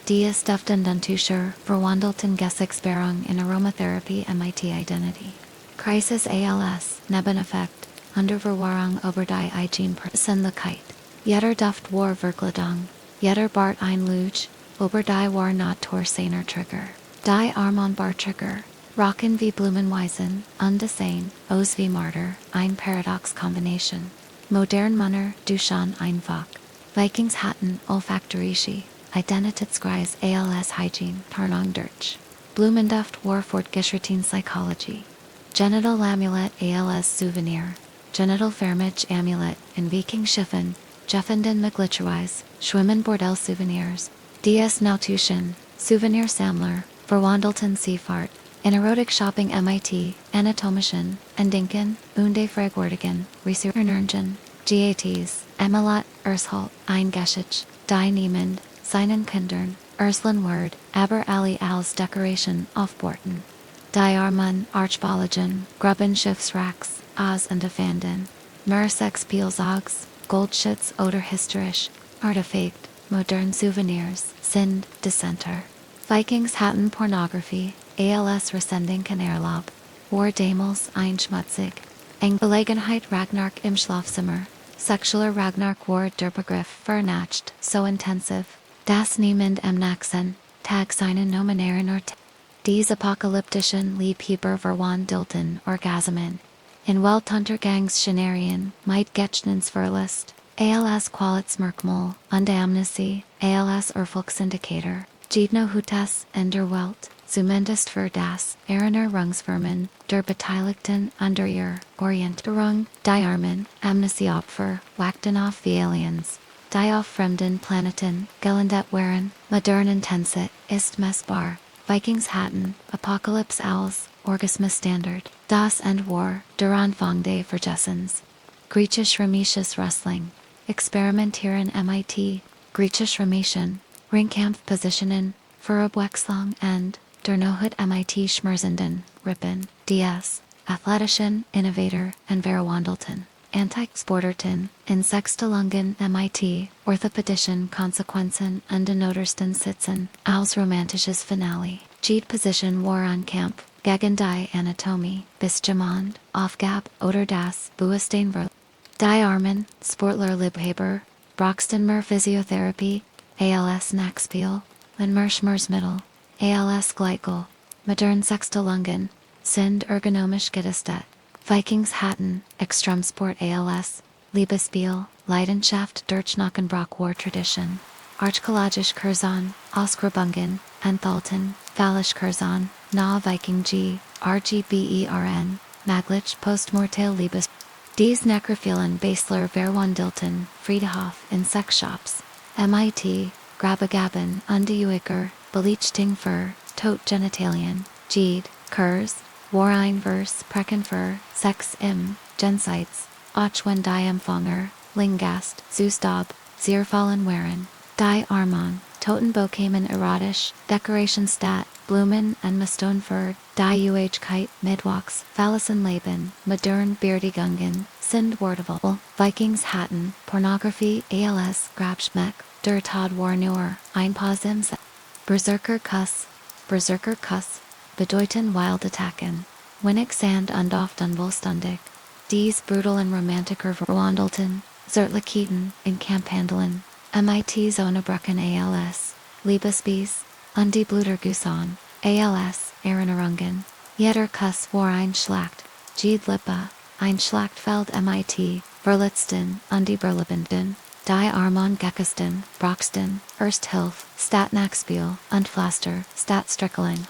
Die Stiften Duntuscher, Verwandelten Gesichtsbehrung in Aromatherapy MIT Identity. Crisis ALS, Nebeneffekt, Unterverwahrung über die Eigenpersönlichkeit. Jeder Duft war Verkleidung, jeder Bart ein Luge, über die war Natur seiner Trigger. Die Arm bar Trigger, Rocken wie Blumenweisen, Undesehen, Os wie Martyr, ein Paradox Combination. Modern Munner, Duchan einfach. Vikings hatten Olfaktorische, Identitätskreis ALS Hygiene, Tarnung durch. Blumenduft war fortgeschritten Psychology. Genital Amulet ALS Souvenir. Genital Vermage Amulet in Vikingschiffen, Jeffenden Miglitcherweise, Schwimmen Bordell Souvenirs. DS Nautuschen, Souvenir Sammler, Verwandelten Seefahrt. In Erotic Shopping MIT, Anatomischen, Endinken, Unde Fragwortigen, Researnerngen, GATs, Emmelat, Urshalt, Ein Geschichte, Die Niemand, Seinen Kindern, Urslan Word, Aber Ali als Decoration, Aufborten. Die Armen, Archbologen, Grubben Schiffsracks, Oz und Defanden. Mersex Spielzeugs, Goldschütz oder Historisch, Artefakt, Modern Souvenirs, Sind, Dissenter. Vikings hatten Pornography, ALS Resending Erlaub, War damals einschmutzig. Gelegenheit Ragnark im Schlafzimmer, Sexueller Ragnark war der Begriff vernacht, so intensiv, das niemand am Nachsen, Tag seinen nominären Ort. Dies apokalyptischen Liebhaber verwandelten Orgasmen. In Weltuntergangsszenarien, mit Getchnens Verlust, ALS Qualitätsmerkmal, und Amnesie, ALS Erfolgsindikator, Jedno Hutas in der Welt, zumindest für das Erinnerungsvermögen der Beteiligten an der Orientierung, die Armen, Amnesieopfer, wachten auf wie Aliens, die auf fremden Planeten gelandet waren, modern Intensität ist messbar. Vikings hatten, Apocalypse als, Orgasmus Standard, das End war, der Anfang des Vergessens. Griechisch-Römisches Wrestling, Experimentieren MIT, Griechisch-Römischen, Ringkampfpositionen, Verabwechslung and, der Nohut MIT Schmerzenden, Rippen, DS, Athletischen, Innovator, and Verwandelten, Anti-Sporterten, Insextelungen MIT, Orthopädischen Konsequenzen und Denotersten Sitzen, als romantisches Finale, Position war ein Kampf, gegen die Anatomie, bis jemand, Aufgabe oder das Bewusstsein wird. Die Armen, Sportler Liebhaber, Broxton mer Physiotherapie, ALS Nachspiel, Linmer Schmerzmittel, ALS Glycol, Modern Sextelungen, sind ergonomisch getestet. Vikings hatten, Extremsport ALS, Liebesspiel, Leidenschaft durch Knochenbrock war Tradition. Archäologisch Curzon, Ausgrabungen, Enthalten, Phallisch Curzon, Na Viking G, RGBERN, Maglich Postmortal Liebes. Dies Necrophilen Basler Verwandelten, Friedhof in Sex Shops. MIT, Grabagaben, Undeuiger, Belichting Fur, Tot Genitalien, Gede, Kurz, Wareinvers, Preckenfur, Sex im, Gensites, Ochwen die Empfanger, Lingast, Zustab, Zierfallen Waren, Die Armon, Totenbokamen erotisch, Decoration Stat, Blumen and Mistonfur, Die Kite, Midwachs, Leben, Modern Beerdigungen, Sind Wortable, Vikings Hatten, Pornography, ALS, Grabschmeck, Der Tod war nur, Einpausims, Berserker Kuss, bedeuten wild attacken, Winnig Sand und oft unvollständig. Dies brutal and romantiker Verwandelten, Zertlichkeiten, in Kamphandeln, MIT Zonebrucken ALS, Liebesbies, und die Bluterguson, ALS, Erinnerungen, jeder Kuss war Einschlacht, Lippe, Einschlachtfeld MIT, Verletzten, und die Berlebenden, Die Armon Geckesten, Broxton, Ersthilfe, Statnachspiel, und Pflaster, Statstrickeling.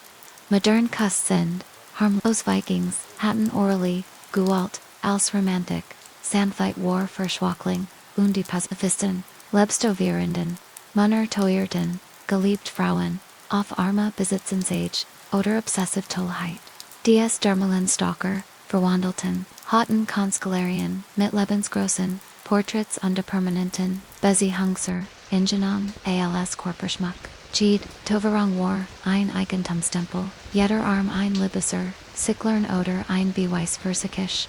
Modern Kuss sind, harmlos Vikings, hatten orally, Gewalt, als Romantik, Sandfight war Verschwackling, und die Pazifisten, Lebstovierenden, Munner Teuerten, geliebt Frauen, auf Arme Besitzensage, oder Obsessive Tollheit. DS Dermalen Stalker, Verwandelten, Hatten Konstellarien, mit Lebensgrossen, Portraits unter Permanenten, Besihungser, Ingenom, ALS Korperschmuck. Gede, Toverung war, ein Eigentumstempel, jeder Arm ein Libesser, Sicklern oder ein Beweisversicherlich.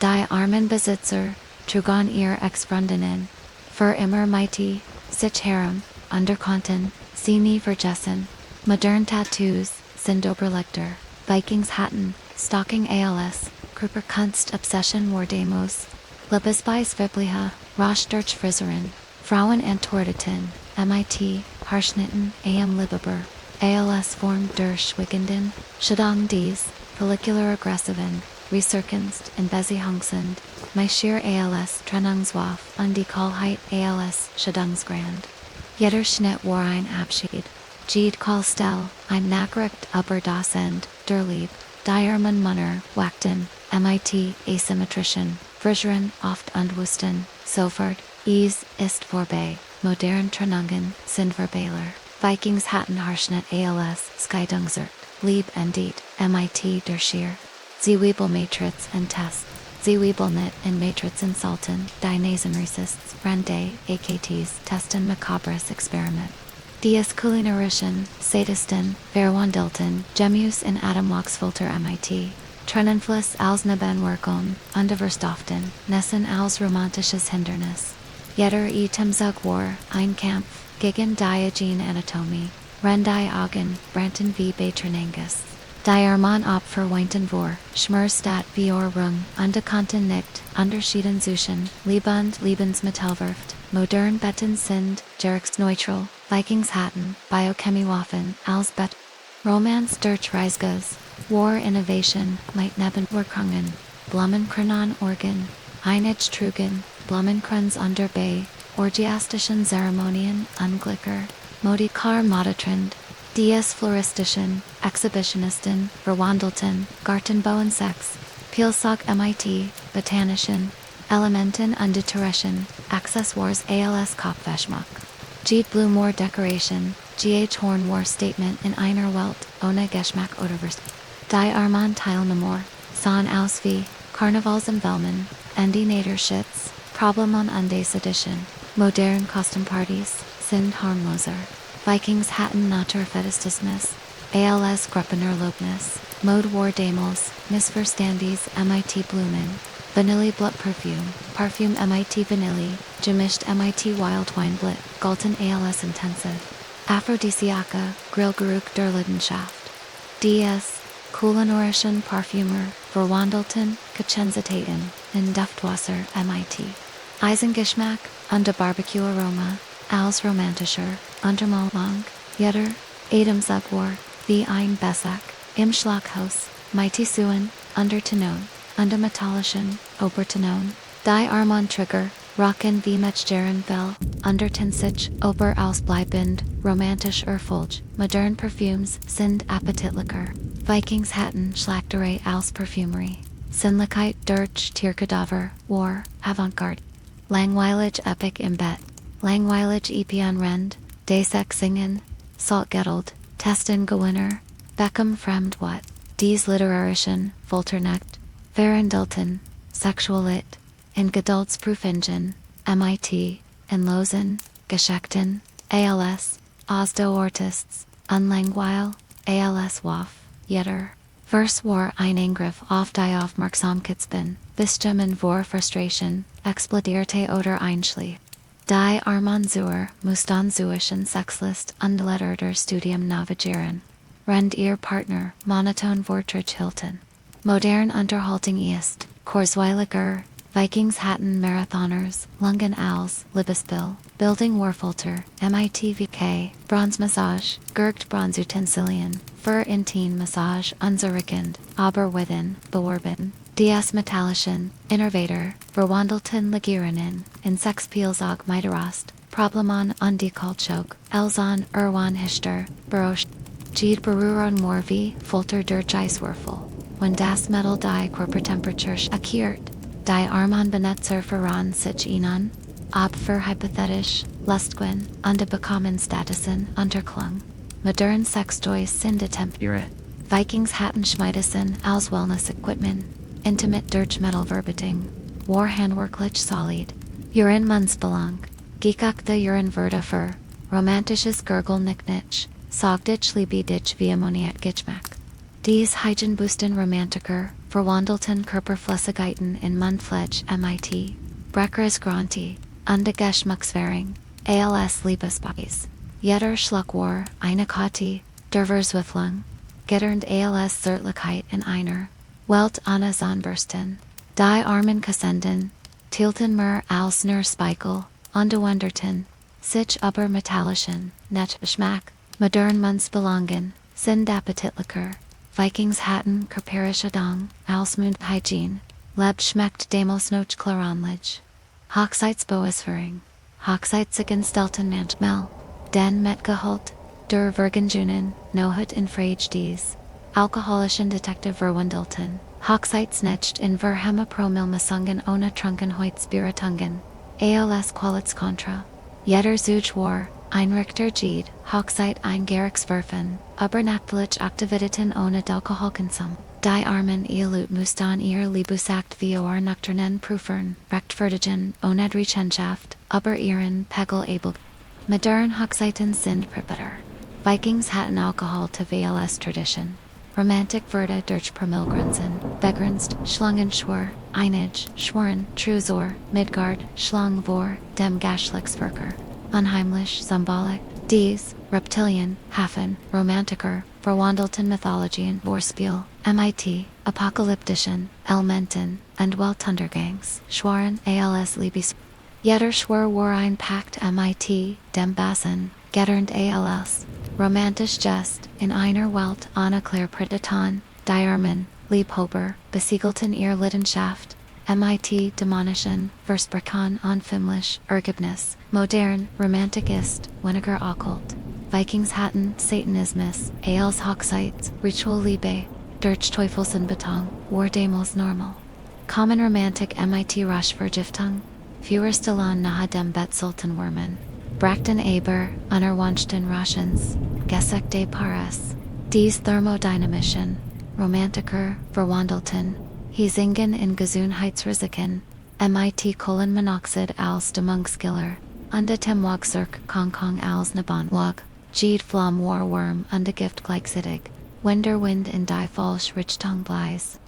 Die armen Besitzer, trugen ihr Ex-Freundinnen, für immer mighty, sich Harem, unterkonnten, Sie nie vergessen. Modern tattoos, sind Oberlegter. Vikingshatten, stalking als, Körperkunst Obsession war Demos. Liebesbeis Weibliche, Rasch durch Friseurin. Frauen Antworteten, MIT, Haarschnitten, am Liebeber. Als Form der Schwiegenden, Schadong dies, Follicular Aggressiven, Resurkunst in Beziehungsend, Meischier als Trennungswaff und die Kohlheit als Schadungsgrand. Jeder Schnitt war ein Abschied. Jede Kohlstelle, ein Nachricht über das Ende, der Liebe. Diarman Munner, Wachten, MIT, Asymmetrischen, Friseurin, oft und Wüsten, sofort, ist vorbei, modern Trennungen, sind Verbaler. Vikingshatten Haarschnitt als, Skydungzert, Lieb Endit, MIT der Schier. Zwiebelmatrix and Test. Zwiebelnit and Matrix and Sultan, die Nasenresists, Rende, AKTs, Testen Macabres Experiment. Dies kulinarischen, Sadisten, Verwandelten, Gemus in Atomwachsfilter MIT. Trennenfluss als Nebenwirkung, Unterverstoften, Nessen als romantisches Hindernis. Jeder Itemzug war, ein Kampf, gegen Diogen Anatomie. Rendai Augen, Branton v. Baternangus. Diarman Opfer Weinten vor, Schmerstat Viorung, Underkonten nicht, Unterschieden zwischen, Liebend, Lebensmittelwirft, Modern Betten sind, Jerks Neutral, Vikingshatten, Biochemiewaffen, als Bet. Romance durch Reisgas, War Innovation, Might Nebenwirkungen, Blumenkronen Organ, Einige Trugen, Blumenkruns unter Bay, Orgiastischen Zeremonien, Unglicker, Modikar Modetrend, Dies Floristischen, Exhibitionisten, Verwandelten, Gartenbau Sex, Pielsog MIT, Botanischen, Elementen und Deterischen, Accessoires als Kopfwäschmuck. Jede Blumor Decoration, GH Horn War Statement in einer Welt, ohne Geschmack oder Verst. Die Armand Teilnehmer, Son aus wie, Karnevals im Wellman, Ende Naderschitz, Problemon und Sedition, Modern Kostümpartys, sind harmloser. Vikingshatten Naturfetistismus, als Gruppenerlobnis, Mode War Demos, Missverstandies MIT Blumen, Vanilli Blut Parfum MIT Vanilli, Gemischt MIT Wildweinblit, Galten als Intensive, Aphrodisiaca, Grillgeruch der Leidenschaft. DS, Kulinarischen Parfümer, Verwandelten, Kachenzitaten, in Duftwasser MIT. Eisengeschmack, unter Barbecue Aroma, als romantischer, Untermalung, Jeder, Adamsug war, wie ein Besack, im Schlaghaus, Mighty Suen, Untertonon, Untermetallischen, Obertonon, Die Armand Trigger, Rocken wie Metscheren Fell, Untertensich, Ober ausbleibend, romantisch Erfolg, Modern Perfumes, sind Appetitlicher, Vikingshatten Schlachterei als Perfumerie, Sinnlichkeit durch Tierkadaver, War, Avantgarde, Langweilige Epic im Bett, Langweilige Epion Rend, Dasex Singen, Saltgettelt, Testen Gewinner, Beckham Fremd What, Dies Literarischen, Folternacht, Verhandelten, Sexualit, in Geduldsprüfingen, MIT, in Lausanne, Geschichten, als, Osdo Artists, Unlangweil, als Waff, Jeder. Vers war ein Angriff auf die Aufmerksamkeitsbin, Bestimmen vor Frustration, explodierte oder Einschläf. Die Armanzuer mussten zwischen Sexlist und Literatur Studium navigieren. Rend ihr Partner, monoton Vortrich Hilton. Modern Unterhaltung ist, kurzweiliger, Vikingshatten Marathoners, Lungen als, Liebesbill, Building Warfilter, MIT VK, Bronzemassage, Gergt Bronzutensilien, Für Intim Massage unzerrickend, aber within, beworben. Dies Metallischen, Innovator, Verwandelten Legierungen, in Sexpielzog Miterast, Problemon und die Kultschok, Elzon Erwan Hister, Barosch, Jede Berührung Morvi, Folter durch Eiswürfel. When das Metal die Körpertemperatur akkiert, die Armand Benetzer voran sich ihnen, ob für hypothetisch, Lustgwen, unbekommen Statusen, Unterklung. Modern Sextoys sind tempuriert. Vikingshatten Schmeidessen als Wellness Equipment. Intimate durch Metallverbeting, War Handwerklich Solid, Urin Mundsbelang, Geekakte Urin Verda für, Romantisches Gurgel Nicknitch, Sogditch Liebiditch wie Ammoniat Gitschmack. Dies Heigenbusten Romantiker, Verwandelten Körperflüssigkeiten in Mundfletch MIT, Breckeres Granti, Unde Geschmacksvering, als Liebesbeis. Jeder Schluck war eine Kati, der Verzweiflung, getternd als Zärtlichkeit in einer Welt ohne Zahnbürsten. Die Armen Kassenden, tielten mir als nur Speichel, ungewanderten, sich aber metallischen, net Geschmack, modern Mundsbelangen, sind appetitlicher. Vikings hatten körperische Dang, als Mundhygiene, leb schmeckt demos noch klaranlich. Hochzeitsboesführung, Hochzeitsigen stelten manchmal, den Metgehalt, der Vergenjunen, nohut in Frage dies, alkoholischen Detektiv verwandelten, Hochzeitsnecht in Verhemme Promilmasungen ohne Trunkenheitsspiritungen, als Qualitätskontra. Jeder Zuge war, Einrichter Jed, Hochzeit ein Gerichtswerfen, aber nachtlich Aktivitäten ohne Alkoholkonsum. Die Armen Elut mussten ihr Liebesakt via nocturnen Prüfern, rechtfertigen, ohne Rechenschaft, aber ihren Pegel able. Modern Hochzeiten sind prebetter. Vikings hatten Alkohol to VLS Tradition. Romantic Verda durch Promilgrenzen, begrenzt, Schlangenschwur, Einige, Schworen, Trusor, Midgard, Schlang vor, dem Geschlechtsverkehr. Unheimlich, symbolic, dies, reptilian, Hafen, Romantiker, Verwandelten Mythologien, Vorspiel, MIT, Apokalyptischen, Elementen, and Weltuntergangs, Schwaren als Liebes. Jeder Schwur war ein Pakt MIT, dem Basen, getternd als, romantisch Jest, in einer Welt ohne Klärpredaton, die Armen, Liebhaber, besiegelten ihr Leidenschaft, MIT dämonischen, Versprechen anfänglich, Ergebnis, modern, romantic ist, weniger occult. Vikings hatten Satanismus, als Hochzeits, Ritual Liebe, durch Teufelsanbetung, war demos normal. Common romantic MIT Raschvergiftung, fewer Stellan nahe dem Betzelten Wormen. Brachten aber, unerwünschten Raschens, Geschichte Paris. Dies thermodynamischen, Romantiker, Verwandelten, Hiesingen in Gesundheitsrisiken, MIT Kohlenmonoxid als Demungskiller, und dem Wagzirk Kong als Nabanwag, Jed Flam Warworm und Gift gleichzeitig, wenn der Wind in die falsch Richtung blies.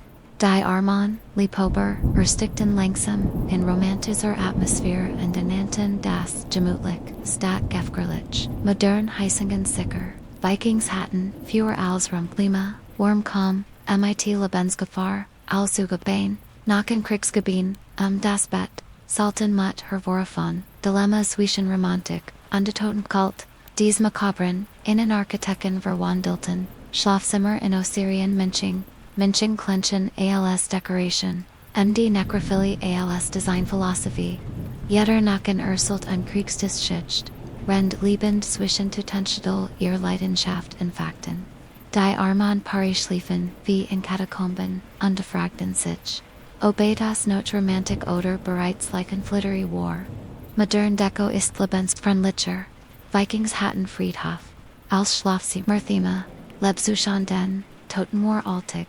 Die Arman, Liebhaber, erstigten langsam, in romantischer Atmosphäre und ernannten das gemütlich, statt gefährlich, modern Heisingen sicher. Vikings hatten, fewer als Klima, Warmkom, MIT Lebensgefahr, als Zugebein, Nachen Kriegsgebieten, das Bett, Salten Mut hervorgefahren, Dilemma zwischen Romantik, und Totenkult, dies Makabren, Innenarchitekten verwandelten, Schlafzimmer in Osirien Mensching Clenchen als Decoration, MD Necrophilie als Designphilosophie, jeder Nacken urselt an Kriegsgeschichte, rend liebend zwischen Tutenschedel ihr Leidenschaft entfakten. Die Arman Parischliefen, wie in Katakomben, undefragten sich. Obedas not romantic Oder bereits like Flittery war. Modern Deco ist lebensfreundlicher. Vikings hatten Friedhof. Als Schlafzimmer Lebzuschanden, Totenmoor altig.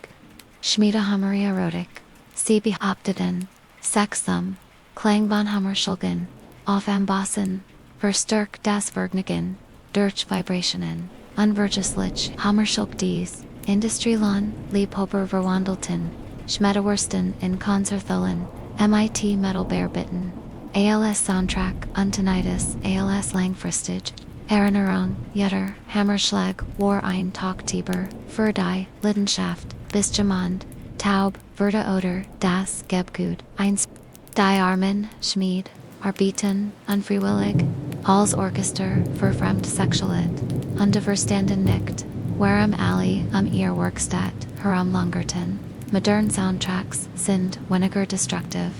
Schmiedehammer erotik. Sie behaupteten, Sexum, Klangbahnhammerschulgen, auf Ambassen, verstärkt das Vergnügen, durch Vibrationen. Unvergesslich, Hammerschulk dies, Industrielohn, Liebhaber verwandelten, Schmetterwursten in Konzerthallen, MIT Metalbeerbitten, als Soundtrack, Untonitis, als langfristig, Erinnerung, Jetter, Hammerschlag, war ein Tagtieber, für die Leidenschaft, bis Gemand, Taub, Verda Oder, das Gebgut, eins, die Armen, Schmied, Arbeiten, unfreiwillig, als Orchester, für Fremdsexualität, unverstanden nicht, warum alle ihr Werkstatt, herumlangerten. Modern Soundtracks sind weniger destructive.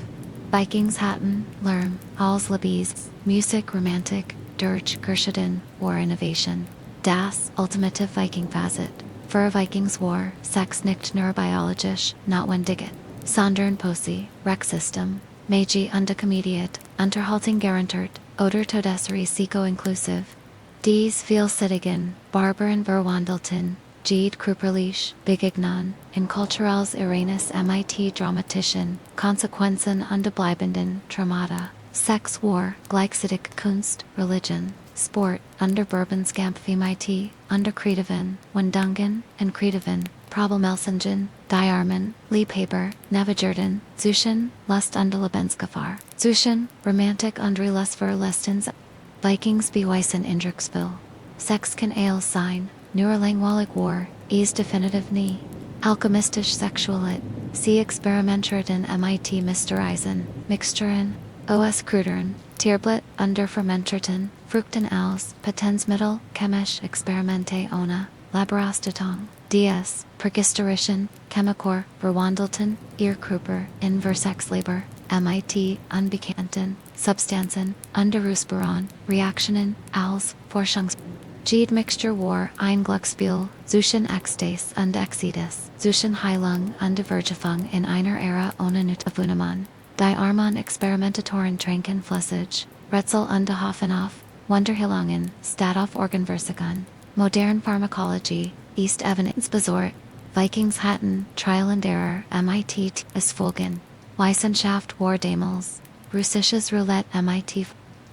Vikings hatten, Lärm, als Liebes, Musik Romantik, durch Gershiden, war Innovation. Das ultimative Viking-Facet. Für Vikings war Sex nicht nur biologisch, notwendig, sondern Posi, Rec-System, Meiji undecomediate, Unterhaltung garantiert, oder Todesrisiko inclusive. Dies vielseitigen, Barbaren verwandelten, Jed Kruperlich, Begegnen, in Kulturals Irenes MIT Dramatischen, Konsequenzen underbleibenden, Traumata, Sex war, gleichzeitig Kunst, Religion, Sport, under Bourbonskampf MIT, under Kreativen, Wendungen, and Kreativen, Problemelsingen, Die Armen, Liebhaber, Navigerden, Zuschen, Lust und Lebensgefahr, Zuschen, Romantik und Lust für Lestens, Vikings beweisen Indrucksvoll. Sex can ale sign, nur Langweilige war, is definitive nie. Alchemistisch sexualit, sie experimentierten MIT Mystereisen, Mixturen, OS Kruderen, Tierblit, Underfermentierten, Fruchten aus, Potenzmittel, chemisch Experimente ohne, Laborastatong, DS, Pergisterischen, Chemikor, Verwandelten, Irrkruper, Inversexleber, MIT, Unbekannten, Substanzen, Underusberon, Reaktionen, als, Forschungs. Gede Mixture war ein Glücksspiel, zwischen Ekstase und Exitus, zwischen Heilung und Vergiftung in einer Ära ohne Nutterwundermann, die Armen Experimentatoren tranken Flüssig, Rätsel und Hoffenhof, Wunderheilungen, Stadthof Organversichung, Modern Pharmacology, East Evidenzbesort, Vikings hatten, Trial and Error, MIT, es folgen, Wissenschaft war damals, Russisches Roulette MIT,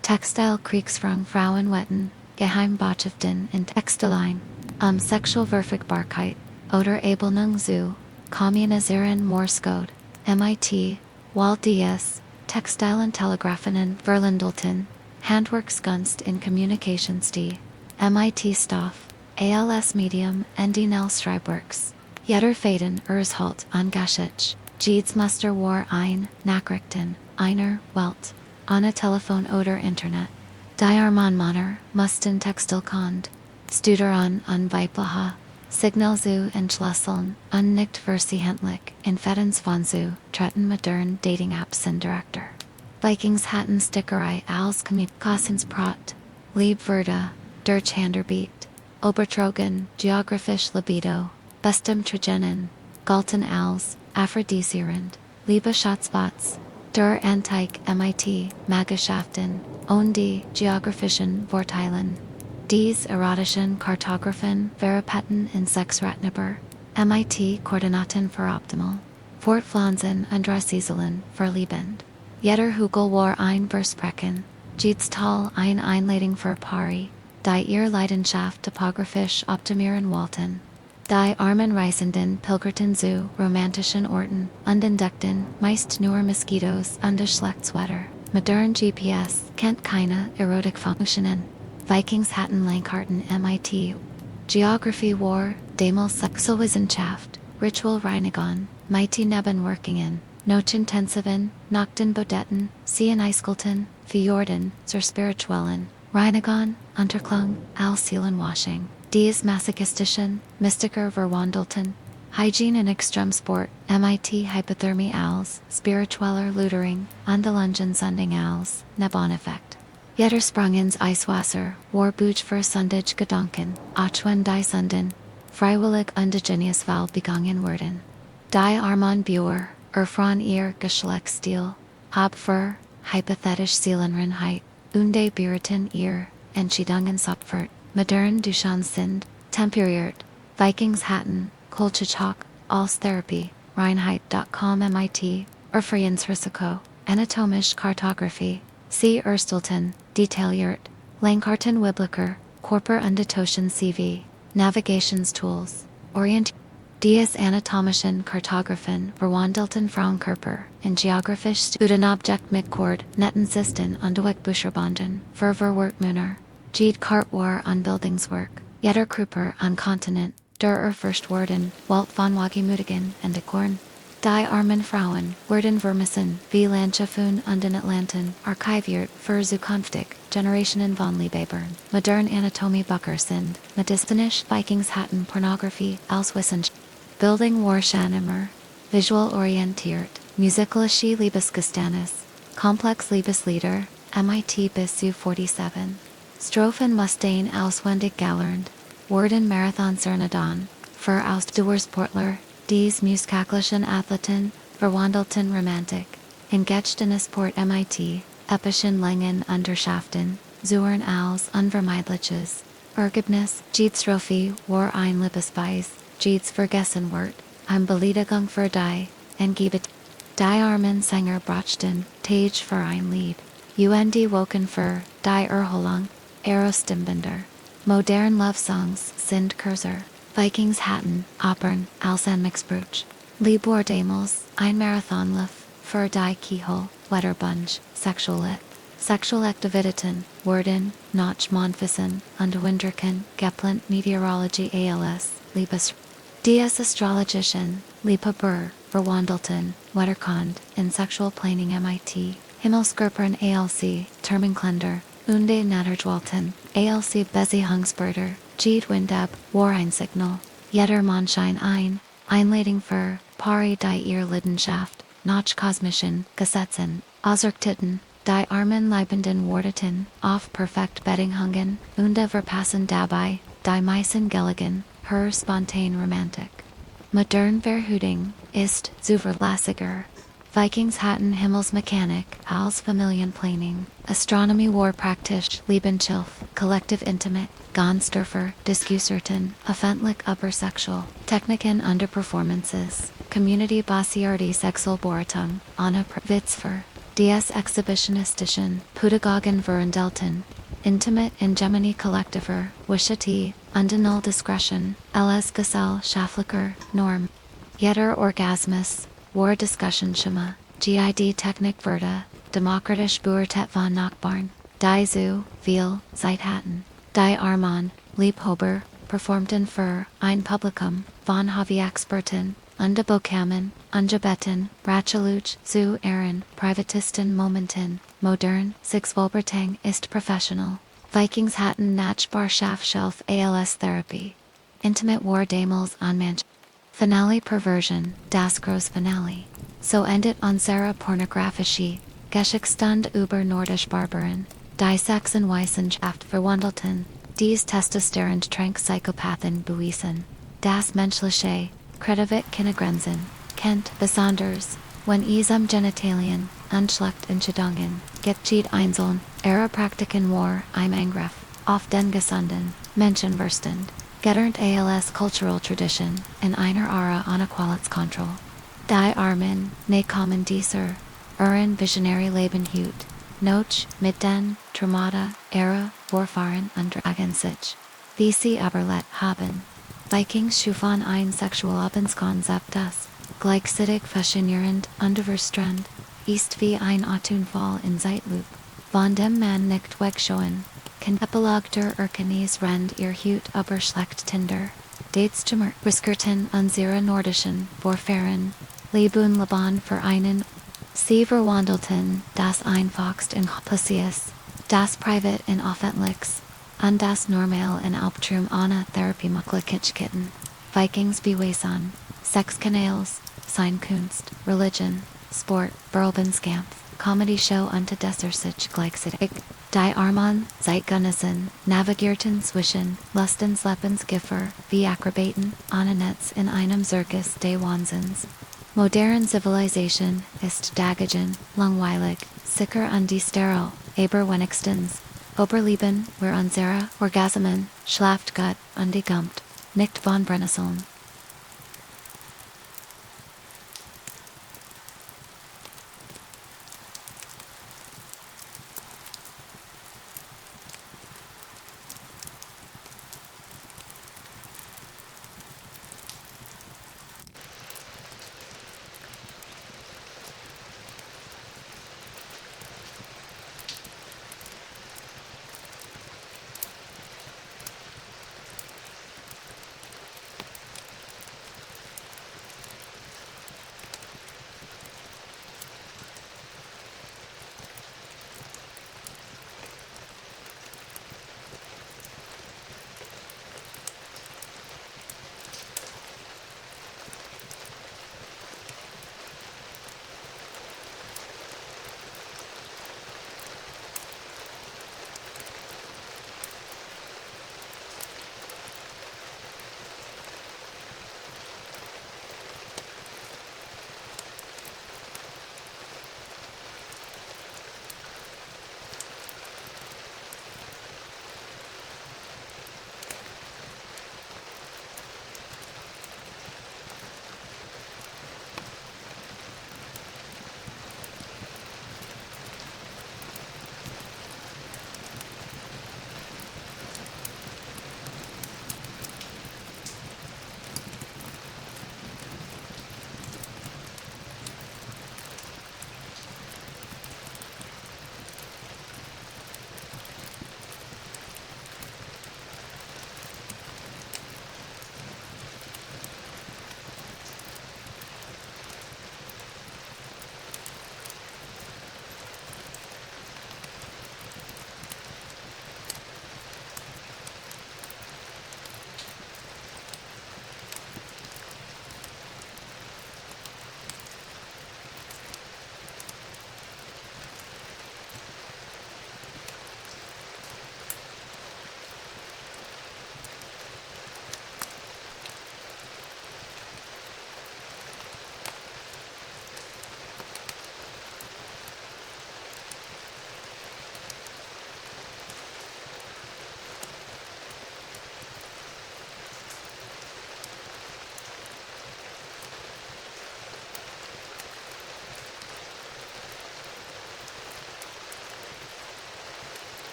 Textile Kriegsfrung Frauenwetten, Geheimbotschaften in Textileien, Sexualverfügbarkeit, oder Abelnung zu, Kommunisieren Morscode, MIT, Wald DS, Textilen Telegraphen Verlindelten, Handwerkskunst in Kommunikationstie, MIT Stoff, ALS Medium Endinel Schreibwerks, Jeder Faden Urshalt an Geschichte, Jeedsmuster war ein, Nachrichten, einer Welt, ohne Telefon oder Internet. Die Armanmaner mussten Textilkond, Studeren und Weiblicher, Signal zu entschlüsseln und nicht versichentlich in Fedens von zu treten modern Dating-Apps sind Director. Vikings hatten Stickerei als Kommunikationsprot, Liebwürde, durch Handerbeat, Obertrogen, Geografisch Libido, Bestem Tragenen, galten als, aphrodisierend, Liebe Schatzbots, der Antike MIT, Magerschaften, und die geografischen Vorteilen. Dies erotischen Kartographen Veripeten in Sexratneber, MIT Koordinaten für optimal, Fortpflanzen und Rassieseln verliebend. Jeder Hügel war ein Versprechen, jedes Tal ein Einladung für Pari, die ihre Leidenschaft topografisch optimieren wollten. Die armen Reisenden pilgerten zu romantischen Orten und entdeckten meist nur Moskitos und Schlechtswetter. Modern GPS kennt keine Erotikfunktionen. Vikings hatten Landkarten MIT. Geography war, damals Sexualwissenschaft, Ritualreinigung, Mighty Nebenwirkungen, Nochintensiven, Nachtenbodetten, Sieneiskelten, Fjorden, zur spirituellen, Reinigung, Unterklung, Seelenwashing. Dies masochistischen, mystiker Verwandelten, Hygiene in Extremsport, MIT Hypothermie als, spiritueller Lutering, Andelungen als, Neboneffekt. Jeder sprang ins Eiswasser, war Buch für Sündige Gedanken, Achwen die Sünden, freiwillig indigenous Wahl begangen wurden. Die Armen Buer, von ihr Geschlechtsstil, hab für, hypothetisch Seelenreinheit, unde Büriten ihr, Entschiedungen sopfert, modern Duchan sind, temperiert, Vikings hatten, Kolchachok, als Therapy, Reinheit.com MIT, Friedensrisiko, Anatomisch Kartography, C. Erstelten, Detailliert, Langkarten Wibliker, Korper Undetotion CV, Navigationstools, Orient, Dies Anatomischen Kartographen Verwandelten Frauenkörper, in Geografisch Studenobjekt mit Cord, Nettensisten und Bucherbanden, Verwerworkmüner, Jede Kartwar an Bildungswerk, Jeder Kruper an Kontinent, der Fürstworden, Walt von Wagemutigen und Dekorn. Die armen Frauen wurden vermissen, wie Landschaftun und in Atlanten, archiviert für zukünftig, Generationen von Liebhabern. Modern Anatomie Bucker sind, medizinisch Vikings hatten Pornography als Wissenschaft. Bildung war schon immer, visual orientiert, musikalische Liebesgeständnis, komplex Liebeslieder, MIT bis zu 47. Strophen mussten auswendig gelernt, wurden Marathon-Cernadon, für Ausdauersportler, dies musikalischen Athleten, verwandelten Romantik, in Gedächtnissport MIT, epischen Längen Unterschaften, zuren als unvermeidliches, Ergebnis, Jeedsrophy war ein Liebesbeis, Jeeds vergessen wird, Beleidigung für die, Gebet. Die armen Sänger brachten, Tage für ein Lied, und Woken für, die Erholung, Erostimbender. Modern Love Songs sind Kurser, Vikings hatten, Opern, als ein Mixbruch. Libor damals, ein Marathonlauf, für die Keyhole, Wetterbunch, Sexualit. Sexual Aktiviteten, Worden, Nach Monfissen, und Winterken, Geplant Meteorology als, Liebes. Dies Astrologischen, Lipa Burr, Verwandelten, Wetterkond, in Sexual Planing MIT, Himmelskörpern ALC, Terminklender, Unde Natterjwalten, ALC Besihungsberder, Jeed Windab, Wareinsignal, Jeder Mondschein Einlading für, Pari die ihr Lidenschaft, Nach Kosmischen, Gesetzen, Auserktitten, die Armen Leibenden Wardeten, auf Perfekt Bedinghungen, Unde Verpassen dabei, die Meisen Gelligen, her spontane Romantik. Modern Verhütung, ist, zuverlässiger. Vikings hatten Himmelsmechanik, als Familienplanning, Astronomy war praktisch, Lebenshilfe, Collective Intimate, Gonstdörfer, Diskusserten, Offentlich Übersexual, Techniken under Performances, Community Basiardi Sexualberatung, Anna Witzfer, Dies Exhibitionistischen, Pädagogen Verhandelten, Intimate in Gemini Kollektiver, Wischati, Undenal Discretion, LS Gesell Schafflicher, Norm. Jeder Orgasmus, War Discussion Schema, GID Technik Verda, Demokratisch Beurtet von Nachbarn, Die Zu, Viel, Zeithatten, Die Armand, Liebhaber, Performten für ein Publikum, von Hobbyexperten, Undebokamen, Ungebetten, Ratchaluch, Zu Ehren, Privatisten Momenten, Modern, Sixvolbertang ist Professional. Vikings hatten Nachbar Schaffshelf als Therapy. Intimate War Damals Anmanch. Finale Perversion, das Groß Finale. So endet unsere pornografische Geschichte über Nordisch Barbaren, die Sachsenwissenschaft verwandelten, dies Testosteron-Trank Psychopathen bewiesen, das Menschliche, Kreativit keine Grenzen, kennt, besonders, wenn es Genitalien, Entscheidungen, geht einzeln, ihre Praktiken war, im Angriff, auf den gesunden, Menschenverstand. Gelernt als Cultural Tradition, in einer Ara ohne Qualitätskontrolle. Die Armen, ne kommen dieser, Ihren Visionary Leben hut, Noch, mit den, Traumata, Ära, Vorfahren und Dragen sich. Wie sie überlebt haben. Vikings schufen ein Sexualabenskonzept das, gleichzeitig faszinierend, unterverstrand, ist wie ein Atunfall in Zeitlupe, von dem man nicht wegschauen. Kan Epilog der Erkennis rend ihr Hut aber schlecht Tinder. Dates Jimmer Briskerten unsere Nordischen, Vorfahren, Lebun Laban für einen. Sie verwandelten, das einfachst in Placius, das Privat in Offentlichs, und das Normal in Albtraum ohne Therapie Kitchen. Vikings beweisen, Sexkanals, Seinkunst, Religion, Sport, Berlbenskampf, Comedy Show unter desser sich gleichzeitig. Die Armon, Zeitgenossen, Navigierten zwischen, Lustens Lebensgiffer, wie Akrobaten, Ananetz in einem Circus des Wahnsinns. Modern Civilization ist dagegen, langweilig, sicher und die steril, aber wenigstens, Oberleben, where unsere Orgasmen, schlaft Gott und die Gumpt, nicht von Brennnesseln.